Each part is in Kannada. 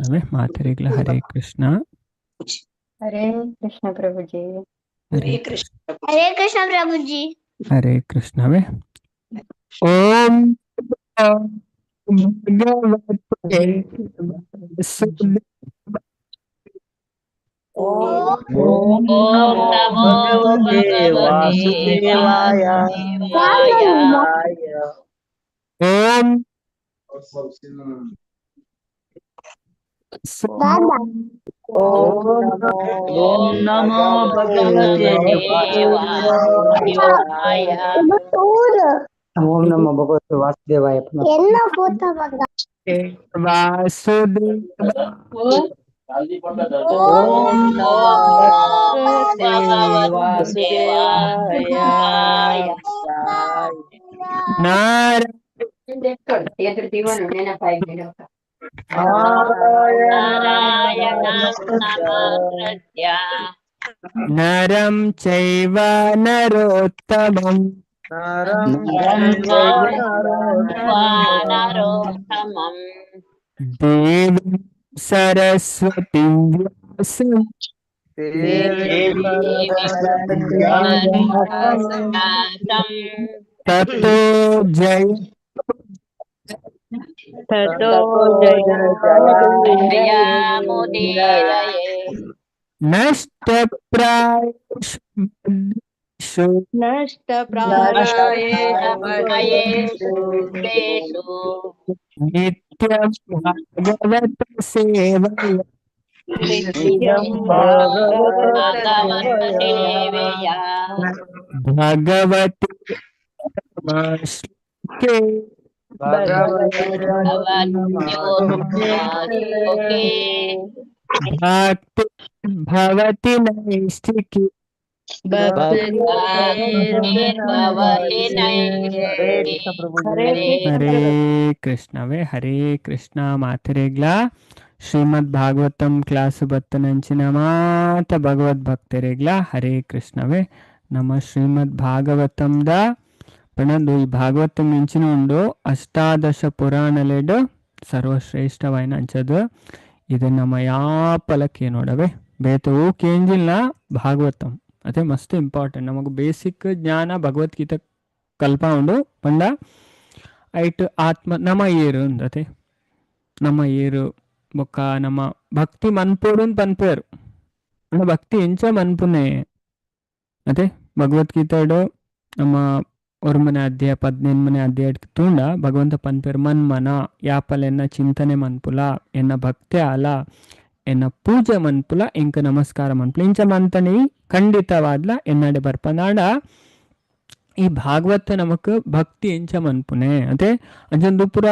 अवे मातरिग्ला हरे कृष्ण हरे कृष्ण प्रभु जी। हरे हरे कृष्ण प्रभु जी। हरे कृष्ण अवे ओम भगवते ओम नमो भगवते वासुदेवाय। ओम ओम नमो भगवते वासुदेवाय। ओम नमो भगवते वासुदेवाय। वासुदेव ओम नमो भगवते वासुदेवाय। नार नारायण नमस्कृत्य नरं चैव नरोत्तमं नरं चैव नरोत्तमम् देवीं सरस्वतीं व्यासं ततो जय ततो जयामुदीरये नष्टप्रायेषु नष्टप्रायेषु देषु नित्यं भागवत सेवया नित्यं भगवत सेवया भगवति श्लोके भगवत्योके भक्ति भवति नैष्ठिकी भक्तिर्भवति नैष्ठिकी। हरे हरे हरे कृष्ण माथरेग्ला ಶ್ರೀಮದ್ ಭಾಗವತಂ ಕ್ಲಾಸ್ ಬತ್ತನಂಚಿನ ಮಾತ ಭಗವದ್ ಭಕ್ತರೆಗ್ಲ ಹರೇ ಕೃಷ್ಣವೇ ನಮ್ಮ ಶ್ರೀಮದ್ ಭಾಗವತಂದ ಪಣದು ಈ భాగవతం మించిన ఉండు అష్టాదశ పురాణలేడు ಸರ್ವಶ್ರೇಷ್ಠವಾಯಿನ ಅಂಚದು ಇದು ನಮ್ಮ ಯಾಪಲಕ್ಕೆ ನೋಡವೆ ಬೇತವು ಕೇಂಜಿಲ್ನ ಭಾಗವತಂ ಅದೇ ಮಸ್ತ್ ಇಂಪಾರ್ಟೆಂಟ್ ನಮಗೆ ಬೇಸಿಕ್ ಜ್ಞಾನ ಭಗವದ್ಗೀತೆ ಕಲ್ಪ ಉಂಡು ಪಂಡ ಐಟ್ ಆತ್ಮ ನಮ್ಮ ಏರು ಅಂದತೆ ನಮ್ಮ ಏರು ಬೊಕ್ಕ ನಮ್ಮ ಭಕ್ತಿ ಮನ್ಪೋಡು ಪನ್ಪೇರು ನಮ್ಮ ಭಕ್ತಿ ಎಂಚ ಮನ್ಪುನೆ ಅದೇ ಭಗವದ್ಗೀತೆಡು ನಮ್ಮ ಒರ್ಮನೆ ಅಧ್ಯಾಯ 18 ಅಧ್ಯಾಯ ತುಂಡ ಭಗವಂತ ಪನ್ಪೇರು ಮನ್ಮನ ಯಾಪಲ ಎನ್ನ ಚಿಂತನೆ ಮನ್ಪುಲ ಎನ್ನ ಭಕ್ತಿ ಅಲ ಎನ್ನ ಪೂಜೆ ಮನ್ಪುಲ ಇಂಕ ನಮಸ್ಕಾರ ಮನ್ಪುಲ ಇಂಚ ಮಂತನಿ ಖಂಡಿತವಾದ್ಲ ಎನ್ನಡೆ ಬರ್ಪನಾಡ ಈ ಭಾಗವತ ನಮಕ್ ಭಕ್ತಿ ಎಂಚ ಮನ್ಪುನೆ ಅದೇ ಅಂಜೊಂದು ಪುರ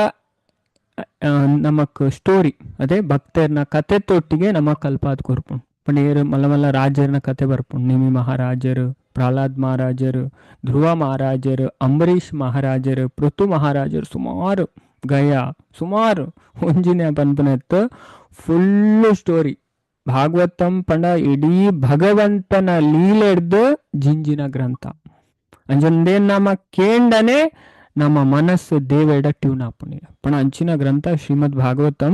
ನಮಕ್ ಸ್ಟೋರಿ ಅದೇ ಭಕ್ತರ್ನ ಕತೆ ತೊಟ್ಟಿಗೆ ನಮಕ್ ಕಲ್ಪಾದ್ ಕೊರ್ಪುಂಡು ಪಂಡ ಮಲ್ಲ ಮಲ್ಲ ರಾಜರ್ನ ಕತೆ ಬರ್ಪುಂಡು ನಿಮಿ ಮಹಾರಾಜರು ಪ್ರಹ್ಲಾದ್ ಮಹಾರಾಜರು ಧ್ರುವ ಮಹಾರಾಜರು ಅಂಬರೀಷ್ ಮಹಾರಾಜರು ಪೃಥು ಮಹಾರಾಜರು ಸುಮಾರು ಗಯಾ ಸುಮಾರು ಒಂಜಿನ ಪನ್ಪನೆತ್ತು ಫುಲ್ಲು ಸ್ಟೋರಿ ಭಾಗವತಂ ಪಂಡ ಇಡೀ ಭಗವಂತನ ಲೀಲೆಡ್ದು ಜಿಂಜಿನ ಗ್ರಂಥ ಅಂಜೊಂದೇನ್ ನಮ್ಮ ಕೇಂಡನೆ ನಮ್ಮ ಮನಸ್ಸು ದೇವೇಡ ಟ್ಯೂನ್ ಆಪುನಿಲ್ಲ ಪಣ ಅಂಚಿನ ಗ್ರಂಥ ಶ್ರೀಮದ್ ಭಾಗವತಂ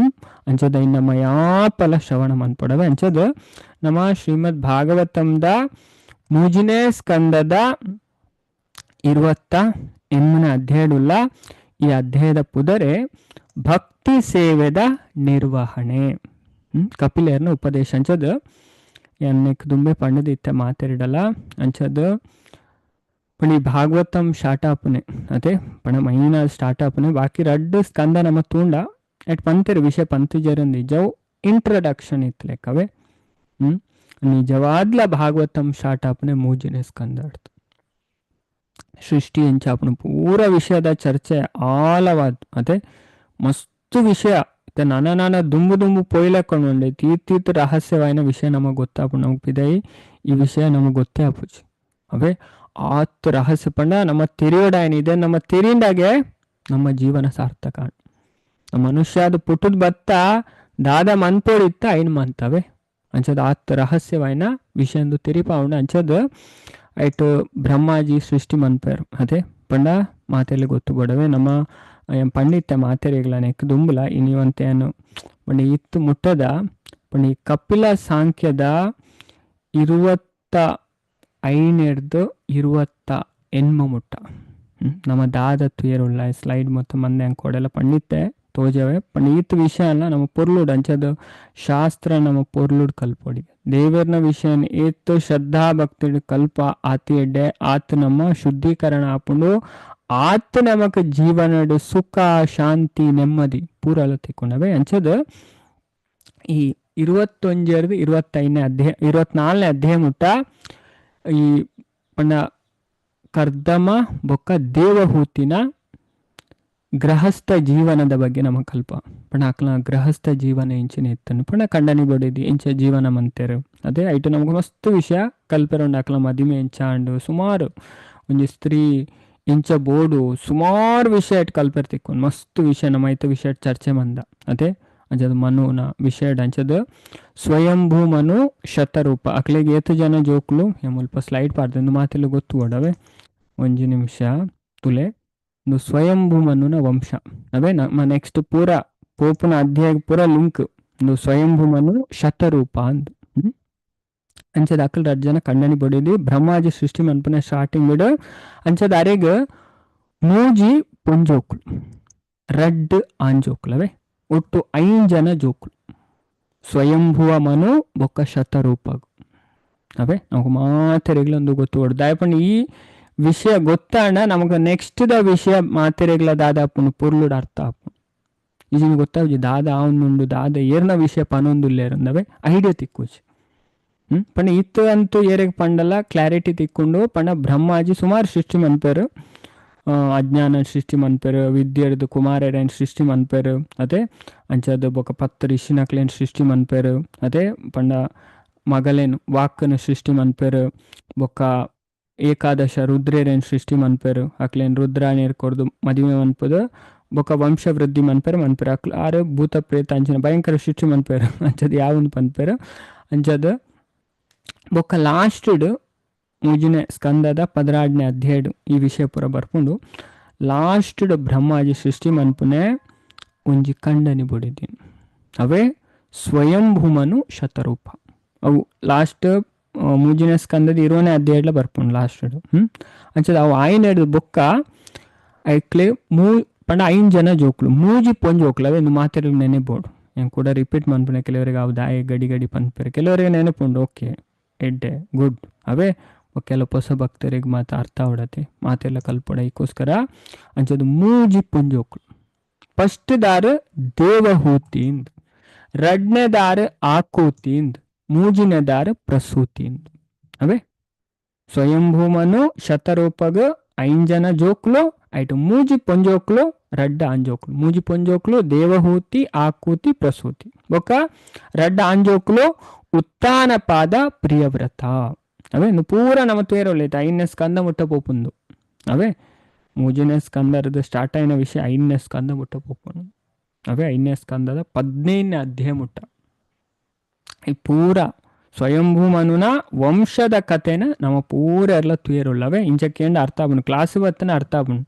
ಅಂಚದ ನಮ್ಮ ಯಾಪಲ ಶ್ರವಣ ಮನ್ಪಡವೆ ಅಂಚದ ನಮ್ಮ ಶ್ರೀಮದ್ ಭಾಗವತಂದ ಮೂಜನೇ ಸ್ಕಂದದ 28ನೇ ಅಧ್ಯಾಯಡುಲ್ಲ ಈ ಅಧ್ಯಾಯದ ಪುದರೆ ಭಕ್ತಿ ಸೇವೆದ ನಿರ್ವಹಣೆ ಕಪಿಲೇರ್ನ ಉಪದೇಶ ಅಂಚದ ಎನ್ನೆಕ್ ದುಂಬೆ ಪಂಡದಿತ್ತೆ ಮಾತಾಡಿಡಲ್ಲ ಅಂಚದ पण ಈ ಭಾಗವತಂ ಸ್ಟಾರ್ಟ್ ಆಪುನೆ ಅದೇ ಪಣ ಮೈನ ಸ್ಟಾರ್ಟ್ ಆಪುನೆ ಬಾಕಿ ರಡ್ಡು ಸ್ಕಂದ ನಮ್ಮ ತೂಂಡ ಎಟ್ ಪಂತಿರು ವಿಷಯ ಪಂತಿಜರ ನಿಜವು ಇಂಟ್ರಡಕ್ಷನ್ ಇತ್ತು ಲೆಕ್ಕವೇ ನಿಜವಾದ್ಲ ಭಾಗವತಂ ಸ್ಟಾರ್ಟ್ ಆಪುನೆ ಮೂಜನೆ ಸ್ಕಂದ ಆಡ್ತು ಸೃಷ್ಟಿ ಎಂಚಾಪುನೆ ಪೂರ ವಿಷಯದ ಚರ್ಚೆ ಆಳವಾದ ಅದೇ ಮಸ್ತು ವಿಷಯ ನಾನ ದುಂಬು ದುಂಬು ಪೊಯ್ಲಕೊಂಡೆ ತೀರ್ತೀರ್ಥ ರಹಸ್ಯವಾಯಿನ ವಿಷಯ ನಮಗೆ ಗೊತ್ತಾಪು ನಮಗೆ ಪಿದಾಯಿ ಈ ವಿಷಯ ನಮಗೆ ಗೊತ್ತೇ ಆಪುಜಿ ಅವೇ ಆತ್ತು ರಹಸ್ಯ ಪಂಡ ನಮ್ಮ ತಿರಿಯೋಡಾಯನಿದೆ ನಮ್ಮ ತಿರಿಂಡಾಗೆ ನಮ್ಮ ಜೀವನ ಸಾರ್ಥಕ ನಮ್ಮ ಮನುಷ್ಯದ ಪುಟ್ಟದ ಬತ್ತ ದಾದ ಮನ್ಪೋಡಿತ್ತ ಐನ್ ಮಂತವೆ ಅಂಚದ ಆತ್ತು ರಹಸ್ಯವಾಯಿನ ವಿಷಯಂದು ತಿರಿಪಾವುಂಡ ಅಂಚದ ಐಟು ಬ್ರಹ್ಮಾಜಿ ಸೃಷ್ಟಿ ಮನ್ಪೇರು ಅದೇ ಪಂಡ ಮಾತೆಯಲ್ಲಿ ಗೊತ್ತು ಬಡವೆ ನಮ್ಮ ಪಂಡಿತ ಮಾತೆರೆಗಳ ನೆಕ್ ದುಂಬುಲ ಇನ್ನಿವಂತೇನು ಪಂಡ ಇತ್ತು ಮುಟ್ಟದ ಪಂಡ ಈ ಕಪಿಲ ಸಾಂಖ್ಯದ 25 ಮುಟ್ಟ ನಮ್ಮ ದಾದ ತುಯರುಳ್ಳ ಸ್ಲೈಡ್ ಮೊತ್ತ ಮಂದೆ ಅಂಕೋಡೆಲ್ಲ ಪಂಡಿತ್ತೆ ತೋಜವೆ ಪಂಡ ಈತ್ ವಿಷಯ ಅಲ್ಲ ನಮ್ಮ ಪೊರ್ಲುಡ್ ಅಂಚದು ಶಾಸ್ತ್ರ ನಮ್ಮ ಪೊರ್ಲುಡ್ ಕಲ್ಪೊಡಿ ದೇವರ್ನ ವಿಷಯ ಏತ್ತು ಶ್ರದ್ಧಾ ಭಕ್ತಿ ಕಲ್ಪ ಆತಿ ಎಡ್ಡೆ ಆತ ನಮ್ಮ ಶುದ್ಧೀಕರಣ ಆಪುಂಡು ಆತ ನಮಕ್ ಜೀವನಡು ಸುಖ ಶಾಂತಿ ನೆಮ್ಮದಿ ಪೂರಲ ತಿಕ್ಕೊಂಡವೆ ಅಂಚದು ಈ 25 ಅಧ್ಯಾಯ 24 ಅಧ್ಯಾಯ ಮುಟ್ಟ ಈ ಪಂಡ ಕರ್ದಮ ಬೊಕ್ಕ ದೇವಹೂತಿನ ಗೃಹಸ್ಥ ಜೀವನದ ಬಗ್ಗೆ ನಮ್ಮ ಕಲ್ಪ ಪಣ ಆಕಲ ಗೃಹಸ್ಥ ಜೀವನ ಇಂಚಿನ ಇತ್ತನು ಪಣ ಕಂಡನಿ ಬಡಿದಿ ಇಂಚ ಜೀವನ ಮಂತೇರು ಅದೇ ಐಟು ನಮ್ಗೆ ಮಸ್ತ್ ವಿಷಯ ಕಲ್ಪೆರೊಂಡು ಆಕಲ ಮದಿಮೆ ಇಂಚಾಂಡು ಸುಮಾರು ಒಂಜಿ ಸ್ತ್ರೀ ಇಂಚ ಬೋಡು ಸುಮಾರು ವಿಷಯ ಇಟ್ಟು ಕಲ್ಪೆರ್ ತಿಕ್ಕೊಂಡು ಮಸ್ತ್ ವಿಷಯ ನಮ್ಮ ಐತ ವಿಷಯ ಚರ್ಚೆ ಮಂದ ಅದೇ ಅಂಚದು ಮನುನ ವಿಷಯ ಅಂಚದು ಸ್ವಯಂಭೂ ಮನು ಶತರೂಪ ಅಕ್ಲೆಗೆ ಏತು ಜನ ಜೋಕ್ಲು ಮುಲ್ಪ ಸ್ಲೈಡ್ ಪಾಡ್ದು ಮಾತೆಲ್ಲ ಗೊತ್ತು ಓಡವೆ 1 ನಿಮಿಷ ತುಲೆ ಸ್ವಯಂಭೂ ಮನುನ ವಂಶ ಅವೇ ನಮ್ಮ ನೆಕ್ಸ್ಟ್ ಪೂರ ಪೋಪುನ ಅಧ್ಯಾಯ ಪೂರ ಲಿಂಕ್ ಸ್ವಯಂಭೂ ಮನು ಶತರೂಪ ಅಂದ್ ಅಂಚದ ಅಕಲ್ ಜನ ಕಂಡನಿ ಬಡಿದಿ ಬ್ರಹ್ಮಾಜಿ ಸೃಷ್ಟಿ ಮನ್ಪುನ ಸ್ಟಾರ್ಟಿಂಗ್ ಬಿಡು ಅಂಚದ ಅರೆಗ್ ಮೂಜಿ ಪೊಂಜೋಕ್ಲು ರಡ್ ಆಂಜೋಕ್ಲವೇ ಒಟ್ಟು 5 ಜನ ಜೋಕ್ಲು ಸ್ವಯಂಭುವ ಮನು ಬೊಕ್ಕ ಶತರೂಪಗು ಅವೇ ನಮಗ್ ಮಾತೆರೆಗ್ಲೊಂದು ಗೊತ್ತು ಹೊಡ್ದು ದಯಪಂಡು ಈ ವಿಷಯ ಗೊತ್ತಾಂಡ ನಮಗೆ ನೆಕ್ಸ್ಟ್ ದ ವಿಷಯ ಮಾತೆರೆಗ್ಲ ದಾದ ಆಪುಂಡು ಪೊರ್ಲುಡ್ ಅರ್ಥ ಆಪುಂಡು ಈಜಿನ ಗೊತ್ತಾವುಜಿ ದಾದ ಅವನುಂಡು ದಾದ ಏರ್ನ ವಿಷಯ ಪನೊಂದುಲ್ಲೇರಂದವೆ ಐಡಿಯಾ ತಿಕ್ಕುಜಿ ಪಂಡ ಇತ್ತು ಅಂತೂ ಏರೆಗ್ ಪಂಡಲ ಕ್ಲಾರಿಟಿ ತಿಕ್ಕೊಂಡು ಪಂಡ ಬ್ರಹ್ಮಾಜಿ ಸುಮಾರು ಸೃಷ್ಟಿ ಮನ್ಪೇರು ಅಜ್ಞಾನ ಸೃಷ್ಟಿ ಮನ್ಪೇರು ವಿದ್ಯೆರ್ದು ಕುಮಾರರೇನು ಸೃಷ್ಟಿ ಮನ್ಪೇರು ಅದೇ ಅಂಚದು ಬೊಕ್ಕ 10 ಋಷಿನಕ್ಲೇನು ಸೃಷ್ಟಿ ಮನ್ಪೇರು ಅದೇ ಪಂಡ ಮಗಲೇನು ವಾಕ್ಕನ ಸೃಷ್ಟಿ ಮನ್ಪೇರು ಬೊಕ್ಕ ಏಕಾದಶ ರುದ್ರೇರೇನು ಸೃಷ್ಟಿ ಮನ್ಪೇರು ಅಕ್ಲೇನು ರುದ್ರಾಣಿಯರ್ ಕೊಡ್ದು ಮದುವೆ ಮನ್ಪದು ಬೊಕ್ಕ ವಂಶವೃದ್ಧಿ ಮನ್ಪೇರು ಅಕ್ಲ ಆರು ಭೂತ ಪ್ರೇತ ಅಂಚಿನ ಭಯಂಕರ ಸೃಷ್ಟಿ ಮನ್ಪೇರು ಅಂಚದು ಯಾವೊಂದು ಪನ್ಪೇರು ಅಂಚದು ಬೊಕ್ಕ ಲಾಸ್ಟ್ಡ್ ಮೂಜಿನೆ ಸ್ಕಂದದ 16ನೇ ಅಧ್ಯಾಯ ಈ ವಿಷಯ ಪೂರ ಬರ್ಕೊಂಡು ಲಾಸ್ಟ್ಡ್ ಬ್ರಹ್ಮಾಜಿ ಸೃಷ್ಟಿ ಮನ್ಪುನೆ ಒಂಜಿ ಕಂಡನಿ ಬುಡಿದೀನಿ ಅವೇ ಸ್ವಯಂಭೂಮನು ಶತರೂಪ ಅವು ಲಾಸ್ಟ್ ಮೂಜಿನೆ ಸ್ಕಂದದ 20ನೇ ಅಧ್ಯಾಯಡ್ಲ ಬರ್ಪುಂಡು ಲಾಸ್ಟ್ಡ್ ಅಂಚದ ಅವು ಆಯ್ನ ಹಿಡಿದು ಬೊಕ್ಕ ಐಕ್ಲೆ ಪಂಡ 5 ಜನ ಜೋಕ್ಲು ಮೂಜಿ ಪೊಂಜೋಕ್ಲು ಅವೇ ಮಾತೆರೆ ನೆನೆಬೋಡು ಏನು ಕೂಡ ರಿಪೀಟ್ ಮನ್ಪುನೆ ಕೆಲವರಿಗೆ ಅವು ದಾಯ ಗಡಿ ಗಡಿ ಪನ್ಪೇರು ಕೆಲವರಿಗೆ ನೆನಪುಂಡು ಓಕೆ ಎಡ್ಡೆ ಗುಡ್ ಅವೇ ಕೆಲವು ಹೊಸ ಭಕ್ತರಿಗೆ ಮಾತು ಅರ್ಥ ಹೊಡತೆ ಮಾತೆಲ್ಲ ಕಲ್ಪೊಡ ಈಗೋಸ್ಕರ ಅಂಚದು ಮೂಜಿ ಪುಂಜೋಕ್ಲು ಫಸ್ಟ್ ದಾರ ದೇವಹೂತಿಂದ್ ರಡ್ನೇ ದಾರ ಆಕೂತಿಂದ್ ಮೂಜಿನೇ ದಾರ ಪ್ರಸೂತಿಂದ್ ಅವೇ ಸ್ವಯಂಭೂಮನು ಶತರೂಪಗ 5 ಜನ ಜೋಕ್ಲು ಐಟು ಮೂಜಿ ಪೊಂಜೋಕ್ಲು ರಡ್ಡ ಆಂಜೋಕ್ಲು ಮೂಜಿ ಪೊಂಜೋಕ್ಲು ದೇವಹೂತಿ ಆಕೂತಿ ಪ್ರಸೂತಿ ಬೊಕ್ಕ ರಡ್ಡ ಆಂಜೋಕ್ಲು ಉತ್ತಾನ ಪಾದ ಪ್ರಿಯವ್ರತ ಅವೇ ಪೂರ ನಮ್ಮ ತೇರೊಳ್ಳೈತೆ 5ನೇ ಸ್ಕಂದ ಮುಟ್ಟ ಪೋಪುಂದು ಅವೇ ಮೂಜನೇ ಸ್ಕಂದರದ ಸ್ಟಾರ್ಟ್ ಆಯ್ನ ವಿಷಯ 5ನೇ ಸ್ಕಂದ ಮುಟ್ಟ ಪೋಪುಂಡು ಅವೇ 5ನೇ ಸ್ಕಂದದ 15ನೇ ಅಧ್ಯಾಯ ಮುಟ್ಟ ಈ ಪೂರ ಸ್ವಯಂಭೂ ಮನುನ ವಂಶದ ಕಥೆನ ನಮ್ಮ ಪೂರ ಎಲ್ಲ ತುಯರುಳ್ಳವೇ ಇಂಚಕ್ಕೇಂಡ ಅರ್ಥ ಆಪುಂಡು ಕ್ಲಾಸ್ ಬತ್ತನ ಅರ್ಥ ಆಪುಂಡು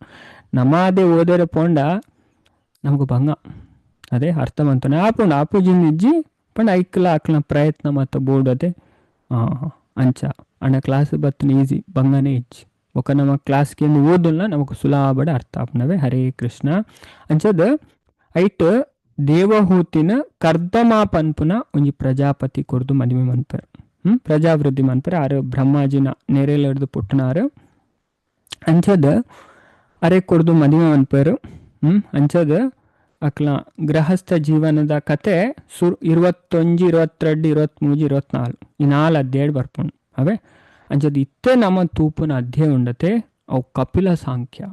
ನಮಾದೆ ಓದೇರ ಪೋಂಡ ನಮಗೂ ಭಂಗ ಅದೇ ಅರ್ಥ ಮಂತನೆ ಆಪುಂಡು ಆಪುಜಿಂದಿಜ್ಜಿ ಪಂಡ ಐಕ್ಲ ಆಕ್ಲ ಪ್ರಯತ್ನ ಮತ್ತು ಬೋರ್ಡ್ ಅದೇ ಅಂಚ ಅಣ್ಣ ಕ್ಲಾಸ್ ಬತ್ತನ ಈಸಿ ಬಂಗನೆ ಇಜ್ಜಿ ఒక ನಮ್ಮ ಕ್ಲಾಸ್ಗೆ ಓದಲ್ಲ ನಮಗೆ ಸುಲಭ ಅರ್ಥ ಆಪುನವೆ ಹರೇ ಕೃಷ್ಣ ಅಂಚದ ಐಟ್ ದೇವಹೂತಿನ ಕರ್ದಮಾ ಪನ್ಪುನ ಒಂಜಿ ಪ್ರಜಾಪತಿ ಕೊರ್ದು ಮದುವೆ ಮನ್ಪೇರು ಪ್ರಜಾವೃದ್ಧಿ ಮನ್ಪೇರು ಆರು ಬ್ರಹ್ಮಾಜಿನ ನೆರೆಲ ಹಿಡ್ದು ಪುಟ್ಟನಾರು ಅಂಚದ ಅರೆ ಕೊರ್ದು ಮದುವೆ ಮನ್ಪೇರು ಅಂಚದ ಅಕ್ಲ ಗೃಹಸ್ಥ ಜೀವನದ ಕತೆ 21, 22, 23, 24 ಈ 4 ಅಧ್ಯಾಯ ಬರ್ಪುಂಡು ಅವೇ ಅಂಚದ ಇತ್ತೆ ನಮ್ಮ ತೂಪುನ ಅಧ್ಯಾಯ ಉಂಡತೆ ಅವು ಕಪಿಲ ಸಾಂಖ್ಯ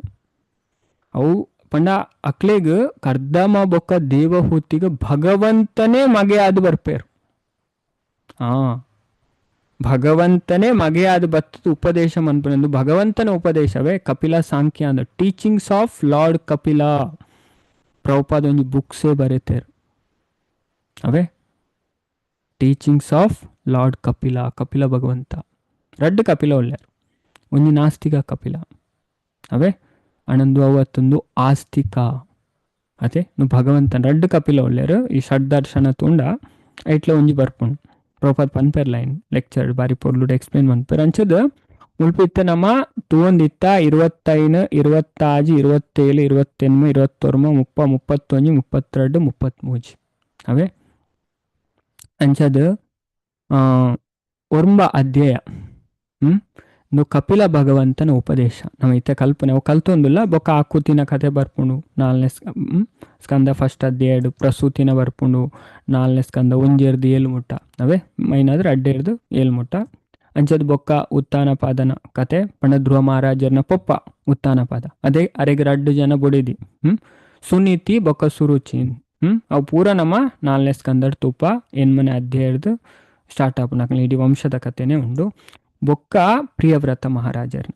ಅವು ಪಂಡ ಅಕ್ಲೆಗ್ ಕರ್ದಮ ಬೊಕ್ಕ ದೇವಹೂತಿಗ ಭಗವಂತನೇ ಮಗೆಯಾದು ಬರ್ಪೇರು ಭಗವಂತನೇ ಮಗೆಯಾದು ಬತ್ತದ ಉಪದೇಶ ಮನ್ಪನೆಂದು ಭಗವಂತನ ಉಪದೇಶವೇ ಕಪಿಲ ಸಾಂಖ್ಯ ಅಂದ teachings of Lord Kapila Prabhupada ಒಂಜಿ ಬುಕ್ಸೇ ಬರೀತೇರು ಅವೇ teachings of Lord Kapila Kapila ಭಗವಂತ ರಡ್ಡು ಕಪಿಲ ಒಳ್ಳೆಯರು ಒಂಜಿ ನಾಸ್ತಿಕ ಕಪಿಲ ಅವೇ ಅಣಂದು ಅವತ್ತೊಂದು ಆಸ್ತಿಕ ಅದೇ నువ్వు ಭಗವಂತನ ರಡ್ಡು ಕಪಿಲ ಒಳ್ಳೆರು ಈ ಷಡ್ದರ್ಶನ ತುಂಡ ಐಟ್ಲ ಒಂಜಿ ಬರ್ಪುಂಡು ಪ್ರೋಪರ್ ಪನ್ಪೆರ್ ಲೈನ್ ಲೆಕ್ಚರ್ ಬಾರಿ ಪೊರ್ಲುಡು ಎಕ್ಸ್ಪ್ಲೇನ್ ಮನ್ಪೆರ್ ಅಂಚದ ಮುಲ್ಪಿತ್ತ ನಮ್ಮ ತೂವೊಂದಿತ್ತ 25 26 27 28 29 30 31 32 33 ಅವೇ ಅಂಚದ ಒರ್ಂಬ ಅಧ್ಯಾಯ నువ్వు ಕಪಿಲ ಭಗವಂತನ ಉಪದೇಶ ನಮ್ಮ ಇತ್ತೆ ಕಲ್ಪನೆ ಅವು ಕಲ್ತೊಂದುಲ್ಲ ಬೊಕ್ಕ ಆಕುತಿನ ಕತೆ ಬರ್ಪುಂಡು 4ನೇ ಸ್ಕಂದ ಫಸ್ಟ್ ಅಧ್ಯಾಯಡು ಪ್ರಸೂತಿನ ಬರ್ಪುಂಡು 4ನೇ ಸ್ಕಂದ ಒಂಜೇರ್ದು 7 ಮುಟ್ಟ ಅವೇ ಮೈನಾದ್ರೆ ಅಡ್ಡೇರ್ದು 7 ಮುಟ್ಟ ಅಂಚದ್ ಬೊಕ್ಕ ಉತ್ಥಾನ ಪಾದನ ಕತೆ ಪಂಡ ಧ್ರುವ ಮಹಾರಾಜರ್ನ ಪೊಪ್ಪ ಉತ್ಥಾನ ಪಾದ ಅದೇ ಅರೆಗೆ 2 ಜನ ಬೊಡಿದಿ ಸುನೀತಿ ಬೊಕ್ಕ ಸುರುಚಿ ಅವು ಪೂರ ನಮ್ಮ 4ನೇ ಸ್ಕಂದಡ್ ತುಪ್ಪ 8ನೇ ಅಧ್ಯಾಯದ್ದು ಸ್ಟಾರ್ಟ್ ಆಪುನಕಲ್ ಇಡೀ ವಂಶದ ಕಥೆನೇ ಉಂಡು ಬೊಕ್ಕ ಪ್ರಿಯವ್ರತ ಮಹಾರಾಜರ್ನ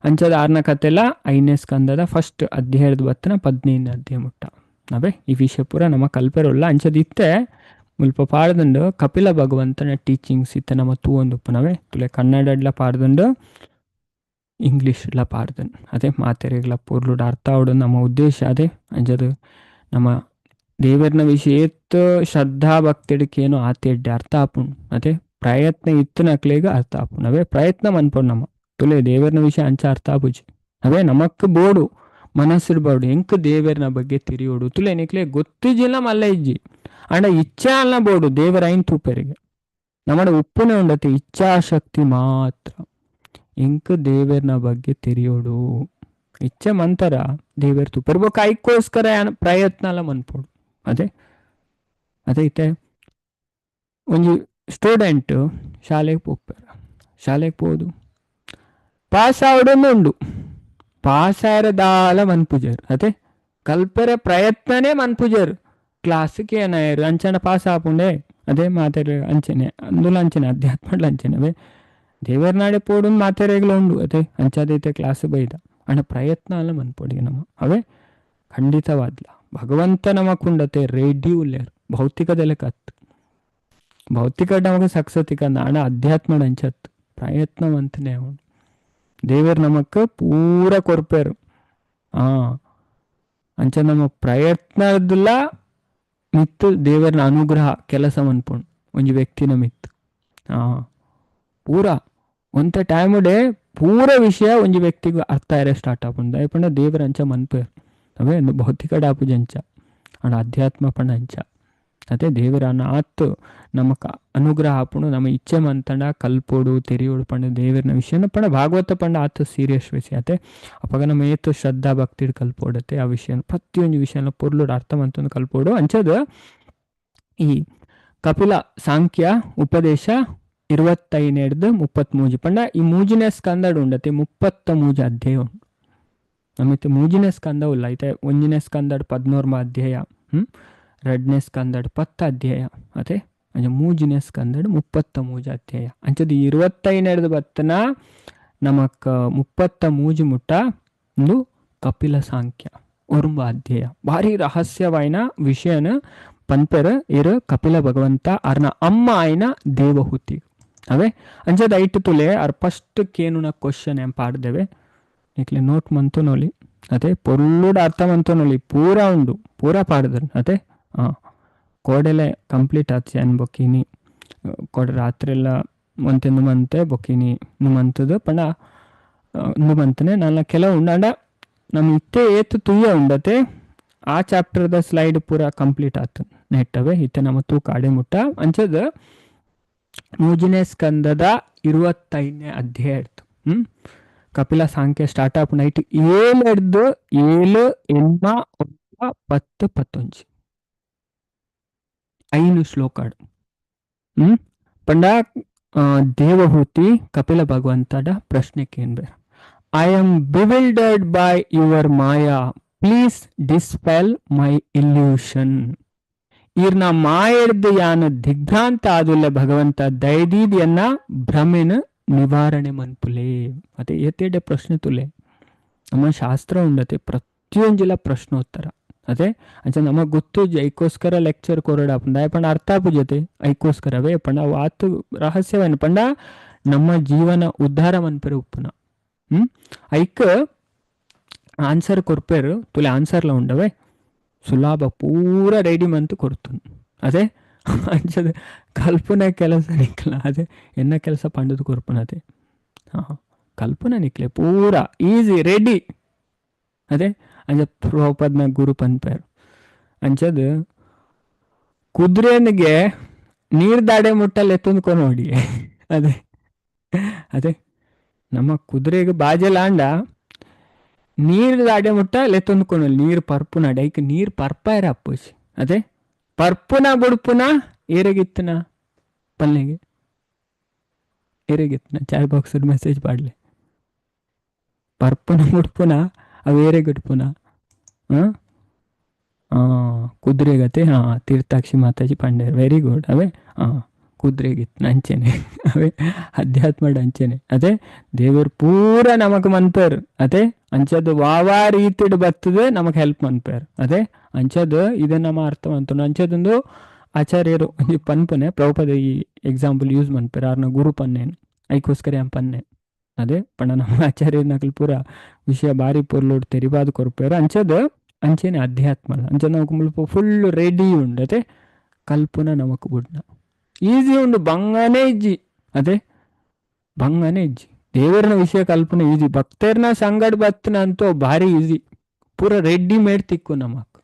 ಅಂಚದ 6ನ ಕತೆಲ 5ನೇ ಸ್ಕಂದದ ಫಸ್ಟ್ ಅಧ್ಯಾಯದ ಬತ್ತನ 15ನೇ ಅಧ್ಯಾಯ ಮುಟ್ಟ ಅವೇ ಈ ವಿಷಯ ಪೂರ ನಮ್ಮ ಕಲ್ಪೆರೋಲ್ಲ ಅಂಚದ ಇತ್ತೆ ಮುಲ್ಪ ಪಾಡ್ದಂಡು ಕಪಿಲ ಭಗವಂತನ ಟೀಚಿಂಗ್ಸ್ ಇತ್ತೆ ನಮ್ಮ ತೂವೊಂದು ಉಪ್ಪನವೇ ತುಲೆ ಕನ್ನಡಡ್ಲ ಪಾಡ್ದಂಡು ಇಂಗ್ಲೀಷ್ಲ ಪಾಡ್ದನ್ ಅದೇ ಮಾತೆರೆಗ್ಲ ಪೂರ್ಲುಡು ಅರ್ಥ ಆವಡು ನಮ್ಮ ಉದ್ದೇಶ ಅದೇ ಅಂಚದು ನಮ್ಮ ದೇವರ್ನ ವಿಷಯ ಏತ್ ಶ್ರದ್ಧಾ ಭಕ್ತಿಡ್ಕೇನು ಆತೆಡ್ಡೆ ಅರ್ಥ ಆಪುಂಡು ಅದೇ ಪ್ರಯತ್ನ ಇತ್ತು ನಕ್ಲೆಗ ಅರ್ಥ ಆಪುಂಡು ಅವೇ ಪ್ರಯತ್ನ ಮನ್ಪುಂಡು ನಮ್ಮ ತುಲೆ ದೇವರ್ನ ವಿಷಯ ಅಂಚ ಅರ್ಥ ಆಪುಜಿ ಅವೇ ನಮಕ್ ಬೋಡು ಮನಸ್ಸಿರ್ಬಾರ್ದು ಎಂಕ್ ದೇವರ್ನ ಬಗ್ಗೆ ತಿರಿಯೋಡು ತುಲೆ ನಿಕ್ಲೆ ಗೊತ್ತಿಜಿಲ್ಲ ಮಲ್ಲ ಇಜ್ಜಿ ಅಂಡ ಇಚ್ಛಾ ಅಲ್ಲ ಬೋಡು ದೇವರ ಐನ್ ತೂಪರಿಗೆ ನಮ್ಮ ಉಪ್ಪುನೇ ಉಂಡತೆ ಇಚ್ಛಾಶಕ್ತಿ ಮಾತ್ರ ಎಂಕ್ ದೇವರ್ನ ಬಗ್ಗೆ ತಿರಿಯೋಡು ಇಚ್ಛೆ ಮಂತರ ದೇವರ ತೂಪರ್ ಬೊಕ್ಕ ಐಕ್ಕೋಸ್ಕರ ಪ್ರಯತ್ನ ಅಲ್ಲ ಮನ್ಪೋಡು ಅದೇ ಅದೇ ಐತೆ ಒಂಜಿ ಸ್ಟೂಡೆಂಟ್ ಶಾಲೆಗೆ ಹೋಗ್ತಾರ ಶಾಲೆಗೆ ಹೋದು ಪಾಸ್ ಆವಡೊಂದುಂಡು ಪಾಸ್ ಆಯರದಾಲ ಮನ್ಪುಜರ್ ಅದೇ ಕಲ್ಪರೆ ಪ್ರಯತ್ನನೇ ಮನ್ಪುಜರ್ ಕ್ಲಾಸ್ಗೆ ಏನಾಯರು ಅಂಚನ ಪಾಸ್ ಆಪುಂಡೆ ಅದೇ ಮಾತೆರೆ ಅಂಚನೆ అందులో ಅಂಚನೆ ಅಧ್ಯಾತ್ಮಡ್ಲ ಅಂಚನೆವೇ ದೇವರ ನಾಡೆ ಪೋಡು ಮಾತೆರೆಗ್ಲ ಉಂಡು ಅದೇ ಅಂಚದೈತೆ ಕ್ಲಾಸ್ ಬೈದ ಅಣ್ಣ ಪ್ರಯತ್ನ ಅಲ್ಲ ಮನ್ಪೊಡಿಗೆ ನಮ್ಮ ಅವೇ ಖಂಡಿತವಾದ್ಲ ಭಗವಂತ ನಮಕುಂಡತೆ ರೆಡಿ ಉಲ್ಲೇರು ಭೌತಿಕದಲ್ಲೇ ಕತ್ತು ಭೌತಿಕ ನಮಗೆ ಸಕ್ಸತಿಕ ನಾಡ ಅಧ್ಯಾತ್ಮಡ ಅಂಚತ್ ಪ್ರಯತ್ನವಂತನೇ ಅವನು ದೇವರು ನಮಕ್ ಪೂರ ಕೊರ್ಪೇರು ಅಂಚ ನಮ್ಮ ಪ್ರಯತ್ನದಲ್ಲ ಮಿತ್ತು ದೇವರನ ಅನುಗ್ರಹ ಕೆಲಸ ಮನ್ಪುಂಡು ಒಂಜಿ ವ್ಯಕ್ತಿನ ಮಿತ್ತು ಪೂರ ಒಂತ ಟೈಮುಡೆ ಪೂರ ವಿಷಯ ಒಂಜಿ ವ್ಯಕ್ತಿಗೆ ಅರ್ಥ ಆಯ್ರೆ ಸ್ಟಾರ್ಟ್ ಆಪುಂಡು ದಯಪಂಡ ದೇವರ ಅಂಚ ಮನ್ಪೇರು ಅವೇ ಭೌತಿಕ ಡಾಪುಜ ಅಂಚ ಅಣ್ಣ ಅಧ್ಯಾತ್ಮ ಪಂಡ ಅಂಚ ಅದೇ ದೇವರ ಆತು ನಮಕ್ ಅನುಗ್ರಹ ಆಪುಂಡು ನಮ್ಮ ಇಚ್ಛೆ ಮಂತಂಡ ಕಲ್ಪೋಡು ತೆರಿಯೋಡು ಪಂಡ ದೇವರನ ವಿಷಯನ ಪಂಡ ಭಾಗವತ ಪಂಡ ಆತು ಸೀರಿಯಸ್ ವಿಷಯ ಅತೆ ಅವಾಗ ನಮ್ಮ ಏತು ಶ್ರದ್ಧಾ ಭಕ್ತಿಡ್ ಕಲ್ಪೋಡತೆ ಆ ವಿಷಯ ಪ್ರತಿಯೊಂದು ವಿಷಯನ ಪೊರ್ಲುಡು ಅರ್ಥ ಮಂತಂದು ಕಲ್ಪೋಡು ಅಂಚದ ಈ ಕಪಿಲ ಸಾಂಖ್ಯ ಉಪದೇಶ 25 33 ಪಂಡ ಈ 3ನೇ ಸ್ಕಂದಡ್ ಉಂಡತೆ 33 ಅಧ್ಯಾಯ ಉಂಡು ನಮಿತ್ತೆ 3ನೇ ಸ್ಕಂದ ಉಲ್ಲ ಐತೆ 1ನೇ ಸ್ಕಂದಡ್ 16 ಅಧ್ಯಾಯ 2ನೇ ಸ್ಕಂದಡ್ 10 ಅಧ್ಯಾಯ ಅದೇ ಅಂಚ 3ನೇ ಸ್ಕಂದಡ್ 33 ಅಧ್ಯಾಯ ಅಂಚದ 25 ಬತ್ತನ ನಮಕ್ 33 ಮುಟ್ಟ ಒಂದು ಕಪಿಲ ಸಾಂಖ್ಯ ಒರ್ಂಬ ಅಧ್ಯಾಯ ಭಾರಿ ರಹಸ್ಯವಾಯಿನ ವಿಷಯನ ಪನ್ಪೆರ ಇರು ಕಪಿಲ ಭಗವಂತ ಅರ್ನ ಅಮ್ಮ ಆಯ್ನ ದೇವಹೂತಿ ಅವೇ ಅಂಚದ ಐಟ್ ತುಲೆ ಅರ್ ಫಸ್ಟ್ ಕೇನುನ ಕ್ವಶನ್ ಏನ್ ಪಾಡ್ದೇವೆ ನಿಕ್ಲೆ ನೋಟ್ ಮಂತು ನೋಲಿ ಅದೇ ಪೊರ್ಲುಡ ಅರ್ಥ ಮಂತು ನೋಲಿ ಪೂರ ಉಂಡು ಪೂರ ಪಾಡ್ದನ್ ಅದೇ ಕೋಡೆಲೆ ಕಂಪ್ಲೀಟ್ ಆಚೆ ಅನ್ಬೊಕ್ಕಿನಿ ಕೋಡೆ ರಾತ್ರಿ ಎಲ್ಲ ಒಂತೆಂದು ಮಂತೆ ಬೊಕ್ಕಿನಿ ಮಂತದ ಪಂಡ ಮಂತನೆ ನನ್ನ ಕೆಲವು ಉಂಡ ನಮ್ಮ ಇತ್ತೆ ಏತು ತುಯ್ಯ ಉಂಡತೆ ಆ ಚಾಪ್ಟರ್ದ ಸ್ಲೈಡ್ ಪೂರ ಕಂಪ್ಲೀಟ್ ಆತು ನೆಟ್ಟವೆ ಇತ್ತೆ ನಮ್ಮ ತೂಕ ಆಡೆ ಮುಟ್ಟ ಅಂಚದ 3ನೇ ಸ್ಕಂದದ 25ನೇ ಅಧ್ಯಾಯ ಇರ್ತು ಕಪಿಲ ಸಾಂಖ್ಯ ಸ್ಟಾರ್ಟ್ ಆಪು ನೈಟ್ 7 8 10 11 5 ಶ್ಲೋಕಾಡು ಪಂಡ ದೇವಹೂತಿ ಕಪಿಲ ಭಗವಂತಡ ಪ್ರಶ್ನೆ ಕೇನ್ಬೇರ I am bewildered by your maya please dispel my illusion ಈರ್ನ ಮಾಯಡ್ದು ಯಾನ ದಿಗ್ಭ್ರಾಂತ ಆದುಲ್ಲ ಭಗವಂತ ದಯದೀದಿಯನ್ನ ಭ್ರಮೆನ ನಿವಾರಣೆ ಮನ್ಪುಲೆ ಅದೇ ಏತೇಡೆ ಪ್ರಶ್ನೆ ತುಲೆ ನಮ್ಮ ಶಾಸ್ತ್ರ ಉಂಡತೆ ಪ್ರತಿಯೊಂಜಿಲ ಪ್ರಶ್ನೋತ್ತರ ಅದೇ ಅಂಚ ನಮಗ್ ಗೊತ್ತು ಐಕೋಸ್ಕರ ಲೆಕ್ಚರ್ ಕೊರಡ ಪಂಡ ಅರ್ಥ ಆಪುಜತೆ ಐಕೋಸ್ಕರವೇ ಪಂಡ ಆತು ರಹಸ್ಯವೇನು ಪಂಡ ನಮ್ಮ ಜೀವನ ಉದ್ಧಾರ ಮನ್ಪೆರು ಉಪ್ಪುನ ಐಕ್ ಆನ್ಸರ್ ಕೊರ್ಪೇರು ತುಲೆ ಆನ್ಸರ್ಲ ಉಂಡವೆ ಸುಲಭ ಪೂರ ರೆಡಿ ಮಂತ್ ಕೊಡ್ತುಂಡು ಅದೇ ಅಂಚದ ಕಲ್ಪನೆ ಕೆಲಸ ನಿಕ್ಲ ಅದೇ ಎನ್ನ ಕೆಲಸ ಪಂಡದು ಕೊರ್ಪುನ ಅದೇ ಹಾಂ ಕಲ್ಪನೆ ನಿಕ್ಲೆ ಪೂರ ಈಸಿ ರೆಡಿ ಅದೇ ಅಂಚ ಪ್ರಭುಪಾದ್ನ ಗುರು ಪನ್ಪೇರು ಅಂಚದು ಕುದುರೆನಿಗೆ ನೀರ್ ದಾಡೆ ಮುಟ್ಟಲ್ಲಿ ಎತ್ತೊಂದು ನೋಡಿ ಅದೇ ಅದೇ ನಮ್ಮ ಕುದುರೆಗೆ ಬಾಜೆಲಾಂಡ ನೀರು ದಾಡೆ ಮುಟ್ಟ ಲೆತ್ತೊಂದು ನೀರು ಪರ್ಪುನ ಡೈಕ್ ನೀರು ಪರ್ಪಾಯರ ಅಪ್ಪುಸಿ ಅದೇ ಪರ್ಪುನ ಬುಡ್ಪುನ ಏರೆಗಿತ್ತನ ಪಲ್ಲೆಗೆ ಏರೆಗಿತ್ತನ ಚಾಯ್ ಬಾಕ್ಸ್ ಮೆಸೇಜ್ ಪಾಡ್ಲೆ ಪರ್ಪುನ ಮುಡ್ಪುನ ಅವು ಏರೆಗಿಡ್ಪುನ ಕುದುರೆಗತೆ ತೀರ್ಥಾಕ್ಷಿ ಮಾತಾಜಿ ಪಂಡೇರ್ ವೆರಿ ಗುಡ್ ಅವೇ ಕುದುರೆಗಿತ್ತು ಅಂಚೆನೆ ಅವೇ ಅಧ್ಯಾತ್ಮಡ್ ಅಂಚೆನೆ ಅದೇ ದೇವರು ಪೂರ ನಮಕ್ ಮನ್ಪೇರು ಅದೇ ಅಂಚದು ವಾವಾ ರೀತಿಡ್ ಬರ್ತದೆ ನಮಗ್ ಹೆಲ್ಪ್ ಮನ್ಪೇರು ಅದೇ ಅಂಚದು ಇದನ್ನ ನಮ್ಮ ಅರ್ಥವಂತ ಅಂಚದೊಂದು ಆಚಾರ್ಯರು ಈ ಪನ್ಪನೆ ಪ್ರಭುಪದ ಈ ಎಕ್ಸಾಂಪಲ್ ಯೂಸ್ ಮನ್ಪೇರು ಅವ್ರನ್ನ ಗುರು ಪನ್ನೇನು ಐಕೋಸ್ಕರ ಏನ್ ಪನ್ನೆ ಅದೇ ಪಂಡ ನಮ್ಮ ಆಚಾರ್ಯ ನಕಲ್ ಪೂರ ವಿಷಯ ಬಾರಿ ಪೊರ್ಲೋಡ್ ತೆರಿಬಾದು ಕೊರ್ಪೇರು ಅಂಚದು ಅಂಚೆನೆ ಅಧ್ಯಾತ್ಮ ಅಂಚೆ ನಮಕ್ ಮುಲ್ಪ ಫುಲ್ ರೆಡಿ ಉಂಡು ಅದೇ ಕಲ್ಪನ ನಮಕ್ ಬುಡ್ನ ಈಸಿ ಉಂಡು ಬಂಗನೆ ಇಜ್ಜಿ ಅದೇ ಬಂಗನೆ ಇಜ್ಜಿ ದೇವರನ ವಿಷಯ ಕಲ್ಪನೆ ಈಸಿ ಭಕ್ತರ್ನ ಸಂಗಡ್ ಬತ್ತನ ಅಂತೂ ಭಾರಿ ಈಸಿ ಪೂರ ರೆಡಿ ಮೇಡ್ ತಿಕ್ಕು ನಮಕ್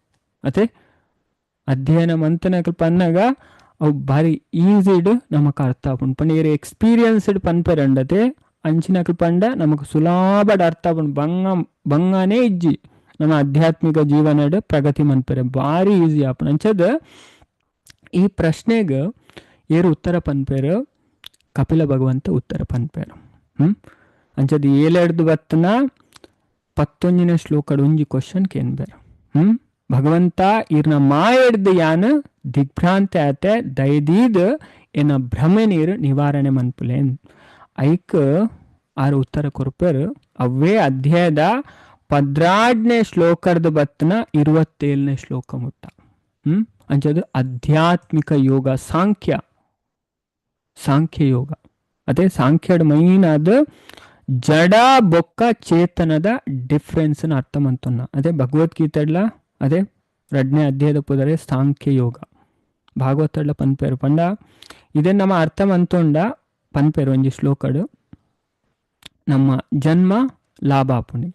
ಅದೇ ಅಧ್ಯಯನ ಮಂತನಕಲ್ ಪನ್ನಾಗ ಅವು ಭಾರಿ ಈಸಿಡ್ ನಮಕ್ ಅರ್ಥ ಆಪುಂಡು ಪಂಡ ಏರ್ ಎಕ್ಸ್ಪೀರಿಯನ್ಸ್ಡ್ ಪನ್ಪೆರಂಡತೆ ಅಂಚಿನಕಲ್ ಪಂಡ ನಮಕ್ ಸುಲಭಡ್ ಅರ್ಥ ಆಪುಂಡು ಬಂಗನೆ ಇಜ್ಜಿ ನಮ್ಮ ಆಧ್ಯಾತ್ಮಿಕ ಜೀವನಡ್ ಪ್ರಗತಿ ಮನ್ಪೆರೆ ಭಾರಿ ಈಸಿ ಆಪುಂಡು ಅಂಚದ ಈ ಪ್ರಶ್ನೆಗೆ ಏರು ಉತ್ತರ ಪನ್ಪೇರು ಕಪಿಲ ಭಗವಂತ ಉತ್ತರ ಪನ್ಪೇರು ಅಂಚದು ಏಳೆಡ್ದು ಬತ್ತನ 11ನೇ ಶ್ಲೋಕಡ್ ಒಂಜಿ ಕ್ವಶನ್ ಕೇನ್ಬೇರು ಭಗವಂತ ಇರ್ನ ಮಾಯಡ್ದು ಯಾನ್ ದಿಗ್ಭ್ರಾಂತಿ ಆತೆ ದಯದೀದ್ ಏನ ಭ್ರಮೆ ನೀರು ನಿವಾರಣೆ ಮನ್ಪುಲೇನ್ ಐಕ್ ಆರು ಉತ್ತರ ಕೊರ್ಪೇರು ಅವೇ ಅಧ್ಯಾಯದ 12ನೇ ಶ್ಲೋಕದ ಬತ್ತನ 27ನೇ ಶ್ಲೋಕ ಮುಟ್ಟ ಅಂಚದು ಆಧ್ಯಾತ್ಮಿಕ ಯೋಗ ಸಾಂಖ್ಯ ಯೋಗ ಅದೇ ಸಾಂಖ್ಯಡ್ ಮೈನ್ ಆದ ಜಡ ಬೊಕ್ಕ ಚೇತನದ ಡಿಫ್ರೆನ್ಸ್ ಅರ್ಥ ಮಂತುನ್ನ ಅದೇ ಭಗವದ್ಗೀತೆಡ್ಲ ಅದೇ 2ನೇ ಅಧ್ಯಾಯದ ಪುದರೆ ಸಾಂಖ್ಯ ಯೋಗ ಭಾಗವತಡ್ಲ ಪನ್ಪೇರು ಪಂಡ ಇದೇ ನಮ್ಮ ಅರ್ಥ ಮಂತುಂಡ ಪನ್ಪೇರು ಒಂಜಿ ಶ್ಲೋಕಡು ನಮ್ಮ ಜನ್ಮ ಲಾಭ ಪುಣಿ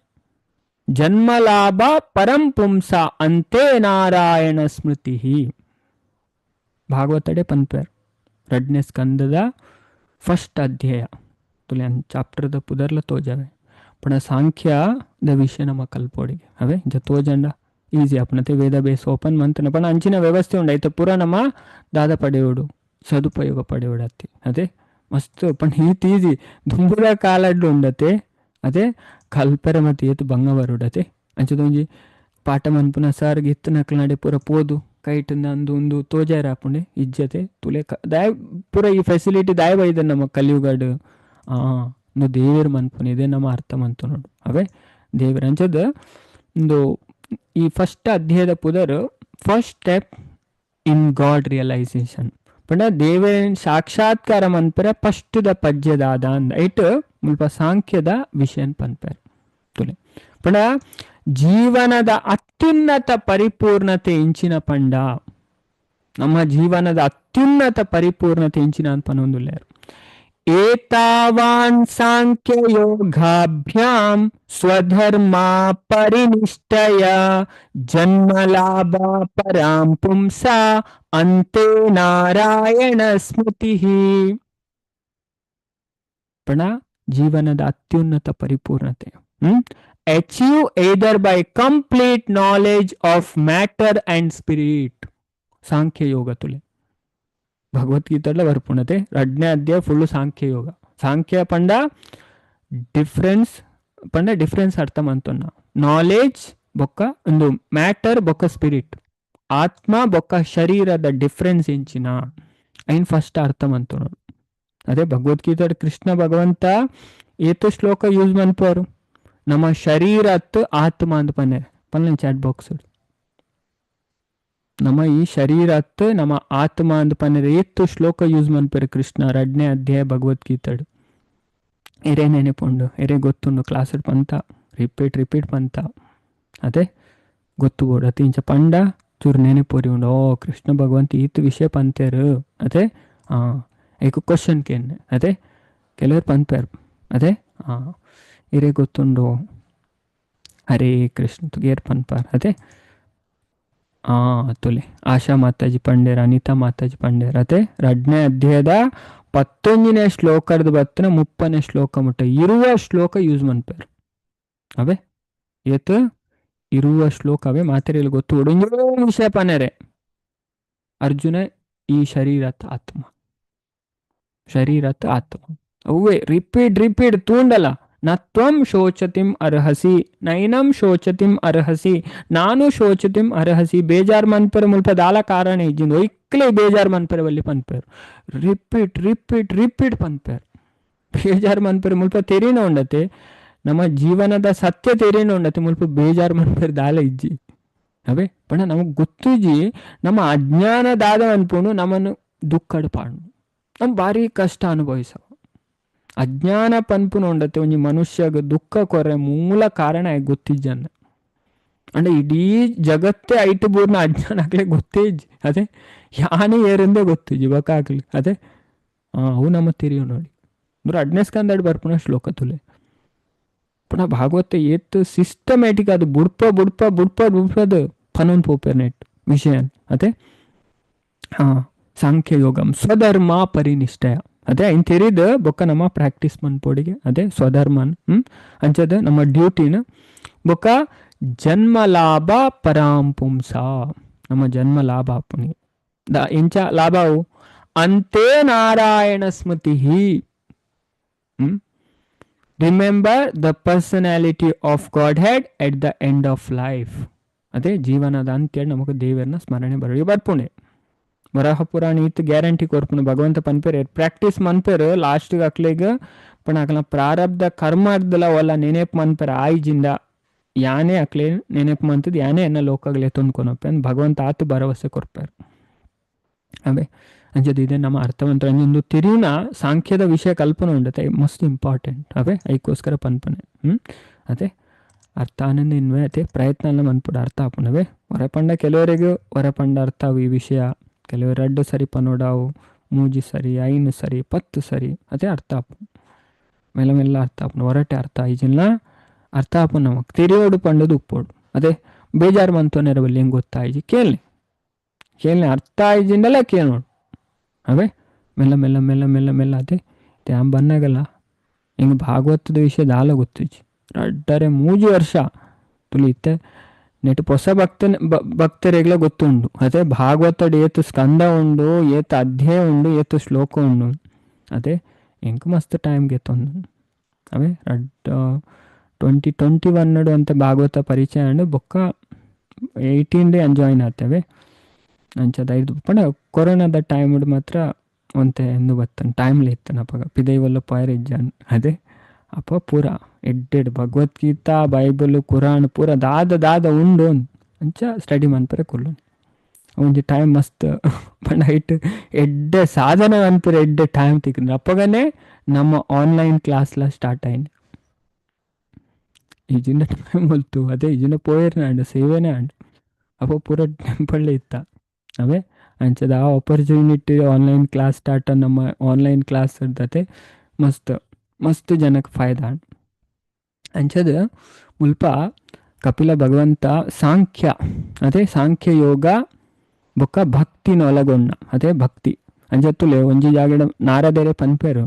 ಜನ್ಮ ಲಾಭ ಪರಂ ಪುಂಸ ಅಂತೆ ನಾರಾಯಣ ಸ್ಮೃತಿ ಭಾಗವತಡೆ ಪನ್ಪೇರು 2ನೇ ಸ್ಕಂದದ ಫಸ್ಟ್ ಅಧ್ಯಾಯ ತುಲೆ ಚಾಪ್ಟರ್ದ ಪುದರ್ಲ ತೋಜವೆ ಪಣ ಸಾಂಖ್ಯದ ವಿಷಯ ನಮ್ಮ ಕಲ್ಪೋಡಿಗೆ ಅವೇ ತೋಜಂಡ ಈಸಿ ಅಪನತೆ ವೇದ ಬೇಸ್ ಓಪನ್ ಮಂತನ ಪಣ ಅಂಚಿನ ವ್ಯವಸ್ಥೆ ಉಂಡ ಐತೆ ಪೂರ ನಮ್ಮ ದಾದ ಪಡೆಯೋಡು ಸದುಪಯೋಗ ಪಡೆಯೋಡು ಅತ್ತಿ ಅದೇ ಮಸ್ತ್ ಪಣ ಈಜಿ ದುಂಬುದ ಕಾಲಡ್ಡು ಉಂಡತೆ ಅದೇ ಕಲ್ಪರೆ ಮತ್ತೆ ಏತು ಬಂಗ ಬರೋಡತೆ ಅಂಚದೊಂಜಿ ಪಾಠ ಮನ್ಪುನ ಸಾರ್ಗೆ ಇತ್ತು ನಕಲ್ ನಡೆ ಪೂರ ಪೋದು ಕೈಟ್ ನಂದು ಒಂದು ತೋಜಾರ ಹಾಪುಂಡೆ ಇಜ್ಜತೆ ತುಲೆ ದಾಯ ಪೂರ ಈ ಫೆಸಿಲಿಟಿ ದಾಯ ಬೈದ ನಮ್ಮ ಕಲಿಯುಗಡ್ ನು ದೇವರ ಮನ್ಪುನ ಇದೇ ನಮ್ಮ ಅರ್ಥ ಮಂತು ನೋಡು ಅವೇ ದೇವರ ಅಂಚದ ಒಂದು ಈ ಫಸ್ಟ್ ಅಧ್ಯಾಯದ ಪುದರ್ first step in God realization ಪಂಡ ದೇವರ ಸಾಕ್ಷಾತ್ಕಾರ ಮನ್ಪರೆ ಫಸ್ಟ್ ದ ಪದ್ಯದಾದ ಅಂದ ಇಟ್ ಮುಲ್ಪ ಸಾಂಖ್ಯದ ವಿಷಯನ್ ಪನ್ಪೇರ್ ತುಲೆ ಪಂಡ ಜೀವನದ ಅತ್ಯುನ್ನತ ಪರಿಪೂರ್ಣತೆ ಇಂಚಿನ ಪಂಡ ನಮ್ಮ ಜೀವನದ ಅತ್ಯುನ್ನತ ಪರಿಪೂರ್ಣತೆ ಇಂಚಿನ ಅಂತ ಪನೊಂದುಲ್ಲೇರು ಏತಾವಾನ್ ಸಾಂಖ್ಯ ಯೋಗಾಭ್ಯಾಂ ಸ್ವಧರ್ಮ ಪರಿನಿಷ್ಠಯ ಜನ್ಮ ಲಾಭ ಪರಾಂ ಪುಂಸ ಅಂತೆ ನಾರಾಯಣ ಸ್ಮೃತಿ ಪಣ ಜೀವನದ ಅತ್ಯುನ್ನತ ಪರಿಪೂರ್ಣತೆ achieve either by complete knowledge of matter and spirit ಸಾಂಖ್ಯ ಯೋಗ ತುಲೆ ಭಗವದ್ಗೀತೆಲ್ಲ ಬರ್ಪುಣತೆ 2ನೇ ಅಧ್ಯಾಯ ಫುಲ್ಲು ಸಾಂಖ್ಯ ಯೋಗ ಸಾಂಖ್ಯ ಪಂಡ ಡಿಫ್ರೆನ್ಸ್ ಅರ್ಥ ಮಂತೊನ್ನ ನಾಲೆಜ್ ಬೊಕ್ಕ ಒಂದು ಮ್ಯಾಟರ್ ಬೊಕ್ಕ ಸ್ಪಿರಿಟ್ ಆತ್ಮ ಬೊಕ್ಕ ಶರೀರದ ಡಿಫ್ರೆನ್ಸ್ ಇಂಚಿನ ಐನ್ ಫಸ್ಟ್ ಅರ್ಥ ಮಂತು ನೋಡು ಅದೇ ಭಗವದ್ಗೀತೆ ಕೃಷ್ಣ ಭಗವಂತ ಏತು ಶ್ಲೋಕ ಯೂಸ್ ಮನ್ಪೋರು ನಮ್ಮ ಶರೀರತ್ ಆತ್ಮ ಅಂತ ಪನ್ನೆ ಚಾಟ್ ಬಾಕ್ಸ್ ನಮ್ಮ ಈ ಶರೀರತ್ ನಮ್ಮ ಆತ್ಮ ಅಂತ ಪನ್ನೆ ಏತ್ತು ಶ್ಲೋಕ ಯೂಸ್ ಮನ್ಪೇರು ಕೃಷ್ಣ 2ನೇ ಅಧ್ಯಾಯ ಭಗವದ್ಗೀತೆಡು ಎರೆ ನೆನೆಪುಂಡು ಎರೆ ಗೊತ್ತುಂಡು ಕ್ಲಾಸ್ ಪಂತ ರಿಪೀಟ್ ಪಂತ ಅದೇ ಗೊತ್ತುಬೋಡು ಅತಿ ಇಂಚ ಪಂಡ ಚೂರು ನೆನಪುರಿ ಉಂಡು ಓ ಕೃಷ್ಣ ಭಗವಂತ ಈತ್ ವಿಷಯ ಪಂತೇರು ಅದೇ ಏಕ ಕ್ವಶನ್ ಕೇನೆ ಅದೇ ಕೆಲವರು ಪಂಪೇರು ಅದೇ ಇರೇ ಗೊತ್ತುಂಡು ಹರೇ ಕೃಷ್ಣ ತುಗೇರ್ ಪನ್ಪಾರ್ ಅದೇ ತುಲೆ ಆಶಾ ಮಾತಾಜಿ ಪಂಡೇರ್ ಅನಿತಾ ಮಾತಾಜಿ ಪಂಡೇರ್ ಅದೇ 2ನೇ ಅಧ್ಯಾಯದ 11ನೇ ಶ್ಲೋಕದ ಬತ್ತನ 30ನೇ ಶ್ಲೋಕ ಮುಟ್ಟ ಇರುವ ಶ್ಲೋಕ ಯೂಸ್ ಮನ್ಪೇರು ಅವೇ ಏತ್ ಇರುವ ಶ್ಲೋಕ ಅವೇ ಮಾತೆರೆಯಲ್ಲಿ ಗೊತ್ತು ಒಡಂಜೋ ವಿಷಯ ಪನೆರೆ ಅರ್ಜುನ ಈ ಶರೀರತ್ ಆತ್ಮ ಅವೇ ರಿಪೀಟ್ ತೂಂಡಲ್ಲ ನತ್ವಂ ಶೋಚತಿಂ ಅರ್ಹಸಿ ನೈನಂ ಶೋಚತಿಂ ಅರ್ಹಸಿ ನಾನು ಶೋಚತಿಂ ಅರ್ಹಸಿ ಬೇಜಾರ್ ಮನ್ಪೆರು ಮುಲ್ಪ ದಾಲ ಕಾರಣ ಇಜ್ಜಿಂದು ಒಯ್ಕ್ಲೆ ಬೇಜಾರ್ ಮನ್ಪೆರು ಬಲ್ಲಿ ಪನ್ಪೇರು ರಿಪೀಟ್ ಪನ್ಪೇರು ಬೇಜಾರ್ ಮನ್ಪೆರು ಮುಲ್ಪ ತೆರಿನ ಉಂಡತೆ ನಮ್ಮ ಜೀವನದ ಸತ್ಯ ತೆರಿನ ಉಂಡತೆ ಮುಲ್ಪ ಬೇಜಾರ್ ಮನ್ಪೆರು ದಾಲ ಇಜ್ಜಿ ಅವೇ ಪಣ ನಮಗೆ ಗೊತ್ತುಜಿ ನಮ್ಮ ಅಜ್ಞಾನದಾದ ಅನ್ಪುಂಡು ನಮ್ಮನ್ನು ದುಃಖಡ್ ಪಾಡು ನಮ್ಮ ಭಾರಿ ಕಷ್ಟ ಅನುಭವಿಸವ ಅಜ್ಞಾನ ಪನ್ಪುನ ಉಂಡತೆ ಒಂಜಿ ಮನುಷ್ಯಗ ದುಃಖ ಕೊರೆ ಮೂಲ ಕಾರಣ ಗೊತ್ತಿಜ್ಜನ್ನ ಅಂದ್ರೆ ಇಡೀ ಜಗತ್ತೇ ಐಟು ಬೂರ್ನ ಅಜ್ಞಾನ ಆಗ್ಲೇ ಗೊತ್ತೇ ಇಜ್ಜಿ ಅದೇ ಯಾನೇ ಏರಿಂದೇ ಗೊತ್ತಿಜ್ಜಿ ಬಕಾಗ್ಲಿ ಅದೇ ಅವು ನಮ್ಮ ತಿರಿಯು ನೋಡಿ 2ನೇ ಸ್ಕಂದಡ್ ಬರ್ಪುನ ಶ್ಲೋಕ ತುಲೆ ಪುನಃ ಭಾಗವತ ಏತ್ ಸಿಸ್ಟಮ್ಯಾಟಿಕ್ ಅದು ಬುಡ್ಪದು ಪನೊಂದು ಪೋಪೇರ್ ನೆಟ್ ವಿಷಯ ಅದೇ ಸಾಂಖ್ಯ ಯೋಗಂ ಸ್ವಧರ್ಮ ಪರಿನಿಷ್ಠಯ ಅದೇ ಐನ್ ತೆರಿದ ಬೊಕ್ಕ ನಮ್ಮ ಪ್ರಾಕ್ಟೀಸ್ ಮನ್ಪೋಡಿಗೆ ಅದೇ ಸ್ವಧರ್ಮನ್ ಅಂಚದ ನಮ್ಮ ಡ್ಯೂಟಿನ ಬೊಕ್ಕ ಜನ್ಮ ಲಾಭ ಪರಾಂಪುಂಸ ನಮ್ಮ ಜನ್ಮ ಲಾಭ ಪುನಿ ಎಂಚ ಲಾಭವು ಅಂತೆ ನಾರಾಯಣ ಸ್ಮೃತಿ remember the personality of godhead at the end of life ಅದೇ ಜೀವನದ ಅಂತ್ಯ ನಮಗೆ ದೇವರನ್ನ ಸ್ಮರಣೆ ಬರೋರಿಗೆ ಬರ್ಪುಣೆ ವರಾಹ ಪುರಾಣ ಇತ್ತು ಗ್ಯಾರಂಟಿ ಕೊರ್ಪುನು ಭಗವಂತ ಪನ್ಪೇರು ಪ್ರಾಕ್ಟೀಸ್ ಮನ್ಪೇರು ಲಾಸ್ಟ್ಗೆ ಅಕ್ಲೆಗ ಪಣ ಅಕ್ಲ ಪ್ರಾರಬ್ಧ ಕರ್ಮ ಅರ್ದಲ್ಲ ಒಲ್ಲ ನೆನೆಪ್ ಮನ್ಪೇರು ಆಯ್ಜಿಂದ ಯಾನೇ ಅಕ್ಲೆ ನೆನೆಪ್ ಮಂತದ್ ಯಾನೇ ಎನ್ನ ಲೋಕಗಳೇ ತಂದ್ಕೊನಪ್ಪೆ ಅಂದ್ ಭಗವಂತ ಆತು ಭರವಸೆ ಕೊರ್ಪೇರು ಅವೇ ಅಂಚದ ಇದೆ ನಮ್ಮ ಅರ್ಥವಂತರ ಒಂದು ತಿರುವಿನ ಸಾಂಖ್ಯದ ವಿಷಯ ಕಲ್ಪನೆ ಉಂಡತೆ ಮಸ್ಟ್ ಇಂಪಾರ್ಟೆಂಟ್ ಅವೇ ಐಕೋಸ್ಕರ ಪನ್ಪನೆ ಅದೇ ಅರ್ಥ ಆನಂದ ಇನ್ವೇ ಅದೇ ಪ್ರಯತ್ನ ಎಲ್ಲ ಮನ್ಪುಡ ಅರ್ಥ ಆಪುನವೇ ಹೊರಪಂಡ ಕೆಲವರಿಗೆ ಹೊರಪಂಡ ಅರ್ಥ ಅವು ಈ ವಿಷಯ ಕೆಲವು 2 ಸರಿ ಪನೋಡಾವು 3 ಸರಿ 5 ಸರಿ 10 ಸರಿ ಅದೇ ಅರ್ಥ ಆಪು ಮೆಲ್ಲ ಅರ್ಥ ಆಪುನ ಹೊರಟೆ ಅರ್ಥ ಐಜಿಲ್ಲ ಅರ್ಥ ಆಪು ನಮಗ್ ತಿರಿಯೋಡು ಪಂಡದು ಉಪ್ಪೋಡು ಅದೇ ಬೇಜಾರು ಮಂತೋನೆರ ಬಲ್ಲಿ ಹೆಂಗೆ ಗೊತ್ತಾಯ್ಜಿ ಕೇಳ್ನೆ ಅರ್ಥ ಆಯ್ಜಿಂದಲ್ಲ ಕೇಳೋಡು ಅವೇ ಮೆಲ್ಲ ಅದೇ ತ್ಯಾಂ ಬನ್ನಾಗಲ್ಲ ಹಿಂಗೆ ಭಾಗವತದ ವಿಷಯ ದಾಲ ಗೊತ್ತಿಜ್ಜಿ 2 ವರ್ಷ ತುಳಿತೆ ನೆಟ್ ಹೊಸ ಭಕ್ತರಿಗೆಲ್ಲ ಗೊತ್ತುಂಡು ಅದೇ ಭಾಗವತಡ್ ಏತು ಸ್ಕಂದ ಉಂಡು ಏತು ಅಧ್ಯಾಯ ಉಂಡು ಏತು ಶ್ಲೋಕ ಉಂಡು ಅದೇ ಹೆಂಗೆ ಮಸ್ತ್ ಟೈಮ್ ಗೆತ್ತೊಂದು ಅವೇ 2021 ಅಂತ ಭಾಗವತ ಪರಿಚಯ ಅಂಡು ಬೊಕ್ಕ 18 ಜಾಯಿನ್ ಆಗ್ತೇವೆ ಅಂಚದ ಇದು ಪಂಡ ಕೊರೋನಾದ ಟೈಮ್ ಮಾತ್ರ ಒಂತೆ ಎಂದು ಬತ್ತನ್ ಟೈಮ್ಲಿ ಇತ್ತನಪ್ಪ ಪಿದೈವಲ್ಲ ಪಾಯರ್ ಇಜ್ಜನ್ ಅದೇ ಅಪ್ಪ ಪೂರ ಎಡ್ಡೆಡ್ ಭಗವದ್ಗೀತಾ ಬೈಬಲ್ ಕುರಾನ್ ಪೂರ ದಾದ ಉಂಡು ಅಂಚ ಸ್ಟಡಿ ಮನ್ಪರೆ ಕೊಲ್ಲು ಒಂಜಿ ಟೈಮ್ ಮಸ್ತ್ ಪಂಡ ಇಟ್ಟು ಎಡ್ಡೆ ಸಾಧನ ಅನ್ಪರೆ ಎಡ್ಡೆ ಟೈಮ್ ತಿಕ್ಕಿದ್ರು ಅಪ್ಪಗನೆ ನಮ್ಮ ಆನ್ಲೈನ್ ಕ್ಲಾಸ್ಲ ಸ್ಟಾರ್ಟ್ ಆಯ್ತು ಈಜಿನ ಟೈಮ್ ಹೊಲ್ತು ಅದೇ ಈಜಿನ ಪೋಯರ್ನ ಅಂಡು ಸೇವೆನೇ ಅಂಡು ಅಪ್ಪ ಪೂರ ಟೆಂಪಳ್ಳಿ ಇತ್ತ ಅವೇ ಅಂಚದ ಆ ಆಪರ್ಚುನಿಟಿ ಆನ್ಲೈನ್ ಕ್ಲಾಸ್ ಸ್ಟಾರ್ಟ್ ನಮ್ಮ ಆನ್ಲೈನ್ ಕ್ಲಾಸ್ ಇರ್ತತೆ ಮಸ್ತ್ ಜನಕ್ಕೆ ಫಾಯ್ದ ಅಂಚದ ಮುಲ್ಪ ಕಪಿಲ ಭಗವಂತ ಸಾಂಖ್ಯ ಯೋಗ ಬೊಕ್ಕ ಭಕ್ತಿನ ಒಳಗೊಂಡ ಅದೇ ಭಕ್ತಿ ಅಂಚತ್ತುಲೆ ಒಂಜಿ ಜಾಗಡ ನಾರದೇರೆ ಪನ್ಪೇರು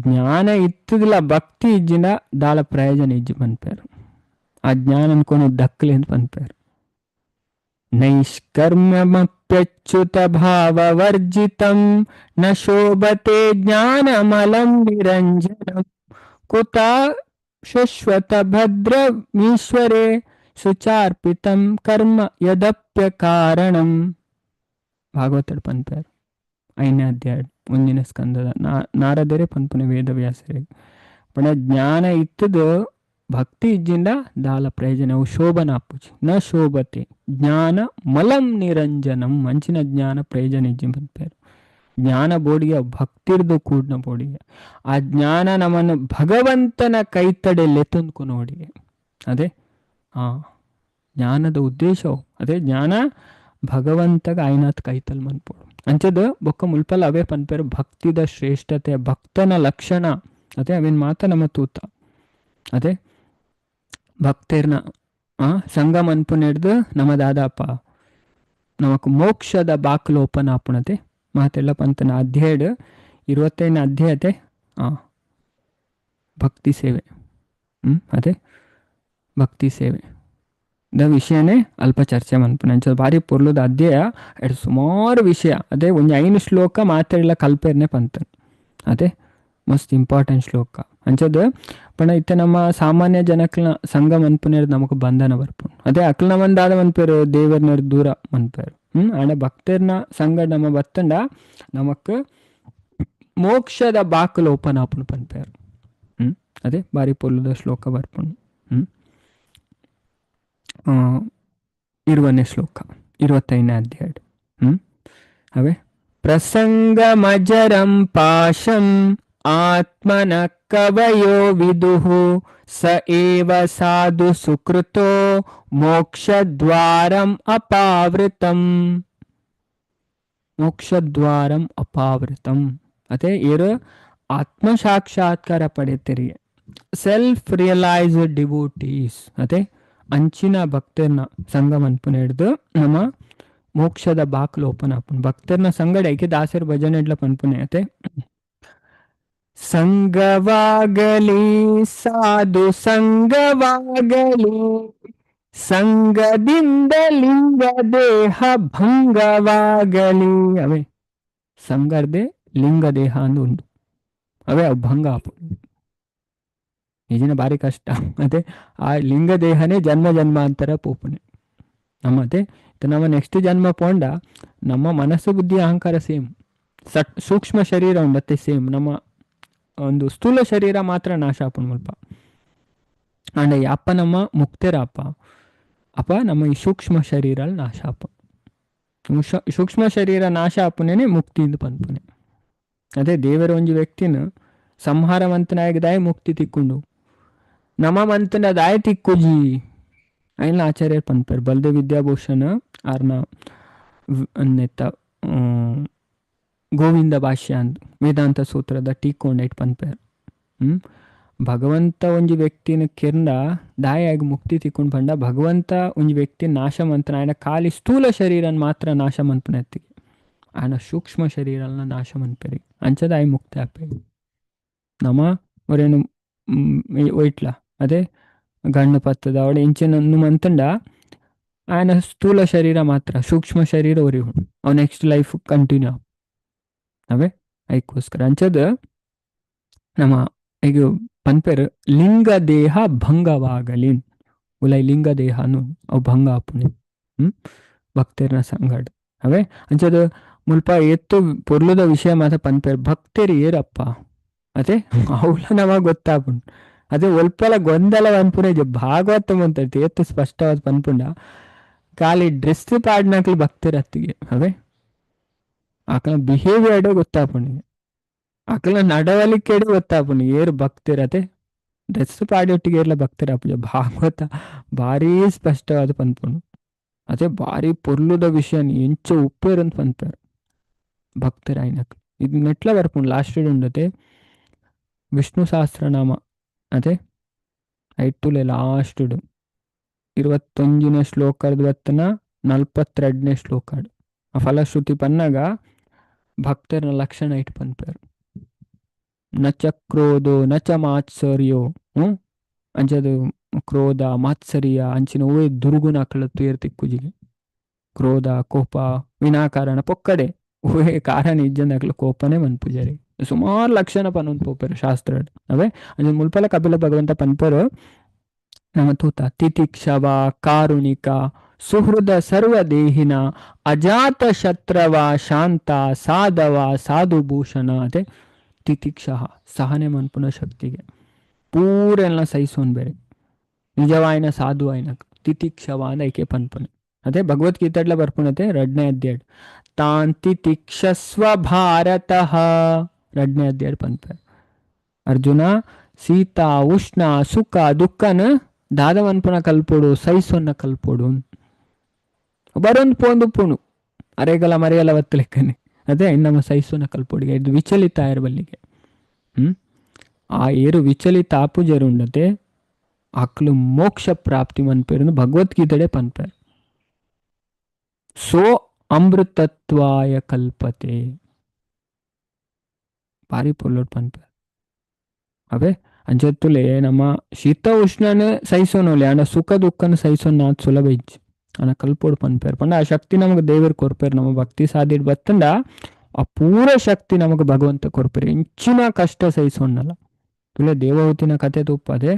ಜ್ಞಾನ ಇತ್ತದಿಲ್ಲ ಭಕ್ತಿ ಇಜ್ಜಿನ ದಾಳ ಪ್ರಯೋಜನ ಇಜ್ಜಿ ಪನ್ಪೇರು ಆ ಜ್ಞಾನ ಅನ್ಕೊಂಡು ದಕ್ಕಲಿ ಅಂತ ಪನ್ಪೇರು ನೈಷ್ಕರ್ಮ್ಯಮಪ್ಯಚ್ಯುತ ಭಾವವರ್ಜಿತಂ ನ ಶೋಭತೆ ಜ್ಞಾನಮಲಂ ನಿರಂಜನಂ ಕುತ ಶಶ್ವತ ಭದ್ರಮೀಶ್ವರೇ ಸುಚಾರ್ಪಿತಂ ಕರ್ಮ ಯದಪ್ಯ ಕಾರಣಂ ಭಾಗವತಡ್ ಪನ್ಪೇರು 5ನೇ ಅಧ್ಯಾಯ 1ನೇ ಸ್ಕಂದದ ನಾರದರೆ ಪನ್ಪುನೆ ವೇದವ್ಯಾಸರಿಗೆ ಪಣ ಜ್ಞಾನ ಇತ್ತದು ಭಕ್ತಿ ಇಜ್ಜಿಂದ ದಾಲ ಪ್ರಯೋಜನವು ಶೋಭನ ಅಪ್ಪುಜಿ ನ ಶೋಭತೆ ಜ್ಞಾನ ಮಲಂ ನಿರಂಜನಂ ಮಂಚಿನ ಜ್ಞಾನ ಪ್ರಯೋಜನ ಇಜ್ಜಿ ಪನ್ಪೇರು ಜ್ಞಾನ ಬೋಡಿಗೆ ಭಕ್ತಿರ್ದು ಕೂಡ್ನ ಬೋಡಿಗೆ ಆ ಜ್ಞಾನ ನಮ್ಮನ್ನು ಭಗವಂತನ ಕೈತಡೆಯಲ್ಲಿ ತಂದ್ಕೊ ನೋಡಿಗೆ ಅದೇ ಜ್ಞಾನದ ಉದ್ದೇಶವು ಅದೇ ಜ್ಞಾನ ಭಗವಂತಗ ಆಯ್ನಾತ್ ಕೈತಲ್ ಮನ್ಪೋಡು ಅಂಚದ ಬೊಕ್ಕ ಮುಲ್ಪಲ್ ಅವೇ ಪನ್ಪೇರು ಭಕ್ತಿದ ಶ್ರೇಷ್ಠತೆ ಭಕ್ತನ ಲಕ್ಷಣ ಅದೇ ಅವೇನ್ ಮಾತ ನಮ್ಮ ತೂತ ಅದೇ ಭಕ್ತೇರ್ನ ಸಂಘ ಮನ್ಪುನ ಹಿಡ್ದು ನಮ್ಮ ದಾದಾಪ ನಮಕ್ ಮೋಕ್ಷದ ಬಾಕ್ಲು ಓಪನ್ ಆಪುಣತೆ ಮಾತೆಲ್ಲ ಪಂತನ ಅಧ್ಯಾಯ 25ನೇ ಅಧ್ಯಾಯತೆ ಭಕ್ತಿ ಸೇವೆ ಅದೇ ಭಕ್ತಿ ಸೇವೆ ದ ವಿಷಯನೇ ಅಲ್ಪ ಚರ್ಚೆ ಮನ್ಪುನ ಅಂಚ ಭಾರಿ ಪೊರ್ಲುದ ಅಧ್ಯಾಯ ಎಡ್ ಸುಮಾರು ವಿಷಯ ಅದೇ ಒಂದು 5 ಶ್ಲೋಕ ಮಾತೆಲ್ಲ ಕಲ್ಪೇರ್ನೆ ಪಂತನ್ ಅದೇ ಮಸ್ತ್ ಇಂಪಾರ್ಟೆಂಟ್ ಶ್ಲೋಕ ಅಂಚದ ಪಣ ಇತ್ತೆ ನಮ್ಮ ಸಾಮಾನ್ಯ ಜನಕ್ಲ ಸಂಘ ಮನ್ಪುನೇರ್ ನಮಕ್ ಬಂಧನ ಬರ್ಪುಂಡು ಅದೇ ಅಕ್ಲ ಮಂದಾದ ಮನ್ಪೇರು ದೇವರ್ನರ್ ದೂರ ಮನ್ಪೇರು ಆಂಡ ಭಕ್ತರ್ನ ಸಂಘ ನಮ್ಮ ಬತ್ತಂಡ ನಮಕ್ ಮೋಕ್ಷದ ಬಾಕಲು ಓಪನ್ ಆಪುಂಡು ಪನ್ಪೇರು ಅದೇ ಬಾರಿ ಪೊಲ್ಲುದ ಶ್ಲೋಕ ಬರ್ಪುಂಡು 20ನೇ ಶ್ಲೋಕ 25ನೇ ಅಧ್ಯಾಯ ಅವೇ ಪ್ರಸಂಗ ಮಜರಂ ಪಾಶಂ ಆತ್ಮನ ಕವಯೋ ವಿದುಹು ಸ ಏವ ಸಾಧು ಸುಕೃತೋ ಮೋಕ್ಷದ್ವಾರಂ ಅಪಾವೃತಂ ಅದೇ ಇರು ಆತ್ಮ ಸಾಕ್ಷಾತ್ಕಾರ ಪಡೆಯುತ್ತೀರಿ ಸೆಲ್ಫ್ ರಿಯಲೈಸ್ಡ್ ಡಿವೋಟೀಸ್ ಅದೇ ಅಂಚಿನ ಭಕ್ತರ್ನ ಸಂಘ ಮನ್ಪುನ ಹಿಡ್ದು ನಮ್ಮ ಮೋಕ್ಷದ ಬಾಕ್ಲು ಓಪನ್ ಆಪುನ್ ಭಕ್ತರ್ನ ಸಂಗಡ ಐಕೆ ದಾಸರ ಭಜನೆ ಇಡ್ಲ ಪನ್ಪುನೆ ಅತೆ ಸಂಗವಾಗಲಿ ಸಾಧು ಸಂಗವಾಗಲಿ ಸಂಗದಿಂದ ಲಿಂಗ ದೇಹ ಭಂಗವಾಗಲಿ ಅವೇ ಸಂಗರ್ದೆ ಲಿಂಗ ದೇಹ ಅಂದು ಉಂಡು ಅವೇ ಅವು ಭಂಗ ಆಪು ಈಜಿನ ಭಾರಿ ಕಷ್ಟ ಅದೇ ಆ ಲಿಂಗ ದೇಹನೇ ಜನ್ಮ ಜನ್ಮಾಂತರ ಪೋಪುನೆ ನಮ್ಮತ್ತೆ ನಮ್ಮ ನೆಕ್ಸ್ಟ್ ಜನ್ಮ ಪೋಂಡ ನಮ್ಮ ಮನಸ್ಸು ಬುದ್ಧಿ ಅಹಂಕಾರ ಸೇಮ್ ಸೂಕ್ಷ್ಮ ಶರೀರ ಉಂಡತ್ತೆ ಸೇಮ್ ನಮ್ಮ ಒಂದು ಸ್ಥೂಲ ಶರೀರ ಮಾತ್ರ ನಾಶ ಆಪುನ್ ಮುಲ್ಪ ಅಂಡ ಅಪ್ಪ ನಮ್ಮ ಮುಕ್ತೇರಪ್ಪ ಅಪ್ಪ ನಮ್ಮ ಈ ಸೂಕ್ಷ್ಮ ಶರೀರ ನಾಶ ಆಪು ಸೂಕ್ಷ್ಮ ಶರೀರ ನಾಶ ಆಪುನೇನೆ ಮುಕ್ತಿಯಿಂದ ಪನ್ಪುನೆ ಅದೇ ದೇವರ ಒಂಜಿ ವ್ಯಕ್ತಿನ ಸಂಹಾರ ಮಂತನಾಯಗದಾಯ ಮುಕ್ತಿ ತಿಕ್ಕೊಂಡು ನಮ್ಮ ಮಂತನ ದಾಯ ತಿಕ್ಕುಜಿ ಐನ ಆಚಾರ್ಯ ಪನ್ಪೇರು ಬಲ್ದೆ ವಿದ್ಯಾಭೂಷಣ ಆರ್ನ ಅನ್ನೆತ್ತ ಗೋವಿಂದ ಭಾಷ್ಯ ಅಂದ್ ವೇದಾಂತ ಸೂತ್ರದ ಟೀಕೊಂಡೈಟ್ ಪನ್ಪೇರು ಭಗವಂತ ಒಂಜಿ ವ್ಯಕ್ತಿನ ಕಿರ್ನ ದಾಯಾಗಿ ಮುಕ್ತಿ ತಿಕ್ಕೊಂಡು ಬಂಡ ಭಗವಂತ ಒಂಜಿ ವ್ಯಕ್ತಿ ನಾಶ ಮಂತನ ಆಯ್ನ ಖಾಲಿ ಸ್ಥೂಲ ಶರೀರನ್ ಮಾತ್ರ ನಾಶ ಮನ್ಪನ ಎತ್ತಿಗೆ ಆಯ್ನ ಸೂಕ್ಷ್ಮ ಶರೀರನ ನಾಶ ಮನ್ಪೇರಿ ಅಂಚದ ಆಯ್ ಮುಕ್ತಿ ಆಪೇರಿ ನಮ್ಮ ಅವರೇನು ಒಯ್ಟ್ಲ ಅದೇ ಗಣ್ಣು ಪತ್ತದ ಅವಳು ಇಂಚಿನ ಮಂತಂಡ ఆయన స్థూల శరీర ಮಾತ್ರ ಸೂಕ್ಷ್ಮ ಶರೀರ ಒರಿ ಅವ್ ನೆಕ್ಸ್ಟ್ ಲೈಫ್ ಕಂಟಿನ್ಯೂ ಅವೇ ಐಕೋಸ್ಕರ ಅಂಚದ ನಮ್ಮ ಈಗ ಪನ್ಪೇರು ಲಿಂಗ ದೇಹ ಭಂಗವಾಗಲಿ ಉಲೈ ಲಿಂಗ ದೇಹನು ಅವು ಭಂಗ ಆಪುನಿ ಭಕ್ತೇರ್ನ ಸಂಗಡ ಅವೇ ಅಂಚದ ಮುಲ್ಪ ಎತ್ತು ಪೊರ್ಲುದ ವಿಷಯ ಮಾತ ಪನ್ಪೇರು ಭಕ್ತೇರು ಏರಪ್ಪ ಅದೇ ಅವಳ ನಮಗ್ ಗೊತ್ತಾಪುಂಡು ಅದೇ ಒಲ್ಪಲ ಗೊಂದಲ ಅನ್ಪುನ ಭಾಗವತ ಅಂತ ಎತ್ತು ಸ್ಪಷ್ಟವಾದ ಪನ್ಪುಂಡ ಖಾಲಿ ಡ್ರೆಸ್ ಪಾಡ್ನಾಕ್ಲಿ ಭಕ್ತೇರ ಅತ್ತಿಗೆ ಅವೇ ಆಕಲ ಬಿಹೇವಿಯರ್ ಗೊತ್ತಾಪುಂಡಿಗೆ ಆಕಲ ನಡವಳಿಕೆ ಗೊತ್ತಾಪುಂಡು ಏರು ಭಕ್ತಿರತೆ ಡ್ರೆಸ್ ಪಾಡಿಯೊಟ್ಟಿಗೆ ಏರ್ಲ ಭಕ್ತಿರ ಪೂಜೆ ಭಾಗವತ ಭಾರಿ ಸ್ಪಷ್ಟವಾದ ಪನ್ಪುಂಡು ಅದೇ ಭಾರಿ ಪೊರ್ಲುದ ವಿಷಯ ಎಂಚ ಉಪ್ಪೇರಂತ ಪನ್ಪೇರು ಭಕ್ತರ ಆಯ್ನಕ್ ಇದು ನೆಟ್ಲ ಬರ್ಪುಂಡು ಲಾಸ್ಟ್ ಉಂಡತೆ ವಿಷ್ಣು ಸಹಸ್ರನಾಮ ಅದೇ ಐಟುಲೆ ಲಾಸ್ಟ್ 21ನೇ ಶ್ಲೋಕದ ಬತ್ತನ 42ನೇ ಶ್ಲೋಕ ಆ ಫಲಶ್ರುತಿ ಪನ್ನಾಗ ಭಕ್ತರನ ಲಕ್ಷಣ ಇಟ್ಟು ಪನ್ಪೇರು ನಚ ಕ್ರೋಧೋ ನಚ ಮಾತ್ಸರ್ಯೋ ಅಂಚದು ಕ್ರೋಧ ಮಾತ್ಸರ್ಯ ಅಂಚಿನ ಓಯ್ ದುರ್ಗುಣ ಅಕ್ಕಳ ತುಯರ್ ತಿಕ್ಕುಜಿಗೆ ಕ್ರೋಧ ಕೋಪ ವಿನಾಕಾರಣ ಪೊಕ್ಕಡೆ ಓಯ್ ಕಾರಣ ಇಜ್ಜಂದಾಕ್ಲ ಕೋಪನೇ ಮನ್ಪುಜರಿ ಸುಮಾರು ಲಕ್ಷಣ ಪನ್ನೊಂದು ಪೋಪೇರು ಶಾಸ್ತ್ರ ಅವೇ ಅಂಚ ಮುಲ್ಪಲ ಕಪಿಲ ಭಗವಂತ ಪನ್ಪೇರು ನಮ್ಮ ತೂತ ತಿತಿಕ್ಷವ ಕಾರುಣಿಕ ಸುಹೃದ ಸರ್ವದೇಹಿನ ಅಜಾತ ಶತ್ರವ ಶಾಂತ ಸಾಧವ ಸಾಧುಭೂಷಣ ಅದೇ ತಿತಿಕ್ಷ ಸಹನೆ ಮನ್ಪುನ ಶಕ್ತಿಗೆ ಪೂರೆಲ್ಲ ಸಹಿಸೋನ್ ಬೇರೆ ನಿಜವಾಯಿನ ಸಾಧು ಆಯ್ನ ತಿತಿಕ್ಷವ ಅಂದ ಐಕೆ ಪನ್ಪುನ ಅದೇ ಭಗವದ್ಗೀತೆಡ್ಲ ಬರ್ಪುಣತೆ 2ನೇ ಅಧ್ಯಾಯ ತಾನ್ ತಿತಿಕ್ಷಸ್ವ ಭಾರತ 2ನೇ ಅಧ್ಯಾಯ ಪನ್ಪೇರು ಅರ್ಜುನ ಸೀತಾ ಉಷ್ಣ ಸುಖ ದುಃಖನ దాదవన్పున కల్పుడు సైసొన్న కల్పుడు ಬರೊಂದು ಪೋಂದು ಪುಣು ಅರೆಗಲ ಮರೆಯಲ ಒತ್ತಲೆಕ್ಕನೆ ಅದೇ ನಮ್ಮ ಸೈಸೊನ್ನ ಕಲ್ಪೊಡಿಗೆ ಇದು ವಿಚಲಿತ ಆಯರ್ ಬಲ್ಲಿಗೆ ಆ ಏರು ವಿಚಲಿತ ಆಪು ಜರುಂಡತೆ ಅಕ್ಲು ಮೋಕ್ಷ ಪ್ರಾಪ್ತಿ ಮನ್ಪೇರು ಭಗವದ್ಗೀತೆಡೆ ಪನ್ಪೇರು ಸೋ ಅಮೃತತ್ವಾಯ ಕಲ್ಪತೆ ಭಾರಿ ಪೊಲ್ಲೋಟ್ ಪನ್ಪೇರು ಅವೇ ಅಂಚೆತ್ತುಲೆ ನಮ್ಮ ಶೀತ ಉಷ್ಣನ ಸಹಿಸೋನೋಲೆ ಅಣ್ಣ ಸುಖ ದುಃಖನ ಸಹಿಸೋನ ಸುಲಭ ಇಜ್ಜಿ ಅನ್ನ ಕಲ್ಪೋಡು ಪನ್ಪೇರು ಪಂಡ ಆ ಶಕ್ತಿ ನಮಗೆ ದೇವರು ಕೊರ್ಪೇರು ನಮ್ಮ ಭಕ್ತಿ ಸಾಧಿಡ್ ಬತ್ತಂಡ ಆ ಪೂರ ಶಕ್ತಿ ನಮಗೆ ಭಗವಂತ ಕೊರ್ಪೇರು ಇಂಚಿನ ಕಷ್ಟ ಸಹಿಸೋಣಲ್ಲ ತುಲೆ ದೇವಹೂತಿನ ಕತೆ ತುಪ್ಪದೆ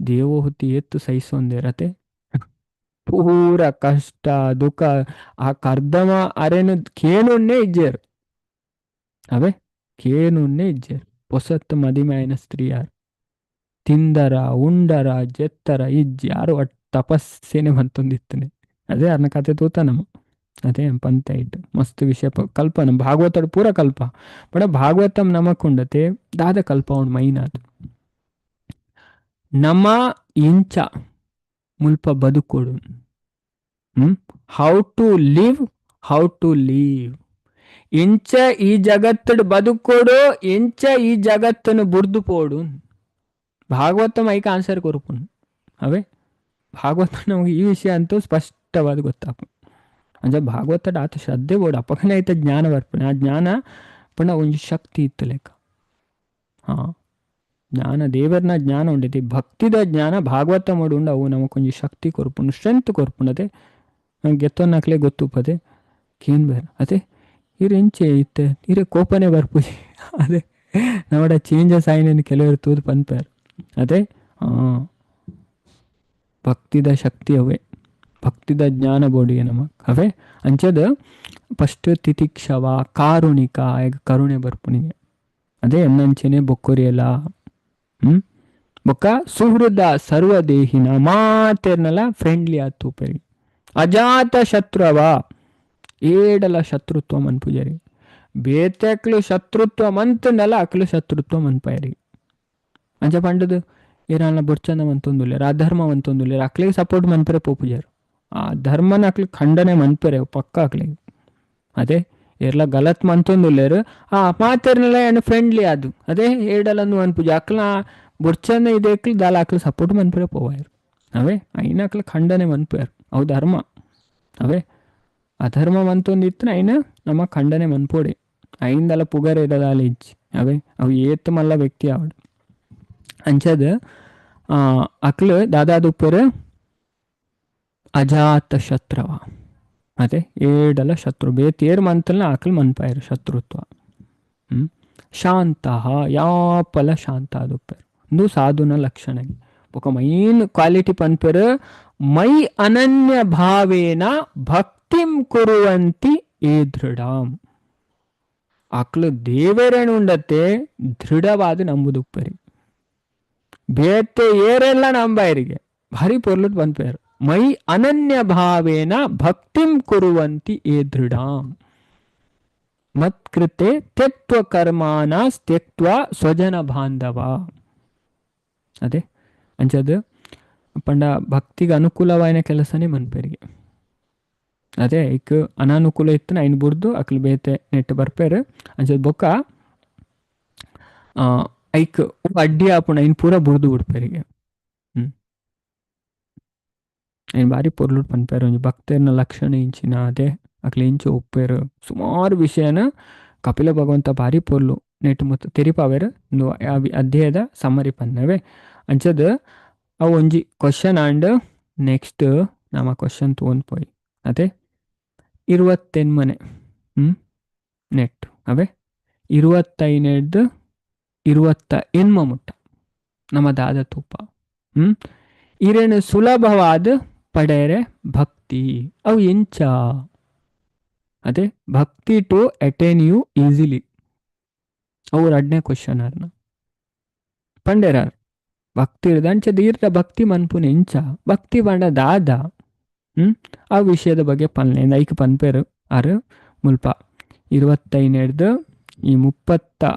ದೇವಹೂತಿ ಎತ್ತು ಸಹಿಸೋಂದಿರತೆ ಪೂರ ಕಷ್ಟ ದುಃಖ ಆ ಕರ್ದಮ ಅರೆನು ಕೇನುನ್ನೇ ಇಜ್ಜೇರು ಅವೇ ಕೇನುನ್ನೇ ಇಜ್ಜೇರು ಹೊಸತ್ತು ಮದಿಮೆಯನ ಸ್ತ್ರೀಯಾರು ತಿಂದರ ಉಂಡರ ಜೆತ್ತರ ಇಜ್ಜಿ ಯಾರು ತಪಸ್ಸೇನೆ ಮತ್ತೊಂದಿತ್ತನೆ ಅದೇ ಅರ್ನ ಕತೆ ತೂತ ನಮ್ಮ ಅದೇ ಪಂತ ಇಟ್ಟು ಮಸ್ತ್ ವಿಷಯ ಕಲ್ಪನ ಭಾಗವತಡು ಪೂರ ಕಲ್ಪ ಬಡ ಭಾಗವತಂ ನಮಕುಂಡತೆ ದಾದ ಕಲ್ಪ ಉಂಡು ಮೈನಾದ ನಮ ಇಂಚ ಮುಲ್ಪ ಬದುಕೋಡು ಹೌ ಟು ಲೀವ್ ಇಂಚ ಈ ಜಗತ್ತಡು ಬದುಕೋಡು ಇಂಚ ಈ ಜಗತ್ತನ್ನು ಬುರ್ದು ಪೋಡು ಭಾಗವತಂ ಐಕ ಆನ್ಸರ್ ಕೊರ್ಪುಂಡು ಅವೇ ಭಾಗವತ ನಮಗೆ ಈ ವಿಷಯ ಅಂತೂ ಸ್ಪಷ್ಟವಾದ ಗೊತ್ತಾಪ ಅಂದ್ರೆ ಭಾಗವತದ ಆತ ಶ್ರದ್ಧೆ ಬೋಡು ಅಪಕನ ಐತ ಜ್ಞಾನ ಬರ್ಪಣೆ ಆ ಜ್ಞಾನ ಪಣ ಒಂಜಿ ಶಕ್ತಿ ಇತ್ತು ಲೆಕ್ಕ ಜ್ಞಾನ ದೇವರನ ಜ್ಞಾನ ಉಂಡೈತಿ ಭಕ್ತಿದ ಜ್ಞಾನ ಭಾಗವತ ಮಾಡುಂಡು ಅವು ನಮಕೊಂಜಿ ಶಕ್ತಿ ಕೊರ್ಪುಂಡು ಸ್ಟ್ರೆಂತ್ ಕೊರ್ಪುಂಡು ನಂಗೆ ಗೆತ್ತೊನ್ನಕ್ಲೆ ಗೊತ್ತುಪ್ಪದೆ ಕೇನ್ ಬೇರೆ ಅದೇ ಇರು ಇಂಚೆ ಇತ್ತೆ ಇರೇ ಕೋಪನೆ ಬರ್ಪುಜಿ ಅದೇ ನಮ್ಮಡ ಚೇಂಜಸ್ ಆಯ್ನೇನು ಕೆಲವರು ತೂದು ಪನ್ಪೇರು ಅದೇ ಭಕ್ತಿದ ಶಕ್ತಿ ಅವೇ ಭಕ್ತಿದ ಜ್ಞಾನ ಬೋಡಿಗೆ ನಮಕ್ ಅವೇ ಅಂಚದ ಫಸ್ಟ್ ತಿತಿಕ್ಷವ ಕಾರುಣಿಕ ಕರುಣೆ ಬರ್ಪುಣಿಗೆ ಅದೇ ಎನ್ನಂಚೆನೆ ಬೊಕ್ಕೊರಿಯಲ್ಲ ಬೊಕ್ಕ ಸುಹೃದ ಸರ್ವದೇಹಿನ ಮಾತೇರ್ನಲ್ಲ ಫ್ರೆಂಡ್ಲಿ ಆತು ಪರಿ ಅಜಾತ ಶತ್ರುವ ಏಡಲ ಶತ್ರುತ್ವ ಮನ್ಪುಜರಿ ಬೇತಕ್ಲು ಶತ್ರುತ್ವ ಮಂತನಲ್ಲ ಅಕ್ಲು ಶತ್ರುತ್ವ ಮನ್ಪಯರಿ ಅಂಚ ಪಂಡದು ಏನಾಲ ಬೊರ್ಚಂದ ಮಂತೊಂದುಲ್ಲೇರು ಆ ಧರ್ಮ ಮಂತೊಂದುಲ್ಲೇರು ಅಕ್ಲಿಗೆ ಸಪೋರ್ಟ್ ಮನ್ಪರೆ ಪೋಪುಜಾರು ಆ ಧರ್ಮನ ಅಕ್ಲಿ ಖಂಡನೆ ಮನ್ಪರೆ ಪಕ್ಕ ಅಕ್ಲಿಗೆ ಅದೇ ಏರ್ಲ ಗಲತ್ ಮಂತೊಂದುಲ್ಲೇರು ಆ ಮಾತೇರ್ನಲ್ಲ ಏನು ಫ್ರೆಂಡ್ಲಿ ಅದು ಅದೇ ಏಡಲಂದು ಮನ್ಪುಜ ಅಕ್ಲ ಬೊರ್ಚಂದ ಇದೆಕ್ಲಿ ದಾಲ ಅಕ್ಲು ಸಪೋರ್ಟ್ ಮನ್ಪರೆ ಪೋವಾಯರು ಅವೇ ಐನ ಅಕ್ಲ ಖಂಡನೆ ಮನ್ಪೇರು ಅವು ಧರ್ಮ ಅವೇ ಅಧರ್ಮ ಮಂತೊಂದಿತ್ತು ಐನ ನಮ್ಮ ಖಂಡನೆ ಮನ್ಪೋಡೆ ಐಂದಲ ಪುಗರ್ ಇಡದಾಲ ಇಜ್ಜಿ ಅವೇ ಅವು ಏತ್ ಮಲ್ಲ ವ್ಯಕ್ತಿ ಆವಡು ಅಂಚದ ಅಕ್ಲು ದಾದಾದುಪ್ಪರು ಅಜಾತ ಶತ್ರುವ ಅದೇ ಏಡಲ ಶತ್ರು ಬೇತೇರು ಮಂತಲ್ನ ಅಕ್ಲು ಮನ್ಪಾಯರು ಶತ್ರುತ್ವ ಶಾಂತ ಯಾಪಲ ಶಾಂತ ಆದುಪ್ಪರು ಒಂದು ಸಾಧುನ ಲಕ್ಷಣ ఒక ಮೈನ್ ಕ್ವಾಲಿಟಿ ಪನ್ಪರು ಮೈ ಅನನ್ಯ ಭಾವೇನ ಭಕ್ತಿಂ ಕುರುವಂತಿ ಏ ದೃಢಂ ಅಕ್ಲು ದೇವರೇನು ಉಂಡತೆ ದೃಢವಾದ ನಂಬುದುಪ್ಪರಿ ಬೇತೆ ಏರೆಲ್ಲ ನಂಬಾಯರಿಗೆ ಭಾರಿ ಪೊರ್ಲುಟ್ ಪನ್ಪೇರು ಮೈ ಅನನ್ಯ ಭಾವೇನ ಭಕ್ತಿಂ ಕುರುವಂತಿ ಏ ದೃಢಂ ಮತ್ಕೃತೆ ತ್ಯಕ್ತ್ವ ಕರ್ಮಾನ ತ್ಯಕ್ತ್ವ ಸ್ವಜನ ಬಾಂಧವ ಅದೇ ಅಂಚದು ಪಂಡ ಭಕ್ತಿಗೆ ಅನುಕೂಲವಾಯಿನ ಕೆಲಸನೇ ಮನ್ಪೇರಿಗೆ ಅದೇ ಈಗ ಅನಾನುಕೂಲ ಇತ್ತು ಐನ್ ಬುರ್ದು ಅಕ್ಲು ಬೇತೆ ನೆಟ್ಟು ಬರ್ಪೇರು ಅಂಚದು ಬೊಕ್ಕ ಐಕ್ ಅಡ್ಡಿ ಆಪುಣ ಐನ್ ಪೂರ ಬುರ್ದು ಬಿಡ್ಪೇರಿಗೆ ಐನ್ ಬಾರಿ ಪೊರ್ಲುಟ್ ಪನ್ಪೇರು ಒಂಜಿ ಭಕ್ತರ್ನ ಲಕ್ಷಣ ಇಂಚಿನ ಅದೇ ಅಕ್ಲು ಇಂಚು ಒಪ್ಪೇರು ಸುಮಾರು ವಿಷಯನ ಕಪಿಲ ಭಗವಂತ ಬಾರಿ ಪೊರ್ಲು ನೆಟ್ಟು ಮತ್ತು ತೆರಿಪಾವೇರು ಒಂದು ಅಧ್ಯಾಯದ ಸಮ್ಮರಿ ಪನ್ನವೇ ಅಂಚದು ಅವು ಒಂಜಿ ಕ್ವಶನ್ ಆಂಡ್ ನೆಕ್ಸ್ಟ್ ನಮ್ಮ ಕ್ವಶನ್ ತೊಗೊಂಡು ಪೋಯಿ ಅದೇ 20 ಮನೆ ನೆಟ್ ಅವೇ 25 20 ಮುಟ್ಟ ನಮ್ಮ ದಾದ ತುಪ್ಪ ಇರೇನು ಸುಲಭವಾದ ಪಡೆಯರೆ ಭಕ್ತಿ ಅವು ಎಂಚ ಅದೇ ಭಕ್ತಿ ಟು ಅಟೈನ್ ಯು ಈಸಿಲಿ ಅವ್ರ 2ನೇ ಕ್ವಶನ್ ಅರ್ನ ಪಂಡೇರಾರ್ ಭಕ್ತಿ ಇರದಂಚ ದೀರ್ಘ ಭಕ್ತಿ ಮನ್ಪುನ ಎಂಚ ಭಕ್ತಿ ಬಂಡ ದಾದ ಆ ವಿಷಯದ ಬಗ್ಗೆ ಪನ್ಲೆ ಐಕ ಪನ್ಪೇರು ಆರು ಮುಲ್ಪ 25 ಈ 30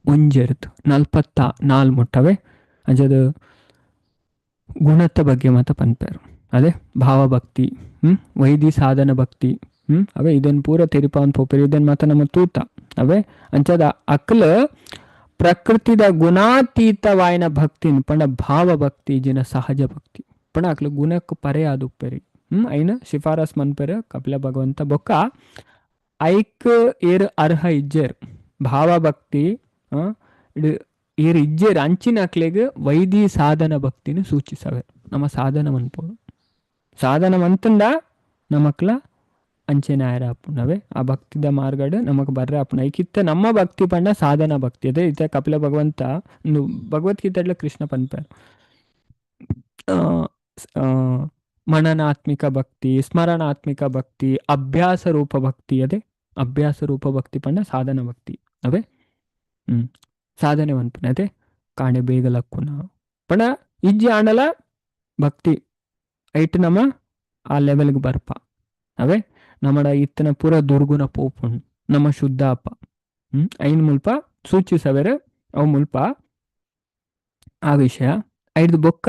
ಒಂಜೆರ್ದು 44 ಮುಟ್ಟವೆ ಅಂಚದ ಗುಣದ ಬಗ್ಗೆ ಮಾತ ಪನ್ಪೇರು ಅದೇ ಭಾವಭಕ್ತಿ ವೈದಿ ಸಾಧನ ಭಕ್ತಿ ಅವೇ ಇದನ್ನು ಪೂರ ತೆರಿಪಾನ್ ಪೋಪೇರು ಇದನ್ನು ಮಾತ ನಮ್ಮ ತೂತ ಅವೇ ಅಂಚದ ಅಕ್ಲ ಪ್ರಕೃತಿದ ಗುಣಾತೀತವಾಯಿನ ಭಕ್ತಿನ ಪಂಡ ಭಾವಭಕ್ತಿ ಜಿನ ಸಹಜ ಭಕ್ತಿ ಪಂಡ ಅಕ್ಲ ಗುಣಕ್ಕೆ ಪರೆ ಅದು ಉಪ್ಪೇರಿ ಐನ ಶಿಫಾರಸ್ ಮನ್ಪೇರು ಕಪಿಲ ಭಗವಂತ ಬೊಕ್ಕ ಐಕ್ ಏರ್ ಅರ್ಹ ಇಜ್ಜೇರ್ ಭಾವಭಕ್ತಿ ಏರ್ ಇಜ್ಜೇರ್ ಅಂಚಿನ ಅಕ್ಲೆಗ್ ವೈದಿ ಸಾಧನ ಭಕ್ತಿನ ಸೂಚಿಸವೆ ನಮ್ಮ ಸಾಧನ ಮನ್ಪೋಡು ಸಾಧನ ಮಂತಂಡ ನಮಕ್ಲ ಅಂಚೆನ ಆಯ್ರ ಅಪ್ಪುನವೆ ಆ ಭಕ್ತಿದ ಮಾರ್ಗಡ್ ನಮಕ್ ಬರ್ರೆ ಅಪ್ಪುನ ಐಕಿತ್ತ ನಮ್ಮ ಭಕ್ತಿ ಪಂಡ ಸಾಧನ ಭಕ್ತಿ ಅದೇ ಇತ್ತ ಕಪಿಲ ಭಗವಂತ ಭಗವದ್ಗೀತೆಡ್ಲ ಕೃಷ್ಣ ಪನ್ಪೇರು ಮನನಾತ್ಮಿಕ ಭಕ್ತಿ ಸ್ಮರಣಾತ್ಮಿಕ ಭಕ್ತಿ ಅಭ್ಯಾಸ ರೂಪ ಭಕ್ತಿ ಅದೇ ಅಭ್ಯಾಸ ರೂಪ ಭಕ್ತಿ ಪಂಡ ಸಾಧನ ಭಕ್ತಿ ಅವೇ ಸಾಧನೆ ಮನ್ಪುನ ಅದೇ ಕಾಣೆ ಬೇಗಲಕ್ಕುನ ಪಂಡ ಇಜ್ಜಿ ಆಂಡಲ ಭಕ್ತಿ ಐಟ್ ನಮ್ಮ ಆ ಲೆವೆಲ್ಗೆ ಬರ್ಪ ಅವೇ ನಮ್ಮಡ ಇತ್ತನ ಪೂರ ದುರ್ಗುಣ ಪೋಪುಣ್ ನಮ್ಮ ಶುದ್ಧ ಅಪ್ಪ ಐನ್ ಮುಲ್ಪ ಸೂಚಿಸವೆರೆ ಅವು ಮುಲ್ಪ ಆ ವಿಷಯ ಐದು ಬೊಕ್ಕ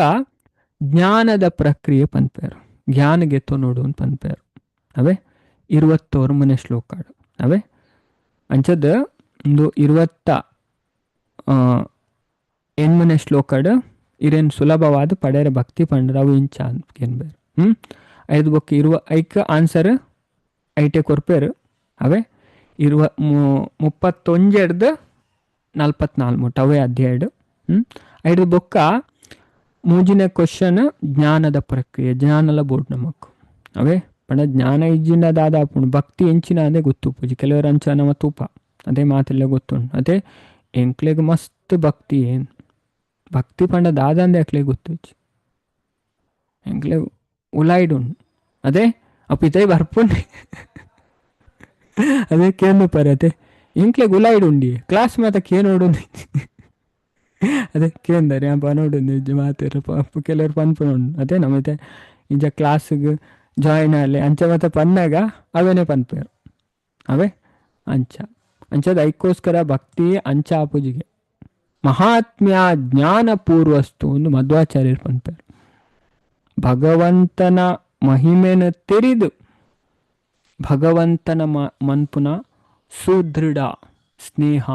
ಜ್ಞಾನದ ಪ್ರಕ್ರಿಯೆ ಪನ್ಪೇರು ಜ್ಞಾನ ಗೆತ್ತೋ ನೋಡು ಅಂತ ಪನ್ಪೇರು ಅವೇ 28 ಶ್ಲೋಕಾಡು ಅವೇ ಅಂಚದ ಒಂದು 28 ಶ್ಲೋಕಾಡು ಇರೇನು ಸುಲಭವಾದ ಪಡೆಯರ ಭಕ್ತಿ ಪಂಡ್ರ ಅವು ಇಂಚ ಅಂತ ಏನ್ಬೇರು ಐದು ಬೊಕ್ಕ ಐಕ ಆನ್ಸರ್ ಐಟೆ ಕೊರ್ಪೇರು ಅವೇ 31 44 ಅವೇ ಅಧ್ಯಾಯ ಐದು ಬೊಕ್ಕ ಮೂಜಿನ ಕ್ವಶನ್ ಜ್ಞಾನದ ಪ್ರಕ್ರಿಯೆ ಜ್ಞಾನಲ ಬೋರ್ಡ್ ನಮಕ್ ಅವೇ ಪಂಡ ಜ್ಞಾನ ಇಜ್ಜಿನ ದಾದ ಭಕ್ತಿ ಎಂಚಿನ ಅದೇ ಗೊತ್ತು ಪೂಜಿ ಕೆಲವರು ಅಂಚ ನಮ್ಮ ತೂಪ ಅದೇ ಮಾತೆಲ್ಲ ಗೊತ್ತುಂಡು ಅದೇ ಎಂಕ್ಲೆಗ್ ಮಸ್ತ್ ಭಕ್ತಿ ಏನು ಭಕ್ತಿ ಪಂಡ ದಾದ ಅಂದೆ ಅಕ್ಲೆಗ್ ಗೊತ್ತು ಎಂಕ್ಲೆ ಉಲಾಯ್ಡುಂಡು ಅದೇ ಅಪ್ಪಿತೈ ಬರ್ಪುಂಡು ಅದೇ ಕೇಂದ್ರ ಪರತೆ ಇಂಕ್ಲೆಗ್ ಉಲಾಯ್ಡುಂಡಿ ಕ್ಲಾಸ್ ಮಾತ ಕೇನೋಡು ಅದೇ ಕೇಂದರೆ ಪನೋಡು ಮಾತಾರ ಕೆಲವರು ಪನ್ಪುಂಡು ಅದೇ ನಮ್ಮತ್ತೆ ಇಂಚ ಕ್ಲಾಸ್ಗೆ ಜಾಯಿನ್ ಆಗಲಿ ಅಂಚ ಮತ್ತೆ ಪನ್ನಾಗ ಅವೇನೇ ಪನ್ಪೇರು ಅವೇ ಅಂಚದ ಐಕ್ಕೋಸ್ಕರ ಭಕ್ತಿ ಅಂಚ ಆಪುಜಿಗೆ ಮಹಾತ್ಮ್ಯ ಜ್ಞಾನ ಪೂರ್ವಸ್ತು ಒಂದು ಮಧ್ವಾಚಾರ್ಯರು ಪನ್ಪೇರು ಭಗವಂತನ ಮಹಿಮೆನ ತೆರಿದು ಭಗವಂತನ ಮನ್ಪುನ ಸುದೃಢ ಸ್ನೇಹ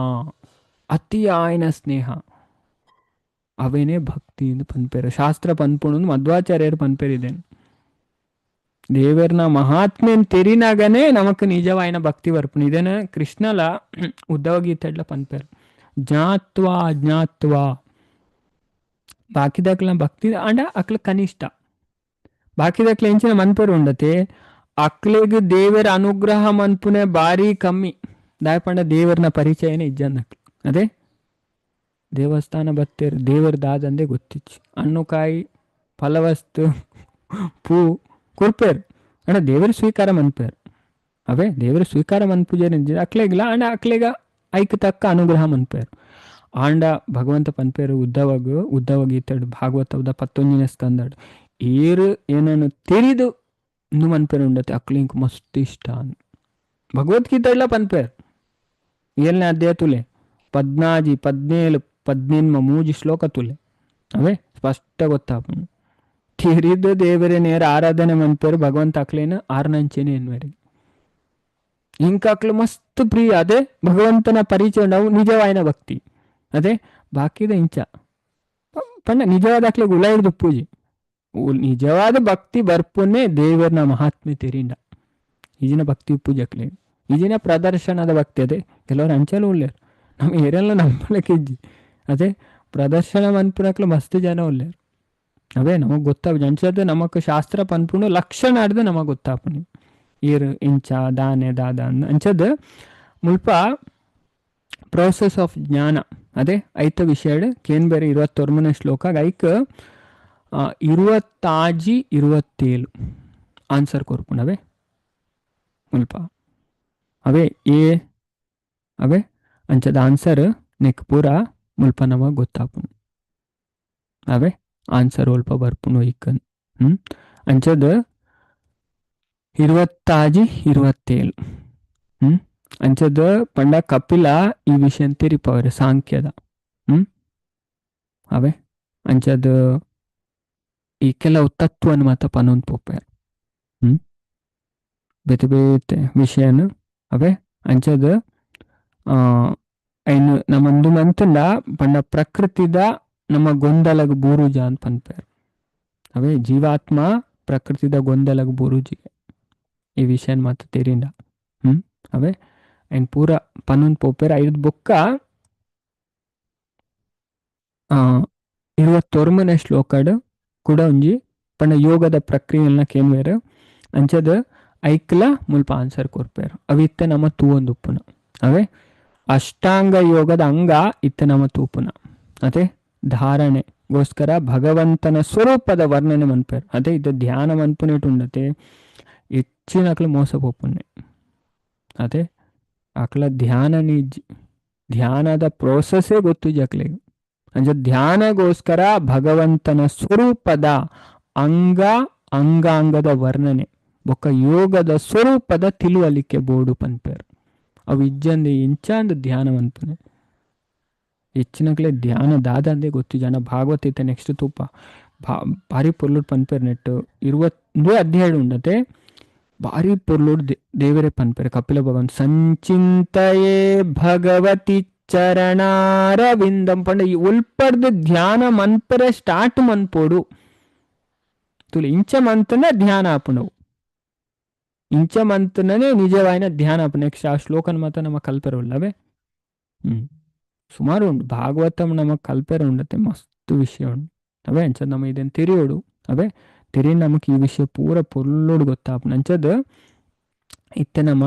ಅತಿಯಾಯನ ಸ್ನೇಹ ಅವೇನೇ ಭಕ್ತಿ ಎಂದು ಪನ್ಪೇರು ಶಾಸ್ತ್ರ ಪನ್ಪುಣ ಮಧ್ವಾಚಾರ್ಯರು ಪನ್ಪೇರಿದ್ದೇನೆ ದೇವರನ ಮಹಾತ್ಮೆನ್ ತೆರಿನಾಗನೇ ನಮಕ್ ನಿಜವಾಯಿನ ಭಕ್ತಿ ಬರ್ಪುಣ ಇದೇನ ಕೃಷ್ಣಲ ಉದ್ಧವ ಗೀತೆಡ್ಲ ಪನ್ಪೇರು ಜ್ಞಾತ್ವಾ ಅಜ್ಞಾತ್ವಾ ಬಾಕಿದಕ್ಲ ಭಕ್ತಿ ಅಂಡ ಅಕ್ಲ ಕನಿಷ್ಠ ಬಾಕಿದಕ್ಲ ಎಂಚಿನ ಮನ್ಪೇರು ಉಂಡತೆ ಅಕ್ಲೆಗ್ ದೇವರ ಅನುಗ್ರಹ ಮನ್ಪುನೆ ಬಾರಿ ಕಮ್ಮಿ ದಾಯಪಂಡ ದೇವರನ ಪರಿಚಯನೇ ಇಜ್ಜನ್ನಕ್ಲು ಅದೇ ದೇವಸ್ಥಾನ ಬತ್ತೇರು ದೇವರ ದಾದಂದೇ ಗೊತ್ತಿಚ್ಚು ಹಣ್ಣುಕಾಯಿ ಫಲವಸ್ತು ಪೂ ಕೊರ್ಪೇರು ಅಣ್ಣ ದೇವರ ಸ್ವೀಕಾರ ಮನ್ಪೇರು ಅವೇ ದೇವರ ಸ್ವೀಕಾರ ಮನ್ಪೂಜೆ ಅಕ್ಲೆಗ್ಲ ಅಣ್ಣ ಅಕ್ಲೆಗ ಐಕ್ ತಕ್ಕ ಅನುಗ್ರಹ ಮನ್ಪೇರು ಆಂಡ ಭಗವಂತ ಪನ್ಪೇರು ಉದ್ಧವ ಗೀತೆಡು ಭಾಗವತದ 11ನೇ ಸ್ಕಂದಡು ಏರು ಏನನ್ನು ತಿಳಿದು ಇನ್ನು ಮನ್ಪೇರು ಉಂಡತೆ ಅಕ್ಲಿಂಕ್ ಮಸ್ತ್ ಇಷ್ಟ ಭಗವದ್ಗೀತೆಡ್ಲ ಪನ್ಪೇರು 7ನೇ ಅಧ್ಯಾಯ ತುಲೆ 14 17 18 3 ಶ್ಲೋಕ ತುಲೆ ಅವೇ ಸ್ಪಷ್ಟ ಗೊತ್ತಾಪ ತಿರಿದು ದೇವರೇ ನೇರ ಆರಾಧನೆ ಮನ್ಪೇರು ಭಗವಂತ ಅಕ್ಲೇನ ಆರ್ನಂಚೆನೆ ಎನ್ವರಿಗೆ ಇಂಕ ಅಕ್ಲು ಮಸ್ತ್ ಪ್ರಿಯ ಅದೇ ಭಗವಂತನ ಪರಿಚಯ ನಾವು ನಿಜವಾಯಿನ ಭಕ್ತಿ ಅದೇ ಬಾಕಿದ ಇಂಚ ಪಂಡ ನಿಜವಾದ ಅಕ್ಲೆಗೆ ಉಲ ಹಿಡ್ದು ಪೂಜೆ ನಿಜವಾದ ಭಕ್ತಿ ಬರ್ಪುನ್ನೇ ದೇವರನ ಮಹಾತ್ಮೆ ತೆರಿಂಡ ಈಜಿನ ಭಕ್ತಿ ಪೂಜೆ ಅಕ್ಲೆ ಈಜಿನ ಪ್ರದರ್ಶನದ ಭಕ್ತಿ ಅದೇ ಕೆಲವರು ಅಂಚಲು ಉಳ್ಳೇರು ನಮ್ಮ ಏರೆಲ್ಲ ನಂಬಲಕ್ಕೆ ಇಜ್ಜಿ ಅದೇ ಪ್ರದರ್ಶನ ಮನ್ಪುನಕ್ಲು ಮಸ್ತ್ ಜನ ಉಳ್ಳೇರು ಅವೇ ನಮಗೆ ಗೊತ್ತಾಗ ಅಂಚದ ನಮಕ್ ಶಾಸ್ತ್ರ ಪನ್ಪುಣು ಲಕ್ಷಣ ಆಡ್ದು ನಮಗೆ ಗೊತ್ತಾಪನಿ ಈರು ಇಂಚ ದಾನೆ ದಾದ ಅಂಚದ ಮುಲ್ಪ ಪ್ರೋಸೆಸ್ ಆಫ್ ಜ್ಞಾನ ಅದೇ ಐತ ವಿಷಯ ಕೇನ್ಬೇರೆ 21ನೇ ಶ್ಲೋಕ ಐಕ್ 26 27 ಆನ್ಸರ್ ಕೊರ್ಪುಣವೇ ಮುಲ್ಪ ಅವೇ ಅವೇ ಅಂಚದ ಆನ್ಸರ್ ನೆಕ್ ಪೂರ ಮುಲ್ಪ ನಮಗೆ ಗೊತ್ತಾಪುನು ಅವೇ ಆನ್ಸರ್ ಒಲ್ಪ ಬರ್ಪುನು ಇಕ್ಕನ್ ಅಂಚದ 26 27 ಅಂಚದ ಪಂಡ ಕಪಿಲ ಈ ವಿಷಯ ತೆರಿಪವ್ರೆ ಸಾಂಖ್ಯದ ಅವೇ ಅಂಚದ ಈ ಕೆಲವು ತತ್ವನ ಮಾತ ಪನೊಂದು ಪೋಪೆರ್ ಬೇತೆ ಬೇತೆ ವಿಷಯನ ಅವೇ ಅಂಚದ ಐನು ನಮ್ಮಂದು ಮಂತಂಡ ಪಂಡ ಪ್ರಕೃತಿದ ನಮ್ಮ ಗೊಂದಲಗ ಬೂರುಜ ಅಂತ ಪನ್ಪೇರ್ ಅವೇ ಜೀವಾತ್ಮ ಪ್ರಕೃತಿದ ಗೊಂದಲಗ ಬೂರುಜಿಗೆ ಈ ವಿಷಯನ ಮಾತ ತೆರಿಂಡ ಅವೇ ಐನ್ ಪೂರ ಪನೊಂದು ಪೋಪೇರ್ ಐದು ಬೊಕ್ಕ 29ನೇ ಶ್ಲೋಕಡ್ ಕೂಡ ಒಂಜಿ ಪಂಡ ಯೋಗದ ಪ್ರಕ್ರಿಯೆಲ್ನ ಕೇನ್ವೇರು ಅಂಚದ ಐಕ್ಲ ಮುಲ್ಪ ಆನ್ಸರ್ ಕೊರ್ಪೇರು ಅವು ಇತ್ತೆ ನಮ್ಮ ತೂವೊಂದು ಉಪ್ಪುನ ಅವೇ ಅಷ್ಟಾಂಗ ಯೋಗದ ಅಂಗ ಇತ್ತೆ ನಮ್ಮ ತೂಪುನ ಅದೇ ಧಾರಣೆಗೋಸ್ಕರ ಭಗವಂತನ ಸ್ವರೂಪದ ವರ್ಣನೆ ಮನ್ಪೇರು ಅದೇ ಇದು ಧ್ಯಾನ ಮನ್ಪುನೇಟು ಉಂಡತೆ ಹೆಚ್ಚಿನ ಅಕ್ಲ ಮೋಸ ಪೋಪುನ್ನೆ ಅದೇ ಅಕ್ಲ ಧ್ಯಾನದ ಪ್ರೋಸೆಸ್ಸೇ ಗೊತ್ತು ಜಕ್ಲೆಗೆ ಅಂಚ ಧ್ಯಾನಗೋಸ್ಕರ ಭಗವಂತನ ಸ್ವರೂಪದ ಅಂಗಾಂಗದ ವರ್ಣನೆ ಬೊಕ್ಕ ಯೋಗದ ಸ್ವರೂಪದ ತಿಳುವಲಿಕೆ ಬೋಡು ಪನ್ಪೇರು ಅವು ಇಜ್ಜಂದೆ ಇಂಚಾಂದ ಧ್ಯಾನ ಮನ್ಪುನೆ ಹೆಚ್ಚಿನಕ್ಲೆ ಧ್ಯಾನ ದಾದಂದೇ ಗೊತ್ತು ಜನ ಭಾಗವತ ಇತ್ತೆ ನೆಕ್ಸ್ಟ್ ತೂಪ ಭಾರಿ ಪೊರ್ಲುಡ್ ಪನ್ಪೇರು ನೆಟ್ಟು 20 ಅಧ್ಯಾಯ ಉಂಡತೆ ಭಾರಿ ಪೊರ್ಲುಡ್ ದೇವರೇ ಪನ್ಪೇರು ಕಪಿಲ ಭಗವಂತ ಸಂಚಿಂತಯೇ ಭಗವತಿ ಚರಣಾರವಿಂದಂ ಪಂಡ ಈ ಉಲ್ಪರ್ದು ಧ್ಯಾನ ಮನ್ಪರೆ ಸ್ಟಾರ್ಟ್ ಮನ್ಪೋಡು ತುಲಿ ಇಂಚ ಮಂತನ ಧ್ಯಾನ ಆಪುಣವು ಇಂಚ ಮಂತನೇ ನಿಜವಾಯಿನ ಧ್ಯಾನ ಆಪು ನೆಕ್ಸ್ಟ್ ಆ ಶ್ಲೋಕನ ಮಾತ ನಮ್ಮ ಕಲ್ಪೆರ ಉಳ್ಳವೇ ಸುಮಾರು ಉಂಟು ಭಾಗವತಂ ನಮಕ್ ಕಲ್ಪೆರ ಉಂಡತೆ ಮಸ್ತ್ ವಿಷಯ ಉಂಟು ಅವೇ ಅಂಚದ್ ನಮ್ಮ ಇದನ್ನು ತಿರಿಯೋಡು ಅವೇ ತಿರಿ ನಮಕ್ ಈ ವಿಷಯ ಪೂರ ಪೊಲ್ಲೋಡು ಗೊತ್ತಾಪು ಅಂಚದ್ ಇತ್ತೆ ನಮ್ಮ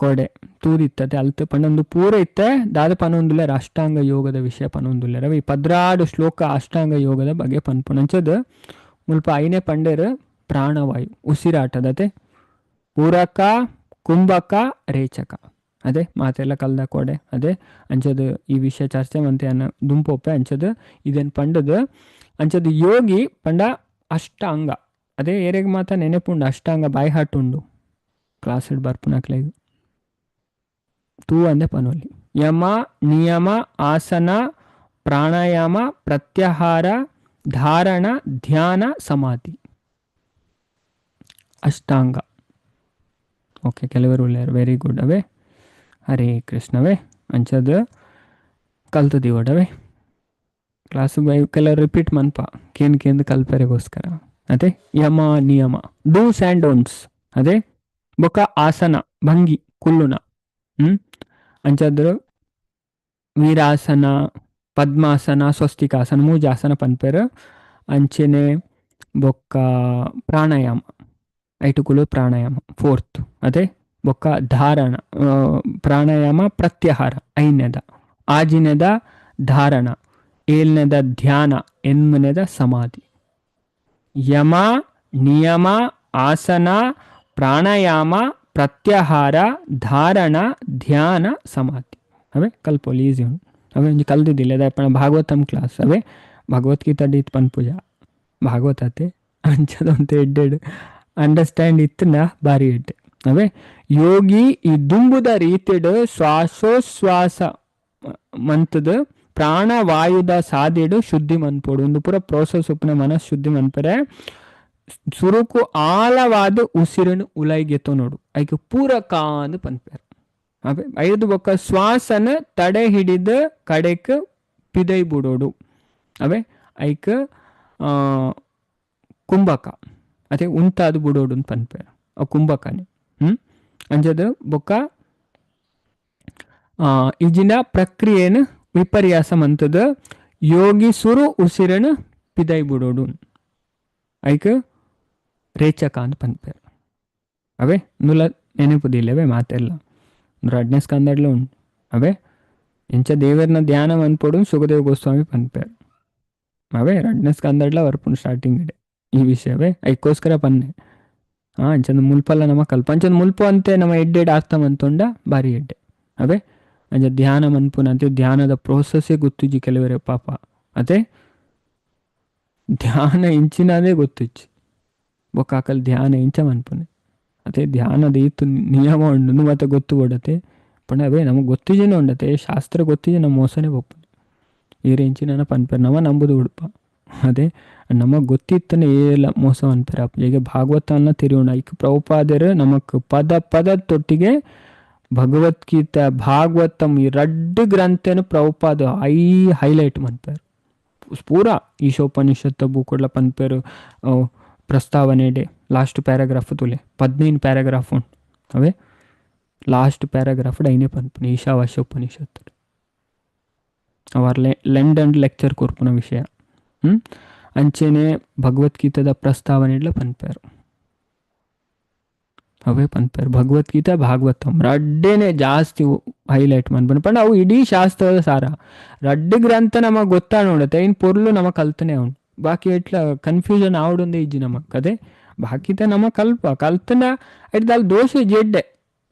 ಕೊಡೆ ತೂದಿತ್ತತೆ ಅಲ್ತೆ ಪನ್ನೊಂದು ಪೂರ ಇತ್ತೆ ದಾದ ಪನೊಂದುಲೆ ಅಷ್ಟಾಂಗ ಯೋಗದ ವಿಷಯ ಪನೊಂದುಲೆ ರವಿ 16 ಶ್ಲೋಕ ಅಷ್ಟಾಂಗ ಯೋಗದ ಬಗ್ಗೆ ಪನ್ಪು ನಂಚದ ಮುಲ್ಪ ಐನೇ ಪಂಡೇರು ಪ್ರಾಣವಾಯು ಉಸಿರಾಟದತೆ ಪೂರಕ ಕುಂಭಕ ರೇಚಕ ಅದೇ ಮಾತೆಲ್ಲ ಕಲ್ದ ಕೊಡೆ ಅದೇ ಅಂಚದು ಈ ವಿಷಯ ಚರ್ಚೆ ಮಂತೆ ಅನ್ನ ದುಂಪೊಪ್ಪೆ ಅಂಚದು ಇದೇನು ಪಂಡದು ಅಂಚದು ಯೋಗಿ ಪಂಡ ಅಷ್ಟಾಂಗ ಅದೇ ಏರೆಗೆ ಮಾತ ನೆನೆಪುಂಡು ಅಷ್ಟಾಂಗ ಬಾಯಿ ಹಾಟುಂಡು ಕ್ಲಾಸ್ ಇಡ್ ಬರ್ಪುನಕ್ಲೆಗೆ ತೂ ಅಂದೆ ಪನೋಲಿ ಯಮ ನಿಯಮ ಆಸನ ಪ್ರಾಣಾಯಾಮ ಪ್ರತ್ಯಾಹಾರ ಧಾರಣ ಧ್ಯಾನ ಸಮಾಧಿ ಅಷ್ಟಾಂಗ ಓಕೆ ಕೆಲವರು ಉಳ್ಳಾರು ವೆರಿ ಗುಡ್ ಅವೇ ಹರೇ ಕೃಷ್ಣವೇ ಅಂಚದು ಕಲ್ತದಿವಡವೇ ಕ್ಲಾಸು ಕೆಲವರು ರಿಪೀಟ್ ಮನ್ಪ ಕೇಂದು ಕಲ್ಪರೆಗೋಸ್ಕರ ಅದೇ ಯಮ ನಿಯಮ ಡೂಸ್ ಆ್ಯಂಡ್ ಡೋಂಟ್ಸ್ ಅದೇ ಬೊಕ ಆಸನ ಭಂಗಿ ಕುಲ್ಲುನ ಅಂಚದ್ರು ವೀರಾಸನ ಪದ್ಮಾಸನ ಸ್ವಸ್ತಿಕಾಸನ ಮೂಜಾಸನ ಪನ್ಪೇರು ಅಂಚೆನೆ ಬೊಕ್ಕ ಪ್ರಾಣಾಯಾಮ ಐಟುಕುಲು ಪ್ರಾಣಾಯಾಮ 4th ಅದೇ ಬೊಕ್ಕ ಧಾರಣ ಪ್ರಾಣಾಯಾಮ ಪ್ರತ್ಯಾಹಾರ 5ನೇದ ಆಜಿನೆದ ಧಾರಣ 7ನೇದ ಧ್ಯಾನ 8ನೇದ ಸಮಾಧಿ ಯಮ ನಿಯಮ ಆಸನ ಪ್ರಾಣಾಯಾಮ ಪ್ರತ್ಯಾಹಾರ ಧಾರಣ ಧ್ಯಾನ ಸಮಾಧಿ ಅವೇ ಕಲ್ಪೋಲಿ ಈಸಿ ಉಂಟು ಅವೇ ಒಂಜಿ ಕಲ್ದಿದ್ದಿಲ್ಲ ಅದ ಭಾಗವತಂ ಕ್ಲಾಸ್ ಅವೇ ಭಗವದ್ಗೀತಾ ಡೀತ್ ಪನ್ ಪೂಜಾ ಭಾಗವತತೆ ಅಂಚದಂತೆ ಎಡ್ಡೆಡ್ ಅಂಡರ್ಸ್ಟ್ಯಾಂಡ್ ಇತ್ತನ ಬಾರಿ ಎಡ್ಡೆ ಅವೇ ಯೋಗಿ ಈ ದುಂಬುದ ರೀತಿಡ್ ಶ್ವಾಸೋಶ್ವಾಸ ಮಂತದ ಪ್ರಾಣವಾಯುದ ಸಾದಿಡು ಶುದ್ಧಿ ಮನ್ಪೋಡು ಒಂದು ಪೂರ ಪ್ರೋಸೆಸ್ ಉಪ್ಪನ ಮನಸ್ ಶುದ್ಧಿ ಮನ್ಪರೆ ಸುರುಕು ಆಳವಾದ ಉಸಿರನ್ನು ಉಲೈಗೆತ್ತೋ ನೋಡು ಐಕೆ ಪೂರಕ ಅಂದು ಪನ್ಪೇರು ಅವೇ 5 ಬೊಕ್ಕ ಶ್ವಾಸನ ತಡೆ ಹಿಡಿದ ಕಡೆಕ್ ಪಿದೈ ಬಿಡೋಡು ಅವೇ ಐಕ ಕುಂಭಕ ಅದೇ ಉಂತಾದು ಬಿಡೋಡು ಅಂತ ಪನ್ಪೇರು ಅವು ಕುಂಭಕನೇ ಅಂಜದು ಬೊಕ್ಕ ಇಜಿನ ಪ್ರಕ್ರಿಯೆನ ವಿಪರ್ಯಾಸ ಮಂತದ ಯೋಗಿ ಸುರು ಉಸಿರನ್ನು ಪಿದೈ ಬಿಡೋಡು ಐಕ ರೇಚಕ ಅಂತ ಪನ್ಪೇರು ಅವೇ ನುಲ ನೆನಪುದಿಲ್ಲವೇ ಮಾತೆಲ್ಲ 2ನೇ ಸ್ಕಂದಡ್ಲ ಉಂಟು ಅವೇ ಇಂಚ ದೇವರನ ಧ್ಯಾನ ಮನ್ಪೋಡು ಸುಖದೇವ ಗೋಸ್ವಾಮಿ ಪನ್ಪೇರು ಅವೇ 2ನೇ ಸ್ಕಂದಡ್ಲ ವರ್ಪುಂಡು ಸ್ಟಾರ್ಟಿಂಗ್ ಇಡೆ ಈ ವಿಷಯವೇ ಐಕೋಸ್ಕರ ಪನ್ನೆ ಅಂಚಂದು ಮುಲ್ಪಲ್ಲ ನಮ್ಮ ಕಲ್ಪ ಅಂಚಂದು ಮುಲ್ಪು ಅಂತೆ ನಮ್ಮ ಎಡ್ಡೆಡ್ ಅರ್ಥ ಮಂತೊಂಡ ಬಾರಿ ಎಡ್ಡೆ ಅವೇ ಅಂಚ ಧ್ಯಾನ ಮನ್ಪುನಂತೆ ಧ್ಯಾನದ ಪ್ರೋಸೆಸ್ಸೇ ಗೊತ್ತುಜಿ ಕೆಲವರೇ ಪಾಪ ಅದೇ ಧ್ಯಾನ ಇಂಚಿನದೇ ಗೊತ್ತುಚ್ಚಿ ಬೊಕ್ಕಾಕಲ್ ಧ್ಯಾನ ಇಂಚ ಮನ್ಪುನೆ ಅದೇ ಧ್ಯಾನದ ಇತ್ತು ನಿಯಮ ಉಂಡು ಮತ್ತೆ ಗೊತ್ತು ಕೊಡತೆ ಪಂಡ ಅವೇ ನಮಗೆ ಗೊತ್ತಿಜೇನೆ ಉಂಡತೆ ಶಾಸ್ತ್ರ ಗೊತ್ತಿಜೆ ನಮ್ಮ ಮೋಸನೇ ಬೊಪ್ಪು ಈ ರೇಂಚಿನ ಪನ್ಪೇರು ನವ ನಂಬುದು ಉಡುಪ ಅದೇ ನಮಗೆ ಗೊತ್ತಿತ್ತನೆ ಏಲ್ಲ ಮೋಸ ಅಂತಾರೆ ಅಪ್ಪ ಈಗ ಭಾಗವತನ ತಿರುವಣ ಈಗ ಪ್ರಭುಪಾದರು ನಮಕ್ ಪದ ಪದ ತೊಟ್ಟಿಗೆ ಭಗವದ್ಗೀತಾ ಭಾಗವತಂ ಈ 2 ಗ್ರಂಥನು ಪ್ರಭುಪಾದ ಹೈಲೈಟ್ ಮನ್ಪೇರು ಪೂರಾ ಈಶೋಪನಿಷತ್ ಬೂಕೊಡ್ಲ ಪನ್ಪೇರು ಪ್ರಸ್ತಾವನೆ ಡೇ ಲಾಸ್ಟ್ ಪ್ಯಾರಾಗ್ರಾಫ್ ತುಲೆ 15 ಪ್ಯಾರಾಗ್ರಾಫ್ ಉಂಟು ಅವೇ ಲಾಸ್ಟ್ ಪ್ಯಾರಾಗ್ರಾಫ್ ಡೈನೇ ಪನ್ಪನೆ ಈಶಾವಾಸ್ಯೋಪನಿಷತ್ ಅವರ್ ಲಂಡನ್ ಲೆಕ್ಚರ್ ಕೊರ್ಪುನ ವಿಷಯ ಅಂಚೆನೆ ಭಗವದ್ಗೀತಾದ ಪ್ರಸ್ತಾವನೆಡ್ಲ ಪನ್ಪೇರು ಅವೇ ಪನ್ಪೇರು ಭಗವದ್ಗೀತಾ ಭಾಗವತಂ 2ನೇ ಜಾಸ್ತಿ ಹೈಲೈಟ್ ಮನ್ಪನೆ ಪಂಡ ಅವು ಇಡೀ ಶಾಸ್ತ್ರದ ಸಾರ 2 ಗ್ರಂಥ ನಮಗೆ ಗೊತ್ತಾ ನೋಡತ್ತೆ ಇನ್ನು ಪೊರ್ಲು ನಮಗೆ ಕಲ್ತನೆ ಅವನು ಬಾಕಿ ಎಟ್ಲ ಕನ್ಫ್ಯೂಷನ್ ಆವಡೊಂದೇ ಇಜ್ಜಿ ನಮಗೆ ಅದೇ ಬಾಕಿತ ನಮಗೆ ಕಲ್ತನ ಇಡ್ದಲ್ಲಿ ದೋಷ ಜೆಡ್ಡೆ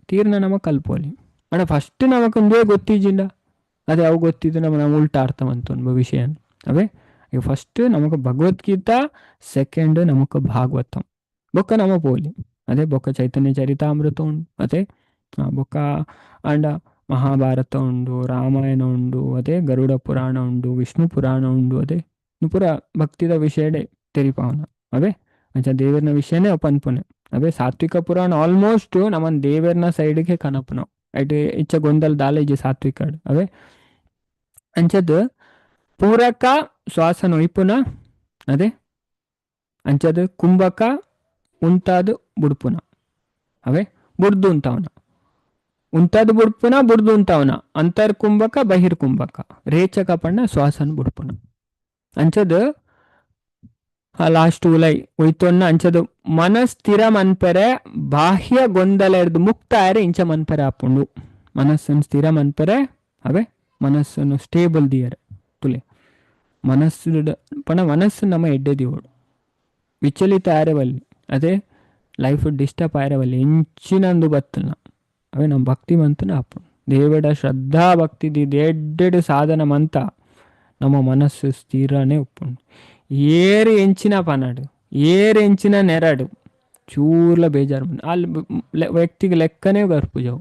ತೀರ್ನ ನಮಗೆ ಕಲ್ಪೋಲಿ ಅಣ್ಣ ಫಸ್ಟ್ ನಮಗೆ ಒಂದೇ ಗೊತ್ತಿಜ್ಜಿಂಡ ಅದೇ ಅವು ಗೊತ್ತಿದ್ದು ನಾವು ಉಲ್ಟಾ ಅರ್ಥ ಅಂತ ಒಂದು ವಿಷಯ ಅವೇ ಈಗ ಫಸ್ಟ್ ನಮಗೆ ಭಗವದ್ಗೀತಾ ಸೆಕೆಂಡ್ ನಮಗೆ ಭಾಗವತಂ ಬೊಕ್ಕ ನಮ ಪೋಲಿ ಅದೇ ಬೊಕ್ಕ ಚೈತನ್ಯ ಚರಿತಾಮೃತ ಉಂಡು ಅದೇ ಬೊಕ್ಕ ಅಂಡ ಮಹಾಭಾರತ ಉಂಡು ರಾಮಾಯಣ ಉಂಡು ಅದೇ ಗರುಡ ಪುರಾಣ ಉಂಡು ವಿಷ್ಣು ಪುರಾಣ ಉಂಡು ಅದೇ ಪುರ ಭಕ್ತಿದ ವಿಷಯಡೆ ತೆರಿಪಾವನ ಅವೇ ಅಂಚ ದೇವರನ ವಿಷಯನೇ ಪನ್ಪುನೆ ಅವೇ ಸಾತ್ವಿಕ ಪುರಾಣ ಆಲ್ಮೋಸ್ಟ್ ನಮ್ಮನ್ ದೇವರನ ಸೈಡ್ಗೆ ಕನಪು ನಾವು ಐಟ್ ಇಚ್ಚ ಗೊಂದಲ್ ದಾಲೇಜಿ ಸಾತ್ವಿಕ ಅವೇ ಅಂಚದ್ ಪೂರಕ ಶ್ವಾಸ ನೊಯ್ಪುನ ಅದೇ ಅಂಚದ್ ಕುಂಭಕ ಉಂತಾದು ಬುಡ್ಪುನ ಅವೇ ಬುಡ್ದು ಉಂತಾವನ ಉಂತಾದು ಬುಡ್ಪುನ ಬುಡ್ದು ಉಂತಾವನ ಅಂತರ್ ಕುಂಭಕ ಬಹಿರ್ ಕುಂಭಕ ರೇಚಕ ಪಣ್ಣ ಶ್ವಾಸನ ಬುಡ್ಪುನ ಅಂಚದ್ ಲಾಸ್ಟ್ ಉಲೈ ಒಯ್ತೊನ್ನ ಅಂಚದು ಮನಸ್ಥಿರ ಮನ್ಪರೆ ಬಾಹ್ಯ ಗೊಂದಲ ಹಿಡ್ದು ಮುಕ್ತ ಆರೆ ಇಂಚ ಮನ್ಪರೆ ಆಪುಂಡು ಮನಸ್ಸನ್ನು ಸ್ಥಿರ ಮನ್ಪರೆ ಅವೇ ಮನಸ್ಸನ್ನು ಸ್ಟೇಬಲ್ ದಿಯರೆ ತುಲೆ ಮನಸ್ಸು ಪಣ ಮನಸ್ಸು ನಮ್ಮ ಎಡ್ಡೆದಿವೋಡು ವಿಚಲಿತ ಆರೆವಲ್ಲಿ ಅದೇ ಲೈಫ್ ಡಿಸ್ಟರ್ಬ್ ಆರೆವಲ್ಲಿ ಇಂಚಿನಂದು ಬತ್ತನ ಅವೇ ನಮ್ಮ ಭಕ್ತಿ ಮಂತನ ಆಪುಂಡು ದೇವಡ ಶ್ರದ್ಧಾ ಭಕ್ತಿ ಎಡ್ಡೆಡು ಸಾಧನ ಮಂತ ನಮ್ಮ ಮನಸ್ಸು ಸ್ಥಿರನೇ ಉಪ್ಪುಂಡು ಏರು ಎಂಚಿನ ಪನಾಡು ಏರು ಎಂಚಿನ ನೆರಡು ಚೂರ್ಲ ಬೇಜಾರು ಅಲ್ಲಿ ವ್ಯಕ್ತಿಗೆ ಲೆಕ್ಕನೇ ಗರ್ಪುಜವು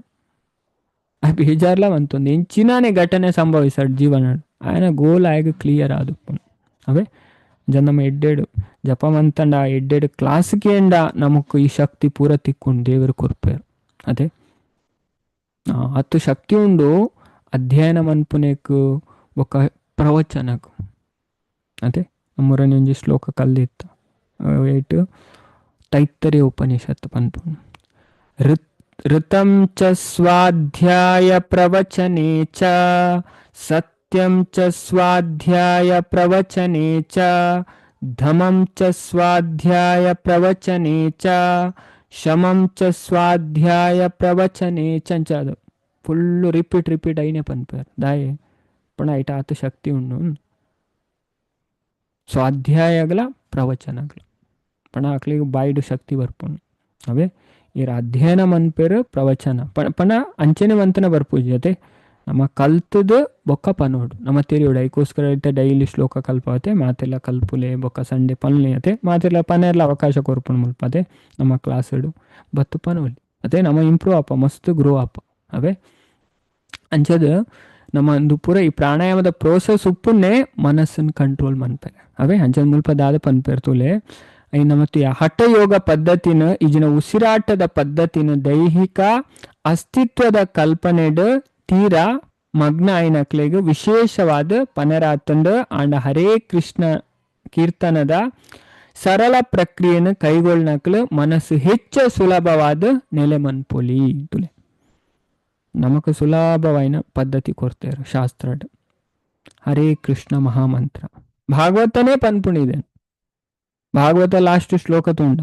ಆ ಬೇಜಾರ್ಲ ಮಂತೊಂದು ಎಂಚಿನಾನೇ ಘಟನೆ ಸಂಭವಿಸಾಡು ಜೀವನ ఆయన ಗೋಲ್ ಆಗ ಕ್ಲಿಯರ್ ಆದುಪ್ಪುಂಡು ಅವೇ ನಮ್ಮ ಎಡ್ಡೆಡು ಜಪ ಮಂತಂಡ ಎಡ್ಡೆಡು ಕ್ಲಾಸ್ಗೆ ಎಂಡ ನಮಕ್ ಈ ಶಕ್ತಿ ಪೂರ ತಿಕ್ಕೊಂಡು ದೇವರು ಕೊರ್ಪೇರು ಅದೇ ಹತ್ತು ಶಕ್ತಿ ಉಂಡು ಅಧ್ಯಯನ ಮನ್ಪುನೆಕ್ ఒక ಪ್ರವಚನకు ಅದೇ ನಮ್ಮೂರನೇ ಒಂಜಿ ಶ್ಲೋಕ ಕಲ್ದಿತ್ತ ಏಟು ತೈತ್ತರೀಯ ಉಪನಿಷತ್ತು ಪನ್ಪುಂಡು ಋತಂ ಚ ಸ್ವಾಧ್ಯಾಯ ಪ್ರವಚನೆ ಚ ಸತ್ಯಂ ಚ ಸ್ವಾಧ್ಯಾಯ ಪ್ರವಚನೆ ಚ ಧಮಂ ಚ ಸ್ವಾಧ್ಯಾಯ ಪ್ರವಚನೆ ಚ ಶಮಂ ಚ ಸ್ವಾಧ್ಯಾಯ ಪ್ರವಚನೆ ಚಂಚ ಅದು ಫುಲ್ಲು ರಿಪೀಟ್ ಐನೇ ಪನ್ಪೇರು ದಾಯೆ ಪಣ ಐಟ ಆತು ಶಕ್ತಿ ಉಂಡು ಸ್ವಾಧ್ಯಾಯಗಳ ಪ್ರವಚನಗಳು ಪಣ ಆಕ್ಲಿಗೆ ಬಾಯ್ಡು ಶಕ್ತಿ ಬರ್ಪುಂಡು ಅವೇ ಇರ ಅಧ್ಯಯನ ಮನ್ಪೇರು ಪ್ರವಚನ ಪಣ ಅಂಚೆನೆ ಮಂತನ ಬರ್ಪೂಜಿ ಅದೇ ನಮ್ಮ ಕಲ್ತದು ಬೊಕ್ಕ ಪನೋಡು ನಮ್ಮ ತೆರಿಯೋಡು ಐಕೋಸ್ಕರ ಐತೆ ಡೈಲಿ ಶ್ಲೋಕ ಕಲ್ಪವತೆ ಮಾತೆಲ್ಲ ಕಲ್ಪುಲೆ ಬೊಕ್ಕ ಸಂಡೆ ಪನ್ಲೆ ಅದೇ ಮಾತೆಲ್ಲ ಪನೆಲ್ಲ ಅವಕಾಶ ಕೊರ್ಪುಂಡು ಮುಲ್ಪದೆ ನಮ್ಮ ಕ್ಲಾಸಡು ಬತ್ತು ಪನೋಲಿ ಅದೇ ನಮ್ಮ ಇಂಪ್ರೂವ್ ಆಪ ಮಸ್ತ್ ಗ್ರೋ ಆಪ ಅವೇ ಅಂಚದು ನಮ್ಮ ಒಂದು ಪೂರ ಈ ಪ್ರಾಣಾಯಾಮದ ಪ್ರೋಸೆಸ್ ಉಪ್ಪನ್ನೇ ಮನಸ್ಸನ್ನು ಕಂಟ್ರೋಲ್ ಮನ್ಪೇರೆ ಅವೇ ಅಂಚದ ಮುಲ್ಪ ದಾದ ಪನ್ಪೇರು ತುಲೆ ಇನ್ನು ಮತ್ತು ಹಠಯೋಗ ಪದ್ಧತಿನ ಈಜಿನ ಉಸಿರಾಟದ ಪದ್ಧತಿನ ದೈಹಿಕ ಅಸ್ತಿತ್ವದ ಕಲ್ಪನೆಡ್ ತೀರಾ ಮಗ್ನ ಆಯ್ನಕ್ಲೆಗ್ ವಿಶೇಷವಾದ ಪನರಾತಂಡ ಆಂಡ ಹರೇ ಕೃಷ್ಣ ಕೀರ್ತನದ ಸರಳ ಪ್ರಕ್ರಿಯೆನ ಕೈಗೊಳ್ಳನಕ್ಲು ಮನಸ್ಸು ಹೆಚ್ಚು ಸುಲಭವಾದ ನೆಲೆ ಮನ್ಪೊಲಿ ತುಲೆ ನಮಕ್ ಸುಲಭವಾಯಿನ ಪದ್ಧತಿ ಕೊಡ್ತೇರು ಶಾಸ್ತ್ರಡ್ ಹರೇ ಕೃಷ್ಣ ಮಹಾಮಂತ್ರ ಭಾಗವತನೇ ಪನ್ಪುಣಿದೆ ಭಾಗವತ ಲಾಸ್ಟ್ ಶ್ಲೋಕ ತುಂಡ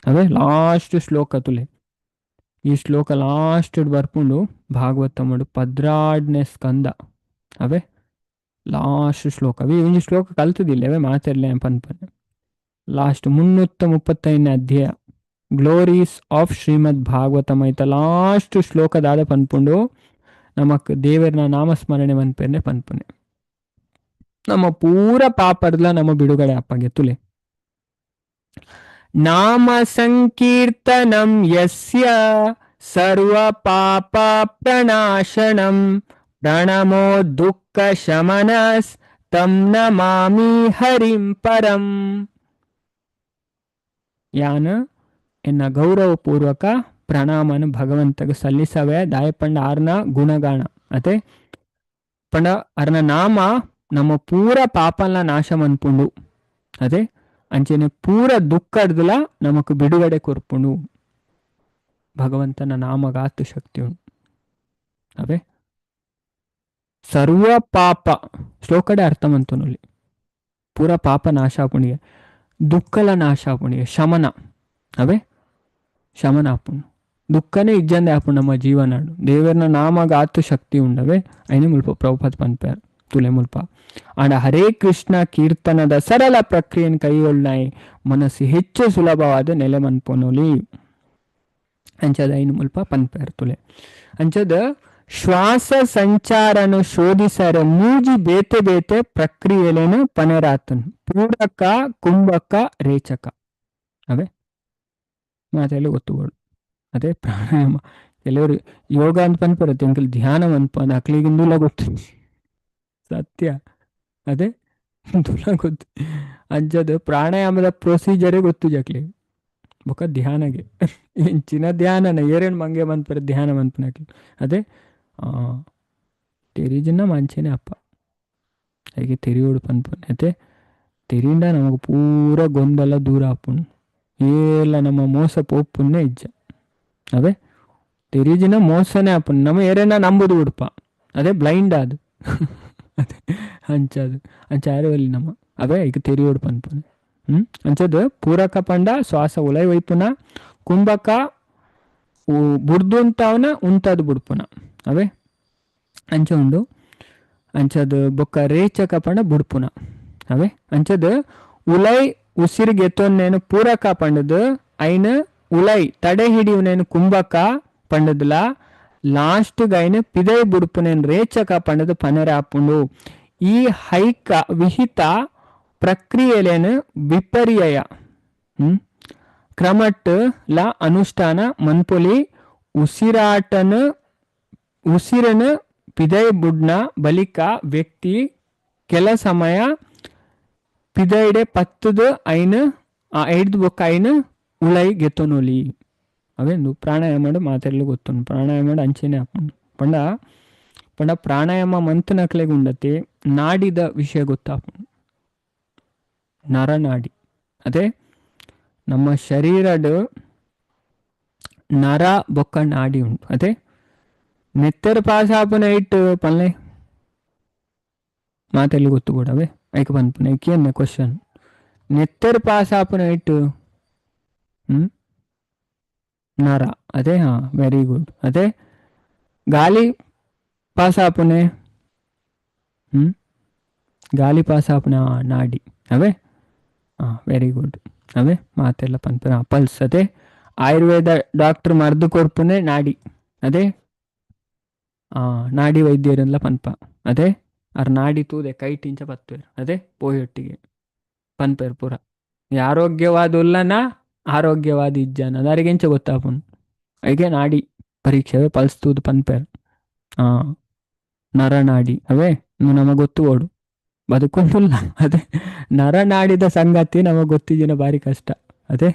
ಅವೇ ಲಾಸ್ಟ್ ಶ್ಲೋಕ ತುಲೆ ಈ ಶ್ಲೋಕ ಲಾಸ್ಟ್ ಬರ್ಪುಂಡು ಭಾಗವತ ಮಡು 16ನೇ ಸ್ಕಂದ ಅವೇ ಲಾಸ್ಟ್ ಶ್ಲೋಕ ಅವೇ ಒಂಜಿ ಶ್ಲೋಕ ಕಲ್ತದಿಲ್ಲ ಅವೇ ಮಾತೆರ್ಲೆ ಪನ್ಪನೆ ಲಾಸ್ಟ್ 335ನೇ ಅಧ್ಯಾಯ ಗ್ಲೋರೀಸ್ ಆಫ್ ಶ್ರೀಮದ್ ಭಾಗವತಂ ಐತ ಲಾಸ್ಟ್ ಶ್ಲೋಕ ದಾದ ಪನ್ಪುಂಡು ನಮಕ್ ದೇವರನ ನಾಮಸ್ಮರಣೆ ಮನ್ಪೇರ್ನೆ ಪನ್ಪುನೆ ನಮ್ಮ ಪೂರ ಪಾಪರ್ಲ ನಮ್ಮ ಬಿಡುಗಡೆ ಅಪ್ಪಗೆ ತುಲೆ ನಾಮ ಸಂಕೀರ್ತನಂ ಯಸ್ಯ ಸರ್ವ ಪಾಪ ಪ್ರಣಾಶನಂ ಪ್ರಣಮೋ ದುಃಖ ಶಮನಸ್ ತಂ ನಮಾಮಿ ಹರಿಂ ಪರಂ. ಯಾನು ಎನ್ನ ಗೌರವಪೂರ್ವಕ ಪ್ರಣಾಮನು ಭಗವಂತಗೆ ಸಲ್ಲಿಸವೇ ದಾಯಪಂಡ ಆರ್ನ ಗುಣಗಾಣ ಅದೇ ಪಂಡ ಅರ್ನ ನಾಮ ನಮ್ಮ ಪೂರ ಪಾಪಲ್ನ ನಾಶ ಮನ್ಪುಂಡು ಅದೇ ಅಂಚೆನೆ ಪೂರ ದುಃಖಡ್ದಲ ನಮಕ್ ಬಿಡುಗಡೆ ಕೊರ್ಪುಂಡು. ಭಗವಂತನ ನಾಮಗಾತು ಶಕ್ತಿ ಉಂಟು ಅವೇ ಸರ್ವ ಪಾಪ ಶ್ಲೋಕಡೆ ಅರ್ಥ ಮಂತುನಲ್ಲಿ ಪೂರ ಪಾಪ ನಾಶ ಆಪುಣಿಗೆ ದುಃಖಲ ನಾಶ ಆಪುಣಿಗೆ ಶಮನ ಅವೇ ಶಮನ ಆಪುಂಡು ದುಃಖನೇ ಇಜ್ಜಂದೆ ಆಪುಂಡು ನಮ್ಮ ಜೀವನಾಡು ದೇವರನ ನಾಮಗಾತು ಶಕ್ತಿ ಉಂಡವೆ ಐನೆ ಮುಲ್ಪ ಪ್ರಭುಪಾದ ಪನ್ಪೇರ್ ತುಲೆ ಮುಲ್ಪ ಆಂಡ ಹರೇ ಕೃಷ್ಣ ಕೀರ್ತನದ ಸರಳ ಪ್ರಕ್ರಿಯೆಯನ್ನು ಕೈಗೊಳ್ಳಾಯಿ ಮನಸ್ಸು ಹೆಚ್ಚು ಸುಲಭವಾದ ನೆಲೆ ಮನ್ಪೊನೊಲಿ ಅಂಚದ ಐನು ಮುಲ್ಪ ಪನ್ಪೇರ್ ತುಲೆ ಅಂಚದ ಶ್ವಾಸ ಸಂಚಾರನು ಶೋಧಿಸರ ಮೂಜಿ ಬೇತೆ ಬೇತೆ ಪ್ರಕ್ರಿಯೆಲೇನು ಪನೆರಾತನ್ ಪೂರಕ ಕುಂಭಕ ರೇಚಕ ಅವೇ ಮಾತೆಲ್ಲ ಗೊತ್ತುಗಳು ಅದೇ ಪ್ರಾಣಾಯಾಮ ಕೆಲವರು ಯೋಗ ಅಂತ ಪನ್ಪರುತ್ತೆ ಅಂಕಲ್ ಧ್ಯಾನ ಅನ್ಪ ಅಕ್ಲಿಗಿಂದುಲ ಗೊತ್ತು ಸತ್ಯ ಅದೇ ದುಲ ಗೊತ್ತು ಅಂಚದು ಪ್ರಾಣಾಯಾಮದ ಪ್ರೊಸೀಜರೇ ಗೊತ್ತು ಜಕ್ಲಿ ಬೊಕ್ಕ ಧ್ಯಾನಗೆ ಎಂಚಿನ ಧ್ಯಾನನ ಏರೇನು ಮಂಗೆ ಮನ್ಪರ ಧ್ಯಾನ ಮನ್ಪನಕ್ಲಿ ಅದೇ ತೆರಿಜಿನ ಮಂಚೆನೆ ಅಪ್ಪ ಹಾಗೆ ತೆರಿಯೋಡು ಪನ್ಪನೆ ಅದೇ ತೆರಿಂದ ನಮಗೆ ಪೂರ ಗೊಂದಲ ದೂರ ಆಪುಣ್ ಏಲ್ಲ ನಮ್ಮ ಮೋಸ ಪೋಪುನ್ನೇ ಇಜ್ಜ ಅವೇ ತೆರಿಜಿನ ಮೋಸನೇ ಆಪುಣ್ ನಮ್ಮ ಏರೇನ ನಂಬುದು ಉಡುಪ ಅದೇ ಬ್ಲೈಂಡ್ ಅದು ಅದೇ ಅಂಚದು ಅಂಚ ಯಾರಲ್ಲಿ ನಮ್ಮ ಅವೇ ಈಗ ತೆರಿಯೋಡು ಪನ್ಪನೆ ಅಂಚದು ಪೂರಕ ಪಂಡ ಶ್ವಾಸ ಉಲೈ ವೈಪುನ ಕುಂಭಕ ಬುಡ್ದು ಅಂತಾವನ ಉಂಟದು ಬುಡ್ಪುನ ಅವೇ ಅಂಚ ಉಂಡು ಅಂಚದು ಬೊಕ್ಕ ರೇಚಕ ಪಂಡ ಬುಡ್ಪುನ ಅವೇ ಅಂಚದು ಉಲೈ ಉಸಿರಿಗೆ ಎತ್ತೊನ್ನೇನು ಪೂರಕ ಪಂಡದು ಐನ ಉಲೈ ತಡೆ ಹಿಡಿಯುನೇನು ಕುಂಭಕ ಪಂಡದಲ ಲಾಸ್ಟ್ಗೆ ಐನ ಪಿದೈ ಬುಡ್ಪುನೇನು ರೇಚಕ ಪಂಡದು ಪನರ ಆಪುಂಡು. ಈ ಹೈಕ ವಿಹಿತ ಪ್ರಕ್ರಿಯೆಲೇನು ವಿಪರ್ಯಯ ಕ್ರಮಟ್ ಲ ಅನುಷ್ಠಾನ ಮನ್ಪೊಲಿ ಉಸಿರನ ಪಿದೈ ಬುಡ್ನ ಬಳಿಕ ವ್ಯಕ್ತಿ ಕೆಲ ಸಮಯ ಪಿದೈಡೆ ಪತ್ತದು ಐನ ಐಡ್ದು ಬೊಕ್ಕ ಐನ ಉಳೈ ಗೆತ್ತೊನೊಲಿ ಅವೇನು ಪ್ರಾಣಾಯಾಮ ಮಾತೆಲ್ಲ ಗೊತ್ತು ಪ್ರಾಣಾಯಾಮ ಅಂಚೆನೆ ಹಾಕೊಂಡು ಪಂಡ ಪಂಡ ಪ್ರಾಣಾಯಾಮ ಮಂತ್ ನಕ್ಲೆಗೆ ಉಂಡತೆ ನಾಡಿದ ವಿಷಯ ಗೊತ್ತಾಪುಂಡು ನರನಾಡಿ ಅದೇ ನಮ್ಮ ಶರೀರದ ನರ ಬೊಕ್ಕ ನಾಡಿ ಉಂಟು ಅದೇ ನೆತ್ತರ ಪಾಸ್ ಆಪುನ ಇಟ್ಟು ಪಲ್ಲೆ ಮಾತೆಲ್ಲ ಗೊತ್ತು ಕೂಡವೇ ಐಕ ಪನ್ಪುನ ಐಕಿಯನ್ನ ಕ್ವಶನ್ ನೆತ್ತರ ಪಾಸ್ ಆಪುನ ಇಟ್ಟು ನರ ಅದೇ ಹಾ ವೆರಿ ಗುಡ್ ಅದೇ ಗಾಳಿ ಪಾಸ್ ಆಪುನೆ ಗಾಳಿ ಪಾಸ್ ಆಪುನ ನಾಡಿ ಅವೇ ವೆರಿ ಗುಡ್ ಅವೇ ಮಾತೆಲ್ಲ ಪನ್ಪುನ ಪಲ್ಸ್ ಅದೇ ಆಯುರ್ವೇದ ಡಾಕ್ಟರ್ ಮರ್ದು ಕೊರ್ಪುನೆ ನಾಡಿ ಅದೇ ನಾಡಿ ವೈದ್ಯರೆಲ್ಲ ಪನ್ಪ ಅದೇ ಅವ್ರ ನಾಡಿ ತೂದೆ ಕೈ ಟಿಂಚ ಪತ್ತೇರು ಅದೇ ಪೋಯೊಟ್ಟಿಗೆ ಪನ್ಪೇರು ಪೂರ ಆರೋಗ್ಯವಾದ ಉಲ್ಲನ ಆರೋಗ್ಯವಾದ ಇಜ್ಜನ ಅದರಿಗೆಂಚ ಗೊತ್ತಾಪುನ್ ಐಗೆ ನಾಡಿ ಪರೀಕ್ಷೆ ಪಲ್ಸ್ ತೂದು ಪನ್ಪೇರು ನರನಾಡಿ ಅವೇ ನಮಗೆ ಗೊತ್ತು ಓಡು ಬದುಕೊಂದಿಲ್ಲ ಅದೇ ನರನಾಡಿದ ಸಂಗತಿ ನಮಗೆ ಗೊತ್ತಿದ್ದೀನ ಭಾರಿ ಕಷ್ಟ ಅದೇ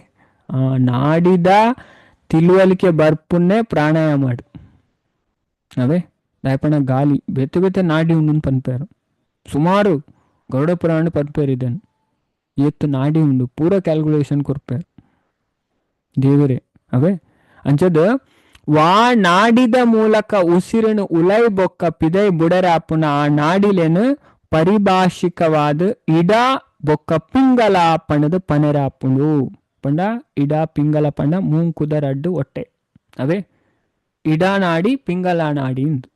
ನಾಡಿದ ತಿಳುವಳಿಕೆ ಬರ್ಪುನ್ನೆ ಪ್ರಾಣಾಯಾಮ ಮಾಡು ಅವೇ ದಾಯಪಣ ಗಾಲಿ ಬೆತ್ತು ಬೆತ್ತ ನಾಡಿ ಉಂಡು ಪನ್ಪೇರು ಸುಮಾರು ಗರುಡ ಪುರಾಣ ಪನ್ಪೇರು ಇದನ್ನು ಎತ್ತು ನಾಡಿ ಉಂಡು ಪೂರ ಕ್ಯಾಲ್ಕುಲೇಷನ್ ಕೊರ್ಪೇರು ದೇವರೇ ಅವೇ ಅಂಚದು ವಾ ನಾಡಿದ ಮೂಲಕ ಉಸಿರನು ಉಲೈ ಬೊಕ್ಕ ಪಿದೈ ಬುಡರಾಪುನ ಆ ನಾಡಿಲೇನು ಪರಿಭಾಷಿಕವಾದ ಇಡ ಬೊಕ್ಕ ಪಿಂಗಲ ಪಂಡದು ಪನೆರಾಪುಂಡು ಪಂಡ ಇಡ ಪಿಂಗಲ ಪಂಡ ಮೂಂಕುದ ರಡ್ಡು ಹೊಟ್ಟೆ ಅವೇ ಇಡ ನಾಡಿ ಪಿಂಗಲ ನಾಡಿ ಉಂಟು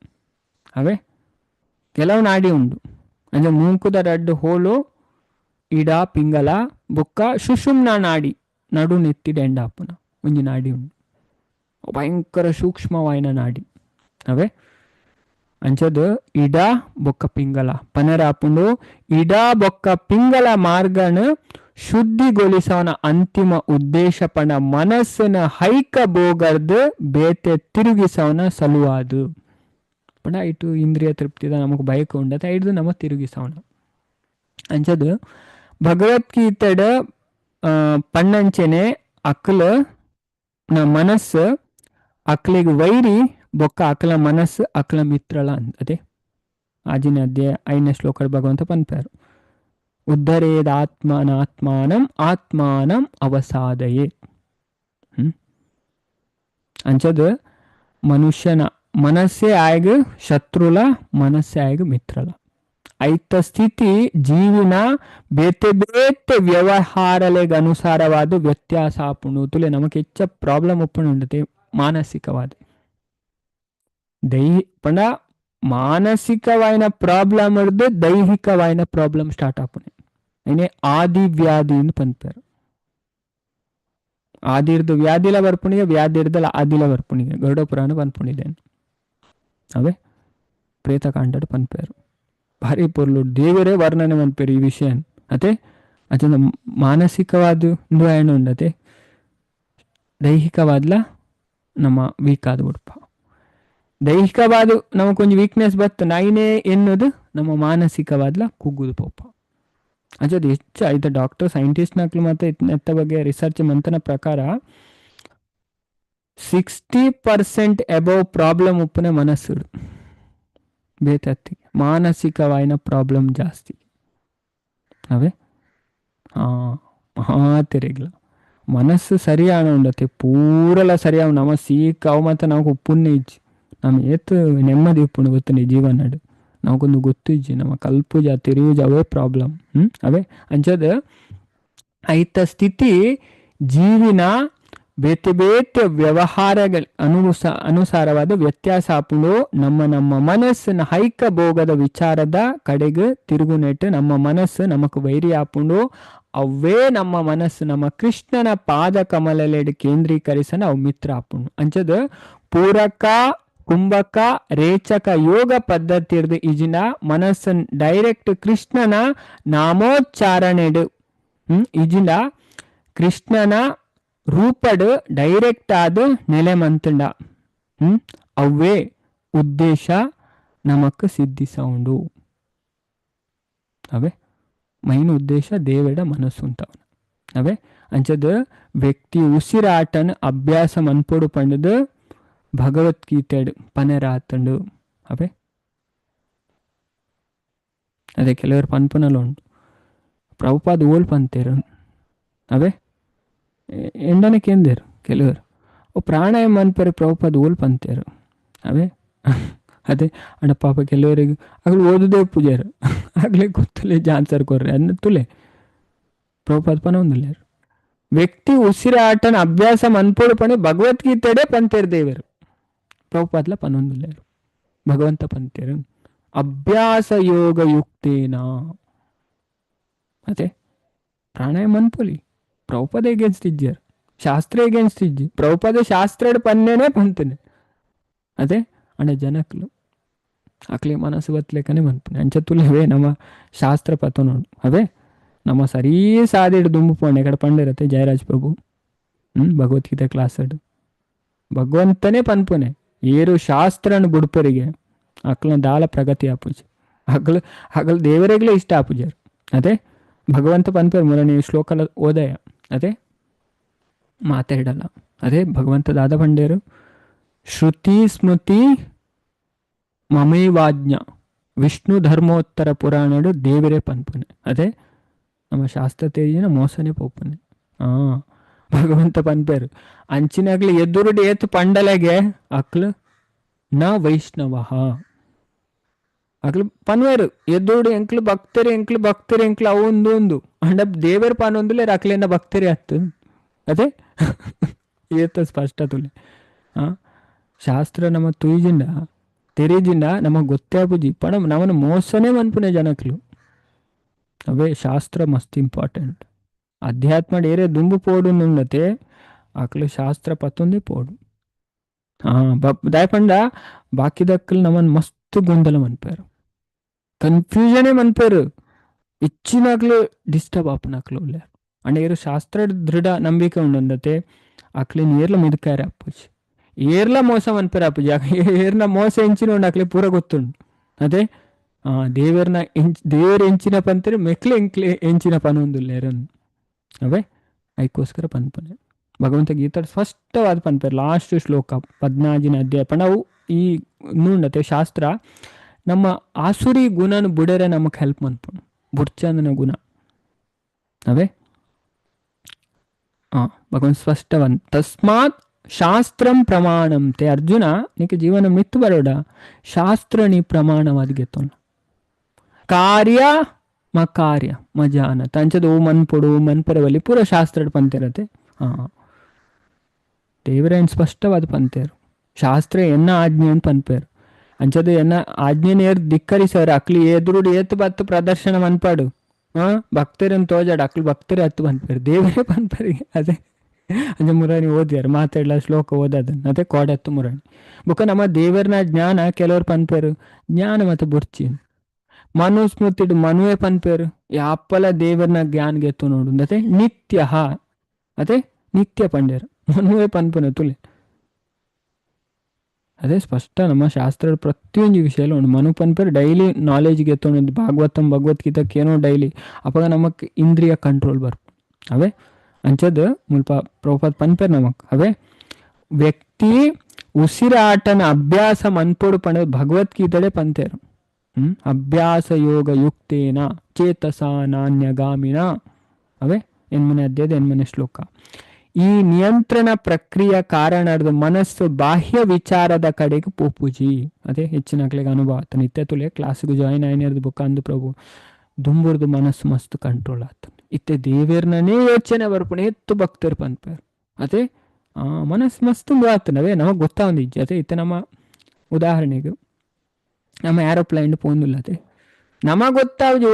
ಅವೇ ಕೆಲವು ನಾಡಿ ಉಂಡು ಅಂದ್ರೆ ಮೂಂಕುದ ರಡ್ಡು ಹೋಲು ಇಡ ಪಿಂಗಲ ಬೊಕ್ಕ ಸುಷುಮ್ನ ನಾಡಿ ನಡು ನೆತ್ತಿ ಡೆಂಡಾಪುನ ಒಂಜಿ ನಾಡಿ ಉಂಡು ಭಯಂಕರ ಸೂಕ್ಷ್ಮವಾಯಿನ ನಾಡಿ ಅವೇ ಅಂಚದು ಇಡ ಬೊಕ್ಕ ಪಿಂಗಲ ಪನರಾಪುಂಡು ಇಡ ಬೊಕ್ಕ ಪಿಂಗಲ ಮಾರ್ಗನ ಶುದ್ಧಿಗೊಳಿಸವನ ಅಂತಿಮ ಉದ್ದೇಶ ಪಣ ಮನಸ್ಸಿನ ಹೈಕ ಬೋಗರ್ದು ಬೇತೆ ತಿರುಗಿಸವನ ಸಲುವಾದು ಪಣ ಇಟ್ಟು ಇಂದ್ರಿಯ ತೃಪ್ತಿದ ನಮಗೆ ಬಯಕ ಉಂಡತ ಹಿಡ್ದು ನಮಗೆ ತಿರುಗಿಸವನ ಅಂಚದು ಭಗವದ್ಗೀತೆಡ್ ಪಣ್ಣಂಚೆನೆ ಅಕ್ಲ ನ ಮನಸ್ಸು ಅಕ್ಲಿಗೆ ವೈರಿ ಬೊಕ್ಕ ಅಕ್ಲ ಮನಸ್ಸು ಅಕ್ಲ ಮಿತ್ರಳ ಅದೇ ಆಜಿನ ಅಧ್ಯಾಯ 5ನೇ ಶ್ಲೋಕ ಭಗವಂತ ಪನ್ಪಾರು. ಉದ್ಧರೇದಾತ್ಮನಾತ್ಮಾನಂ ಆತ್ಮಾನಂ ಅವಸಾದಯೇ. ಅಂಚದು ಮನುಷ್ಯನ ಮನಸ್ಸೇ ಆಯ್ಗ ಶತ್ರುಲ, ಮನಸ್ಸೇ ಆಯ್ಗ ಮಿತ್ರಲ. ಐತ ಸ್ಥಿತಿ ಜೀವಿನ ಬೇತೆ ಬೇತೆ ವ್ಯವಹಾರಲೆಗೆ ಅನುಸಾರವಾದ ವ್ಯತ್ಯಾಸ ಆಪುಂಡು ತುಲೆ ನಮಗೆ ಹೆಚ್ಚ ಪ್ರಾಬ್ಲಮ್ ಒಪ್ಪಣ ಉಂಡತೆ ಮಾನಸಿಕವಾದ ಪಂಡ ಮಾನಸಿಕವಾಯಿನ ಪ್ರಾಬ್ಲಮ್ ಹಿಡ್ದು ದೈಹಿಕವಾಯಿನ ಪ್ರಾಬ್ಲಮ್ ಸ್ಟಾರ್ಟ್ ಆಪುನೆ. అయినే ಆದಿ ವ್ಯಾಧಿ ಎಂದು ಪಂಪಾರು. ಆದಿರ್ದು ವ್ಯಾಧಿಲ ಬರ್ಪುಣಿಗೆ, ವ್ಯಾಧಿ ಇರ್ದಲ್ಲ ಆದಿಲ ಬರ್ಪುಣಿಗೆ. ಗರುಡ ಪುರಾಣ ಪನ್ಪುಣಿದೇನು ಅವೇ ಪ್ರೇತಕಾಂಡ ಪನ್ಪಾರು. ಭಾರಿ ಪೊರ್ಲು ದೇವರೇ ವರ್ಣನೆ ಮನ್ಪೇರು ಈ ವಿಷಯ ಅದೇ ಅದನ್ನ ಮಾನಸಿಕವಾದ ಏನು ಉಂಡತೆ ದೈಹಿಕವಾದ್ಲ ನಮ್ಮ ವೀಕ್ ಆದ ಉಡ್ಪ. ದೈಹಿಕವಾದ ನಮಕೊಂಚ ವೀಕ್ನೆಸ್ ಬತ್ತು ನೈನೇ ಎನ್ನುವುದು ನಮ್ಮ ಮಾನಸಿಕವಾದ್ಲ ಕುಗ್ಗುದು ಪೋಪ. ಅಂಚದು ಹೆಚ್ಚು ಐದು ಡಾಕ್ಟರ್ ಸೈಂಟಿಸ್ಟ್ ನಕ್ಲು ಮತ್ತೆ ಎತ್ತ ಬಗ್ಗೆ ರಿಸರ್ಚ್ ಮಂತನ ಪ್ರಕಾರ 60% ಅಬೌವ್ ಪ್ರಾಬ್ಲಮ್ ಉಪ್ಪನೆ ಮನಸ್ಸು ಬೇತತ್ತಿ, ಮಾನಸಿಕವಾಯಿನ ಪ್ರಾಬ್ಲಮ್ ಜಾಸ್ತಿ ಅವೇ. ಮಹಾತಿರಿಗ್ಲ ಮನಸ್ಸು ಸರಿಯಾಣ ಉಂಡತೆ ಪೂರಲ ಸರಿಯಾವ ನಮ್ಮ ಸೀಕ್ ಅವು ಮತ್ತು ನಾವು ಪುಣ್ಯ ಇಜ್ಜಿ ನಮ್ಮ ಏತು ನೆಮ್ಮದಿ ಉಪ್ಪುಂಡು ಗೊತ್ತು ನೀ ಜೀವನಡು ನಮಗೊಂದು ಗೊತ್ತು ಇಜ್ಜಿ ನಮ್ಮ ಕಲ್ಪುಜ ತಿರುವುಜ ಅವೇ ಪ್ರಾಬ್ಲಮ್ ಅವೇ. ಅಂಚದ ಐತ ಸ್ಥಿತಿ ಜೀವಿನ ಬೇತೆ ಬೇತೆ ವ್ಯವಹಾರಗಳ ಅನುಸಾರವಾದ ವ್ಯತ್ಯಾಸ ಆಪುಂಡು ನಮ್ಮ ಮನಸ್ಸಿನ ಹೈಕ ಭೋಗದ ವಿಚಾರದ ಕಡೆಗೆ ತಿರುಗುನೆಟ್ಟು ನಮ್ಮ ಮನಸ್ಸು ನಮಕ್ ವೈರಿ ಆಪುಂಡು. ಅವೇ ನಮ್ಮ ಮನಸ್ಸು ನಮ್ಮ ಕೃಷ್ಣನ ಪಾದ ಕಮಲಲೆಡ್ ಕೇಂದ್ರೀಕರಿಸನ ಅವು ಮಿತ್ರ ಆಪುಂಡು. ಅಂಚದ ಪೂರಕ ಕುಂಭಕ ರೇಚಕ ಯೋಗ ಪದ್ಧತಿ ಇರ್ದು ಇಜಿನ ಮನಸ್ಸನ್ ಡೈರೆಕ್ಟ್ ಕೃಷ್ಣನ ನಾಮೋಚ್ಚಾರಣೆಡು ಇಜಿನ ಕೃಷ್ಣನ ರೂಪಡ್ ಡೈರೆಕ್ಟ್ ಆದ ನೆಲೆ ಮಂತಂಡ ಅವೇ ಉದ್ದೇಶ ನಮಕ್ ಸಿದ್ಧಿಸೌಂಡು ಅವೇ ಮೈನ್ ಉದ್ದೇಶ ದೇವೆಡ ಮನಸ್ಸು ಉಂಟವನ ಅವೇ. ಅಂಚದ ವ್ಯಕ್ತಿ ಉಸಿರಾಟನ ಅಭ್ಯಾಸ ಮನ್ಪೊಡು ಪಂಡದು ಭಗವದ್ಗೀತೆಡು ಪನೆರಾತಂಡು ಅವೇ. ಅದೇ ಕೆಲವರು ಪನ್ಪನಲ್ಲ ಉಂಟು ಪ್ರಭುಪಾದ ಓಲ್ ಪಂತೇರು ಅವೇ ಎಂಡನೆ ಕೇಂದೇರು ಕೆಲವರು ಪ್ರಾಣಾಯಾಮ ಅನ್ಪೇರು ಪ್ರಭುಪಾದ ಓಲ್ ಪಂತೇರು ಅವೇ. ಅದೇ ಅಣ್ಣ ಪಾಪ ಕೆಲವರಿಗೆ ಆಗ್ಲು ಓದುದೇ ಪೂಜಾರು ಆಗ್ಲೇ ಗೊತ್ತಲೇ ಜಾನ್ಸರ್ ಕೊರ್ರೆ ಅದನ್ನ ತುಲೆ ಪ್ರಭುಪಾದ ಪನ ಒಂದಿಲ್ಲಾರು. ವ್ಯಕ್ತಿ ಉಸಿರಾಟನ ಅಭ್ಯಾಸ ಮನ್ಪೋಡು ಪಣಿ ಭಗವದ್ಗೀತೆಡೆ ಪಂತೇರು ದೇವರು ಪ್ರಭುಪಾದ್ಲ ಪನೊಂದಿಲ್ಲಾರು ಭಗವಂತ ಪಂತೇರು ಅಭ್ಯಾಸ ಯೋಗ ಯುಕ್ತೇನ ಅದೇ ಪ್ರಾಣಾಯಾಮ ಅನ್ಪೋಲಿ ಪ್ರಭುಪಾದ ಎಗೇನ್ಸ್ಟ್ ಇಜ್ಜಾರು ಶಾಸ್ತ್ರ ಎಗೇನ್ಸ್ಟ್ ಇಜ್ಜಿ ಪ್ರಭುಪಾದ ಶಾಸ್ತ್ರ ಪನ್ನೇನೆ ಪಂತನೆ ಅದೇ ಅಣ್ಣ ಜನಕ್ಲು ಅಕ್ಲಿ ಮನಸ್ಸು ಬತ್ಲೇಕನೆ ಬಂತು ಅಂಚತ್ತುಲೆ ಅವೇ ನಮ್ಮ ಶಾಸ್ತ್ರ ಪತ ನೋಡು ಅವೇ ನಮ್ಮ ಸರೀ ಸಾದಿಡು ದುಂಬು ಪೋಣೆ ಕಡೆ ಪಂಡಿರತ್ತೆ ಜಯರಾಜ್ ಪ್ರಭು ಭಗವದ್ಗೀತೆ ಕ್ಲಾಸ್ ಅಡು ಭಗವಂತನೇ ಪನ್ಪುನೆ ಏರು ಶಾಸ್ತ್ರನ ಬುಡ್ಪರಿಗೆ ಅಕ್ಲ ದಾಲ ಪ್ರಗತಿ ಆಪುಜಿ ಹಗಲು ದೇವರಿಗ್ಲೇ ಇಷ್ಟ ಆಪುಜಾರು ಅದೇ ಭಗವಂತ ಪನ್ಪೇರು ಮೂರನೇ ಶ್ಲೋಕಲ ಓದಯ ಅದೇ ಮಾತಾಡಲ್ಲ ಅದೇ ಭಗವಂತ ದಾದ ಪಂಡೇರು ಶ್ರುತಿ ಸ್ಮೃತಿ ಮಮೇವಾಜ್ಞ ವಿಷ್ಣು ಧರ್ಮೋತ್ತರ ಪುರಾಣಡು ದೇವರೇ ಪನ್ಪುನೆ ಅದೇ ನಮ್ಮ ಶಾಸ್ತ್ರ ತೇಜಿನ ಮೋಸನೇ ಪೋಪುನೆ ಭಗವಂತ ಪನ್ಪೇರು ಅಂಚಿನಾಗ್ಲಿ ಎದುರುಡು ಏತು ಪಂಡಲೆಗೆ ಅಕ್ಲು ನ ವೈಷ್ಣವ ಅಕ್ಲು ಪನ್ವೇರು ಎದುರುಡು ಎಂಕ್ಲು ಭಕ್ತರಿ ಎಂಕ್ಲು ಅವೊಂದು ಅಂಡ ದೇವರ ಪನೊಂದುಲೆ ಅಕ್ಲೆನ ಭಕ್ತರಿ ಹತ್ತು ಅದೇ ಏತ ಸ್ಪಷ್ಟ ತುಲೆ ಶಾಸ್ತ್ರ ನಮ್ಮ ತುಯ್ಜಿಂಡ ತೆರಿಜಿಂಡ ನಮಗೆ ಗೊತ್ತೇ ಆಪುಜಿ ಪಣ ನಮ್ಮನ್ನು ಮೋಸನೇ ಮನ್ಪುನೆ ಜನಕ್ಲು ಅವೇ ಶಾಸ್ತ್ರ ಮಸ್ತ್ ಇಂಪಾರ್ಟೆಂಟ್. ಅಧ್ಯಾತ್ಮ ಡೇರೆ ದುಂಬು ಪೋಡು ನುಂಡತೆ ಅಕ್ಲು ಶಾಸ್ತ್ರ ಪತ್ತೊಂದೇ ಪೋಡು ದಾಯಪಂಡ ಬಾಕಿದಕ್ಕಲು ನಮ್ಮನ್ನು ಮಸ್ತ್ ಗೊಂದಲ ಮನ್ಪೇರು ಕನ್ಫ್ಯೂಷನೇ ಮನ್ಪೇರು ಹೆಚ್ಚಿನಾಗ್ಲು ಡಿಸ್ಟರ್ಬ್ ಆಪನಕ್ಲು ಉಳ್ಳೆ ಅಂಡ್ ಏರು ಶಾಸ್ತ್ರ ದೃಢ ನಂಬಿಕೆ ಉಂಡತೆ ಅಕ್ಲಿನ ಏರ್ಲ ಮಿದಕಾರೆ ಅಪ್ಪುಜಿ ಏರ್ಲ ಮೋಸ ಮನ್ಪೇರ ಅಪ್ಪುಜಿ ಏರ್ನ ಮೋಸ ಎಂಚಿನ ಉಂಡು ಅಕ್ಲಿ ಪೂರ ಗೊತ್ತುಂಡು ಅದೇ ದೇವರು ಎಂಚಿನ ಪಂತರೆ ಮೆಕ್ಲೆ ಎಂಚಿನ ಪನೊಂದುಲ್ಲೇರನ್ ಅವೇ ಐಕೋಸ್ಕರ ಪನ್ಪನೆ ಭಗವಂತ ಗೀತಾಡ್ ಸ್ಪಷ್ಟವಾದ ಪನ್ಪೇರು ಲಾಸ್ಟ್ ಶ್ಲೋಕ 14ನೇ ಅಧ್ಯಾಯ ಪಂಡವು ಈ ನೂಂಡತೆ ಶಾಸ್ತ್ರ ನಮ್ಮ ಆಸುರಿ ಗುಣನ ಬುಡರೆ ನಮಕ್ ಹೆಲ್ಪ್ ಮನ್ಪುಣು ಬುಡ್ಚಂದನ ಗುಣ ಅವೇ ಭಗವಂತ ಸ್ಪಷ್ಟವನ್ ತಸ್ಮಾತ್ ಶಾಸ್ತ್ರಂ ಪ್ರಮಾಣಂ ತೇ ಅರ್ಜುನ ನೀಕೆ ಜೀವನ ಮಿತ್ತು ಬರೋಡ ಶಾಸ್ತ್ರ ನೀ ಪ್ರಮಾಣವಾದ ಗೆತ್ತೋಣ ಕಾರ್ಯ ಕಾರ್ಯ ಮಜಾನ ತಂಚದ ಓ ಮನ್ಪೊಡು ಮನ್ಪೆರವಲ್ಲಿ ಪೂರ ಶಾಸ್ತ್ರ ಪಂತಿರತ್ತೆ ದೇವರೇನು ಸ್ಪಷ್ಟವಾದ ಪಂತೇರು ಶಾಸ್ತ್ರ ಎನ್ನ ಆಜ್ಞೆಯನ್ನು ಪನ್ಪೇರು ಅಂಚದು ಎನ್ನ ಆಜ್ಞೆನೇರ್ ಧಿಕ್ಕರಿಸೋರು ಅಕ್ಲಿ ಎದುರುಡು ಏತು ಬತ್ತು ಪ್ರದರ್ಶನ ಮನ್ಪಾಡು ಭಕ್ತರನ್ನು ತೋಜಾಡು ಅಕ್ಲು ಭಕ್ತರೇ ಹತ್ತು ಪನ್ಪೇರು ದೇವರೇ ಪನ್ಪೇರಿಗೆ ಅದೇ ಅಂಚ ಮುರಾಣಿ ಓದ್ಯಾರು ಮಾತಾಡಲ ಶ್ಲೋಕ ಓದದನ್ನು ಅದೇ ಕೋಡತ್ತು ಮುರಾಣಿ ಬುಕ್ಕ ನಮ್ಮ ದೇವರನ ಜ್ಞಾನ ಕೆಲವ್ರು ಪನ್ಪೇರು ಜ್ಞಾನ ಮತ್ತು ಬುರ್ಚಿ ಮನುಸ್ಮೃತಿಡು ಮನುವೆ ಪನ್ಪೇರು ಯಾಪಲ ದೇವರನ ಜ್ಞಾನ ಗೆತ್ತು ನೋಡು ಅದೇ ನಿತ್ಯ ಅದೇ ನಿತ್ಯ ಪಂಡ್ಯರು ಮನುವೆ ಪನ್ಪನೆ ತುಲೆ ಅದೇ ಸ್ಪಷ್ಟ ನಮ್ಮ ಶಾಸ್ತ್ರ ಪ್ರತಿಯೊಂದು ವಿಷಯಲು ಉಂಟು ಮನು ಪನ್ಪೇರು ಡೈಲಿ ನಾಲೆಜ್ ಗೆತ್ತೊಂಡು ಭಾಗವತಂ ಭಗವದ್ಗೀತಕ್ಕೆ ಏನೋ ಡೈಲಿ ಅವಾಗ ನಮಕ್ ಇಂದ್ರಿಯ ಕಂಟ್ರೋಲ್ ಬರ್ಪು ಅವೇ ಅಂಚದು ಮುಲ್ಪ ಪ್ರಭುಪಾದ ಪನ್ಪೇರು ನಮಕ್ ಅವೇ ವ್ಯಕ್ತಿ ಉಸಿರಾಟನ ಅಭ್ಯಾಸ ಮನ್ಪೋಡು ಪಂಡ ಭಗವದ್ಗೀತಡೆ ಪಂತೇರು ಅಭ್ಯಾಸ ಯೋಗ ಯುಕ್ತೇನ ಚೇತಸ ನಾಣ್ಯಗಾಮಿನ ಅವೇ ಎನ್ಮನೆ ಅಧ್ಯಾಯದ ಎನ್ಮನೆ ಶ್ಲೋಕ ಈ ನಿಯಂತ್ರಣ ಪ್ರಕ್ರಿಯೆ ಕಾರಣದ ಮನಸ್ಸು ಬಾಹ್ಯ ವಿಚಾರದ ಕಡೆಗೆ ಪೋಪುಜಿ ಅದೇ ಹೆಚ್ಚಿನ ಕಡೆಗೆ ಅನುಭವ ಆತ ನಿತ್ಯ ತುಲೆ ಕ್ಲಾಸ್ಗೂ ಜಾಯಿನ್ ಆಯ್ನಿರ್ದು ಬುಕ್ಕ ಅಂದು ಪ್ರಭು ದುಂಬುರ್ದು ಮನಸ್ಸು ಮಸ್ತ್ ಕಂಟ್ರೋಲ್ ಆಗ್ತಾನೆ ಇತ್ತೆ ದೇವೇರ್ನೇ ಯೋಚನೆ ಬರ್ಪಣೆ ಎತ್ತು ಭಕ್ತರು ಪನ್ಪೇರು ಅದೇ ಮನಸ್ಸು ಮಸ್ತ್ ಆತನವೇ ನಮಗೆ ಗೊತ್ತಾವಂದಿಜ್ಜಿ ಅದೇ ಇತ್ತೆ ನಮ್ಮ ಉದಾಹರಣೆಗೆ ನಮ್ಮ ಏರೋಪ್ಲೈನ್ ಪೋಂದುಲ್ಲದೆ ನಮಗೆ ಗೊತ್ತಾವುಜಿ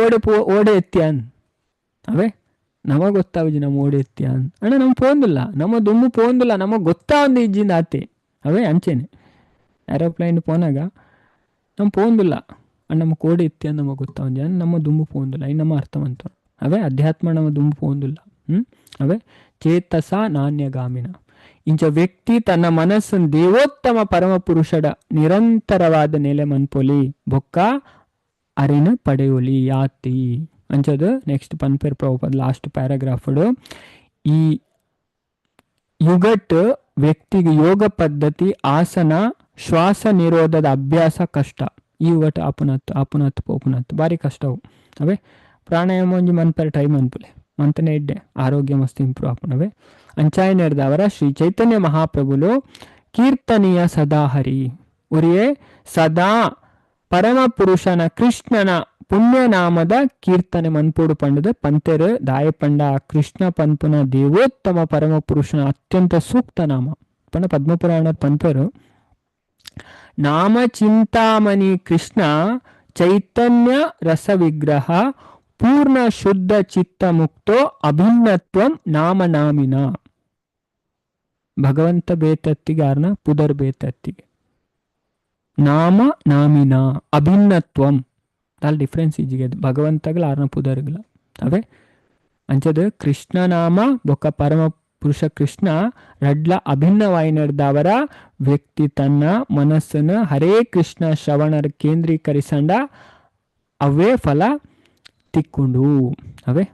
ಓಡೆ ಎತ್ಯಾನ್ ಅವೇ ನಮಗೆ ಗೊತ್ತಾವುಜಿ ನಮ್ಮ ಓಡೆ ಎತ್ಯಾನ್ ಅಣ್ಣ ನಮ್ಗೆ ಪೋಂದಿಲ್ಲ ನಮ್ಮ ದುಮ್ಮು ಪೋಂದಿಲ್ಲ ನಮಗೆ ಗೊತ್ತಾವಂದು ಇಜ್ಜಿಂದ ಆತೆ ಅವೇ ಅಂಚೆನೆ ಏರೋಪ್ಲೈನ್ ಪೋನಾಗ ನಮ್ಮ ಪೋಂದಿಲ್ಲ ಅಣ್ಣ ನಮ್ಮ ಕೋಡೆ ಎತ್ಯಾನ್ ನಮಗೆ ಗೊತ್ತಾವಂಜಿ ಅಣ್ಣ ನಮ್ಮ ದುಮ್ಮು ಪೋಂದಿಲ್ಲ ಇನ್ನು ನಮ್ಮ ಅರ್ಥವಂತ ಅವೇ ಅಧ್ಯಾತ್ಮ ನಮ್ಮ ದುಮ್ಮು ಪೋಂದಿಲ್ಲ ಅವೇ ಚೇತಸ ನಾಣ್ಯಗಾಮಿನ ಇಂಚ ವ್ಯಕ್ತಿ ತನ್ನ ಮನಸ್ಸನ್ನು ದೇವೋತ್ತಮ ಪರಮ ಪುರುಷಡ ನಿರಂತರವಾದ ನೆಲೆ ಮನ್ಪೊಲಿ ಬೊಕ್ಕ ಅರಿನ ಪಡೆಯೋಲಿ ಯಾತಿ ಅಂಚದು ನೆಕ್ಸ್ಟ್ ಪನ್ಪೇರ್ ಪ್ರಭುಪಾದ ಲಾಸ್ಟ್ ಪ್ಯಾರಾಗ್ರಾಫ್ಡು ಈ ಯುಗಟ್ ವ್ಯಕ್ತಿಗೆ ಯೋಗ ಪದ್ಧತಿ ಆಸನ ಶ್ವಾಸ ನಿರೋಧದ ಅಭ್ಯಾಸ ಕಷ್ಟ ಈ ಯುಗಟ್ ಆಪುನತ್ ಪೋಪುನತ್ ಭಾರಿ ಕಷ್ಟವು ಅವೇ ಪ್ರಾಣಾಯಾಮ ಒಂಜಿ ಮನ್ಪೇರ್ ಟೈಮ್ ಅನ್ಪುಲೆ ಮಂತನೇ ಇಡ್ಡೆ ಆರೋಗ್ಯ ಮಸ್ತ್ ಇಂಪ್ರೂವ್ ಆಪುನವೇ ಅಂಚಾಯನೇರ್ದವರ ಶ್ರೀ ಚೈತನ್ಯ ಮಹಾಪ್ರಭುಲು ಕೀರ್ತನೀಯ ಸದಾಹರಿ ಉರಿಯೇ ಸದಾ ಪರಮ ಪುರುಷನ ಕೃಷ್ಣನ ಪುಣ್ಯನಾಮದ ಕೀರ್ತನೆ ಮನ್ಪೋಡು ಪಂಡದ ಪಂತೆರು ದಾಯಪಂಡ ಕೃಷ್ಣ ಪನ್ಪುನ ದೇವೋತ್ತಮ ಪರಮ ಪುರುಷನ ಅತ್ಯಂತ ಸೂಕ್ತ ನಾಮ ಪಂಡ ಪದ್ಮಪುರಾಣ ಪಂಪರು ನಾಮ ಚಿಂತಾಮಣಿ ಕೃಷ್ಣ ಚೈತನ್ಯ ರಸ ವಿಗ್ರಹ ಪೂರ್ಣ ಶುದ್ಧ ಚಿತ್ತ ಮುಕ್ತೋ ಅಭಿನ್ನತ್ವಂ ನಾಮನಾಮಿನ ಭಗವಂತ ಬೇತತ್ತಿಗಾರನ ಪುದರ್ ಬೇತತ್ತಿಗೆ ನಾಮ ನಾಮಿನ ಅಭಿನ್ನತ್ವಂ ತಾಲ್ ಡಿಫ್ರೆನ್ಸ್ ಈಜಿಗೆ ಭಗವಂತಗಳ ಆರ್ನ ಪುದರ್ಗಳ ಅವೇ ಅಂಚದು ಕೃಷ್ಣ ನಾಮ ಬೊಕ್ಕ ಪರಮ ಪುರುಷ ಕೃಷ್ಣ ರಡ್ಲ ಅಭಿನ್ನವಾಯಿನರ್ದವರ ವ್ಯಕ್ತಿ ತನ್ನ ಮನಸ್ಸನ್ನು ಹರೇ ಕೃಷ್ಣ ಶ್ರವಣರ ಕೇಂದ್ರೀಕರಿಸಂಡ ಅವೇ ಫಲ ತಿಕ್ಕೊಂಡು ಅವೇ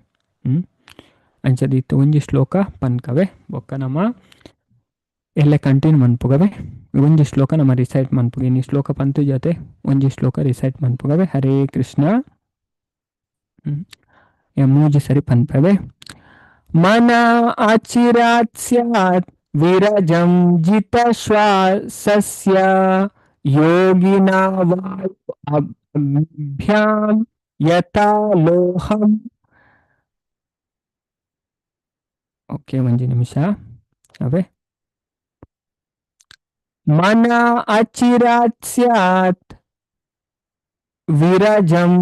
ಅಂಚದಿತ್ತು ಒಂಜಿ ಶ್ಲೋಕ ಪನ್ಕವೆ ಬೊಕ್ಕ ನಮ್ಮ ಎಲ್ಲ ಕಂಟಿನ್ಯೂ ಮನ್ಪುಗವೆ ಒಂಜಿ ಶ್ಲೋಕ ನಮ್ಮ ರಿಸೈಟ್ ಮನ್ಪುಗೆ ಇನ್ನು ಶ್ಲೋಕ ಪಂತು ಜೊತೆ ಒಂಜಿ ಶ್ಲೋಕ ರಿಸೈಟ್ ಮನ್ಪುಗವೆ ಹರೇ ಕೃಷ್ಣ ಮೂಜಿ ಸರಿ ಪನ್ಪವೆ ಮನ ಅಚಿರಾತ್ ಸ್ಯಾತ್ ವಿರಜಂ ಜಿತ ಶ್ವಾಸಸ್ಯ ಯೋಗಿನ ವಾಯು ಅಭ್ಯಾಂ ಯಥಾ ಲೋಹಂ. ಓಕೆ ಒಂಜಿ ನಿಮಿಷ ಅವೇ ಮನ ಅಚಿರಾತ್ ಸ್ಯಾತ್ ವಿರಜಂ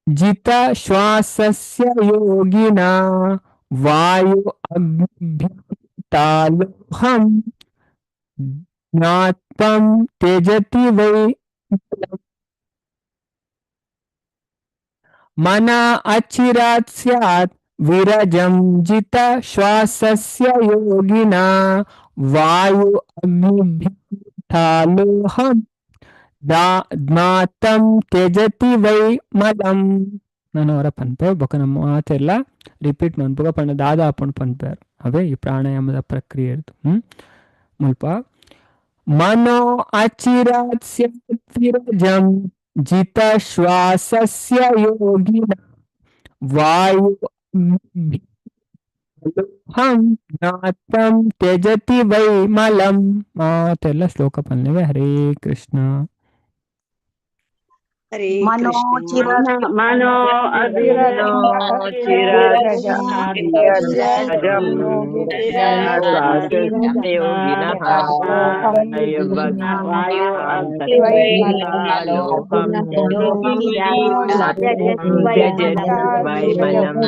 ಜಿತ ಶ್ವಾಸಸ್ಯ ಯೋಗಿನ ವಾಯು ಅಗ್ನಿಭ್ಯಾಂ ಜ್ಞಾತ್ವಂ ತ್ಯಜತಿ ವೈ. ಮನ ಅಚಿರಾತ್ ಸ್ಯಾತ್ ವಿರಜಂ ಜಿತ ಶ್ವಾಸಸ್ಯ ಯೋಗಿನ ವಾಯು ಅಗ್ನಿಭ್ಯಾಂ ಜ್ಞಾತಂ ತ್ಯಜತಿ ವೈ ಮಲಂ. ನಾನು ಅವರ ಪನ್ಪೆ ಬೊಕ ನಮ್ಮ ಮಾತೆಲ್ಲ ರಿಪೀಟ್ ಮನ್ಪುಗ ಪಂಡ ದಾದ ಹಾಕೊಂಡು ಪನ್ಪೇರು ಅವೇ ಈ ಪ್ರಾಣಾಯಾಮದ ಪ್ರಕ್ರಿಯೆ ಇರ್ದು. ಮುಲ್ಪ ಮನೋ ಅಚಿರಾತ್ಸ್ಯ ವಿರಜಂ ಜಿತ ಶ್ವಾಸಸ್ಯ ಯೋಗಿನ ವಾಯು ಹಂ ಜ್ಞಾತಂ ತ್ಯಜತಿ ವೈ ಮಲಂ. ಮಾತೆಲ್ಲ ಶ್ಲೋಕ ಪಲ್ಲೆವೆ. ಹರೇ ಕೃಷ್ಣ. ಮನೋ ಅಭಿರಜಂ ಯೋಗಿನಃ ವಾಯು ಅಂತರಿಕ್ಷಾಲೋಕಂ ವೈಮಲಂ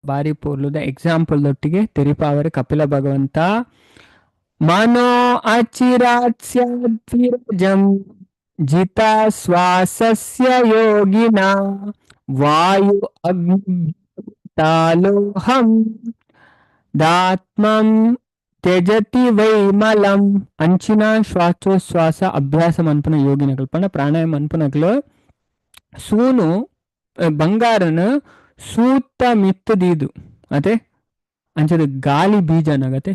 ಬಾರಿ ಪೋರ್ಲುದ ಎಕ್ಸಾಂಪಲ್ ದೊಟ್ಟಿಗೆ ತೆರಿಪಾವರೆ ಕಪಿಲ ಭಗವಂತ ಮನೋ ಅಚಿರಾತ್ಸ್ಯದ್ವಿರಜಂ ಜಿತ ಶ್ವಾಸಸ್ಯ ಯೋಗಿನ ವಾಯು ಅಗ್ನಿತಾಲೋಹಂ ದಾತ್ಮಂ ತ್ಯಜತಿ ವೈ ಮಲಂ. ಅಂಚಿನ ಶ್ವಾಸೋಚ್ಛ್ವಾಸ ಅಭ್ಯಾಸ ಮನ್ಪನ ಯೋಗಿನಗಳು ಪಂಡ ಪ್ರಾಣಾಯಾಮ ಮನ್ಪನಗಳು ಸೂನು ಬಂಗಾರನ ಸೂತ್ತ ಮಿತ್ತದೀದು ಅದೇ ಅಂಚದ ಗಾಳಿ ಬೀಜನಾಗತ್ತೆ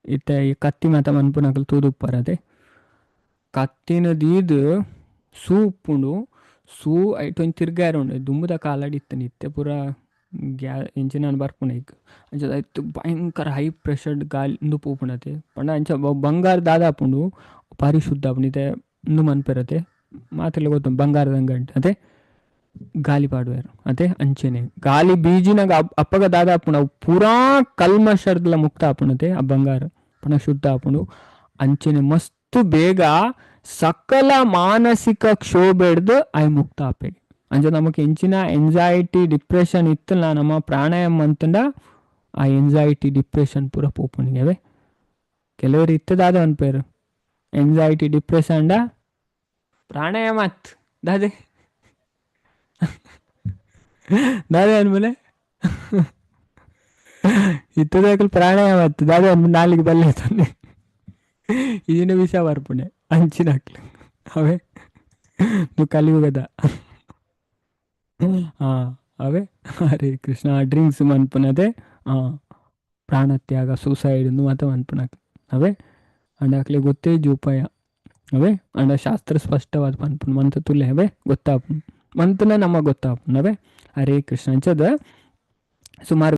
ಇತ್ತ ಈ ಕತ್ತಿ ಮಾತ ಮನ್ಪುನಕಲು ತೂದುಪ್ಪರದೆ ಕತ್ತಿನ ದೀದು ಸೂಪುಂಡು ಸೂ ಐಟು ಒಂದು ತಿರ್ಗಾರ ಉಂಡು ದುಂಬುದ ಕಾಲಾಡಿತ್ತು ನಿತ್ಯ ಪೂರ ಇಂಚಿನ ಬರ್ಪುಣ ಈಗ ಅಂಚದ ಆಯ್ತು ಭಯಂಕರ ಹೈ ಪ್ರೆಷರ್ಡ್ ಗಾಳಿ ಇಂದು ಪೂಪುಣತೆ ಪಂಡ ಅಂಚ ಬಂಗಾರ ದಾದಾಪುಂಡು ಭಾರಿ ಶುದ್ಧ ಆಪುಣಿತೆ ಇಂದು ಮನ್ಪಿರತ್ತೆ ಮಾತೆಲ್ಲ ಗೊತ್ತು ಬಂಗಾರದ ಗಂಟೆ ಅದೇ ಗಾಳಿ ಪಾಡುವಾರು ಅದೇ ಅಂಚೆನೆ ಗಾಳಿ ಬೀಜಿನಾಗ ಅಪ್ಪಗ ದಾದಾಪುಣ ಪೂರಾ ಕಲ್ಮಶರ್ದಲ ಮುಕ್ತ ಆಪುಣತೆ ಆ ಬಂಗಾರ ಪುಣ ಶುದ್ಧ ಆಪುಂಡು ಅಂಚೆನೆ ಮಸ್ತ್ ಬೇಗ ಸಕಲ ಮಾನಸಿಕ ಕ್ಷೋಭೆ ಹಿಡ್ದು ಆಯ್ ಮುಕ್ತ ಆಪೆ. ಅಂಚೆ ನಮಗೆ ಎಂಚಿನ ಎಂಜೈಟಿ ಡಿಪ್ರೆಷನ್ ಇತ್ತಲ್ಲ ನಮ್ಮ ಪ್ರಾಣಾಯಾಮ ಅಂತಂಡ ಆ ಎಂಜೈಟಿ ಡಿಪ್ರೆಷನ್ ಪೂರ ಪೋಪುಣಿಗೆ ಕೆಲವರು ಇತ್ತದಾದ ಅನ್ಪೇರು ಎಂಜೈಟಿ ಡಿಪ್ರೆಷನ್ ಪ್ರಾಣಾಯಾಮ ಅತ್ ದಾದೆ ದಾದೆ ಅನ್ಮೇಲೆ ಇತ್ತದಾಕಲ್ ಪ್ರಾಣಾಯಾಮ ಅತ್ತು ದಾದೆ ಅನ್ಮೇಲೆ ನಾಲಿಗೆ ಬಲ್ಲೆ ತಂದೆ ಇದನ್ನ ವಿಷ ಬರ್ಪುಣೆ ಅಂಚಿನ ಹಾಕ್ಲಿ ಅವೇ ನೀವು ಕಲಿಯುಗದ ಅವೇ ಹರೇ ಕೃಷ್ಣ ಡ್ರಿಂಕ್ಸ್ ಮನ್ಪುನದೆ ಪ್ರಾಣತ್ಯಾಗ ಸೂಸೈಡ್ ಮಾತ ಮನ್ಪುನಕ್ ಅವೇ ಅಂಡಾಕ್ಲೆ ಗೊತ್ತೇ ಉಪಾಯ ಅವೇ ಅಂಡ ಶಾಸ್ತ್ರ ಸ್ಪಷ್ಟವಾದ ಮನ್ಪುನ್ ಮಂತ ತುಲೆ ಅವೇ ಗೊತ್ತಾಪುನ್ ಮಂತನ ನಮ್ಮ ಗೊತ್ತಾಪುನ್ ಅವೇ ಹರೇ ಕೃಷ್ಣ ಅಂಚದ ಸುಮಾರು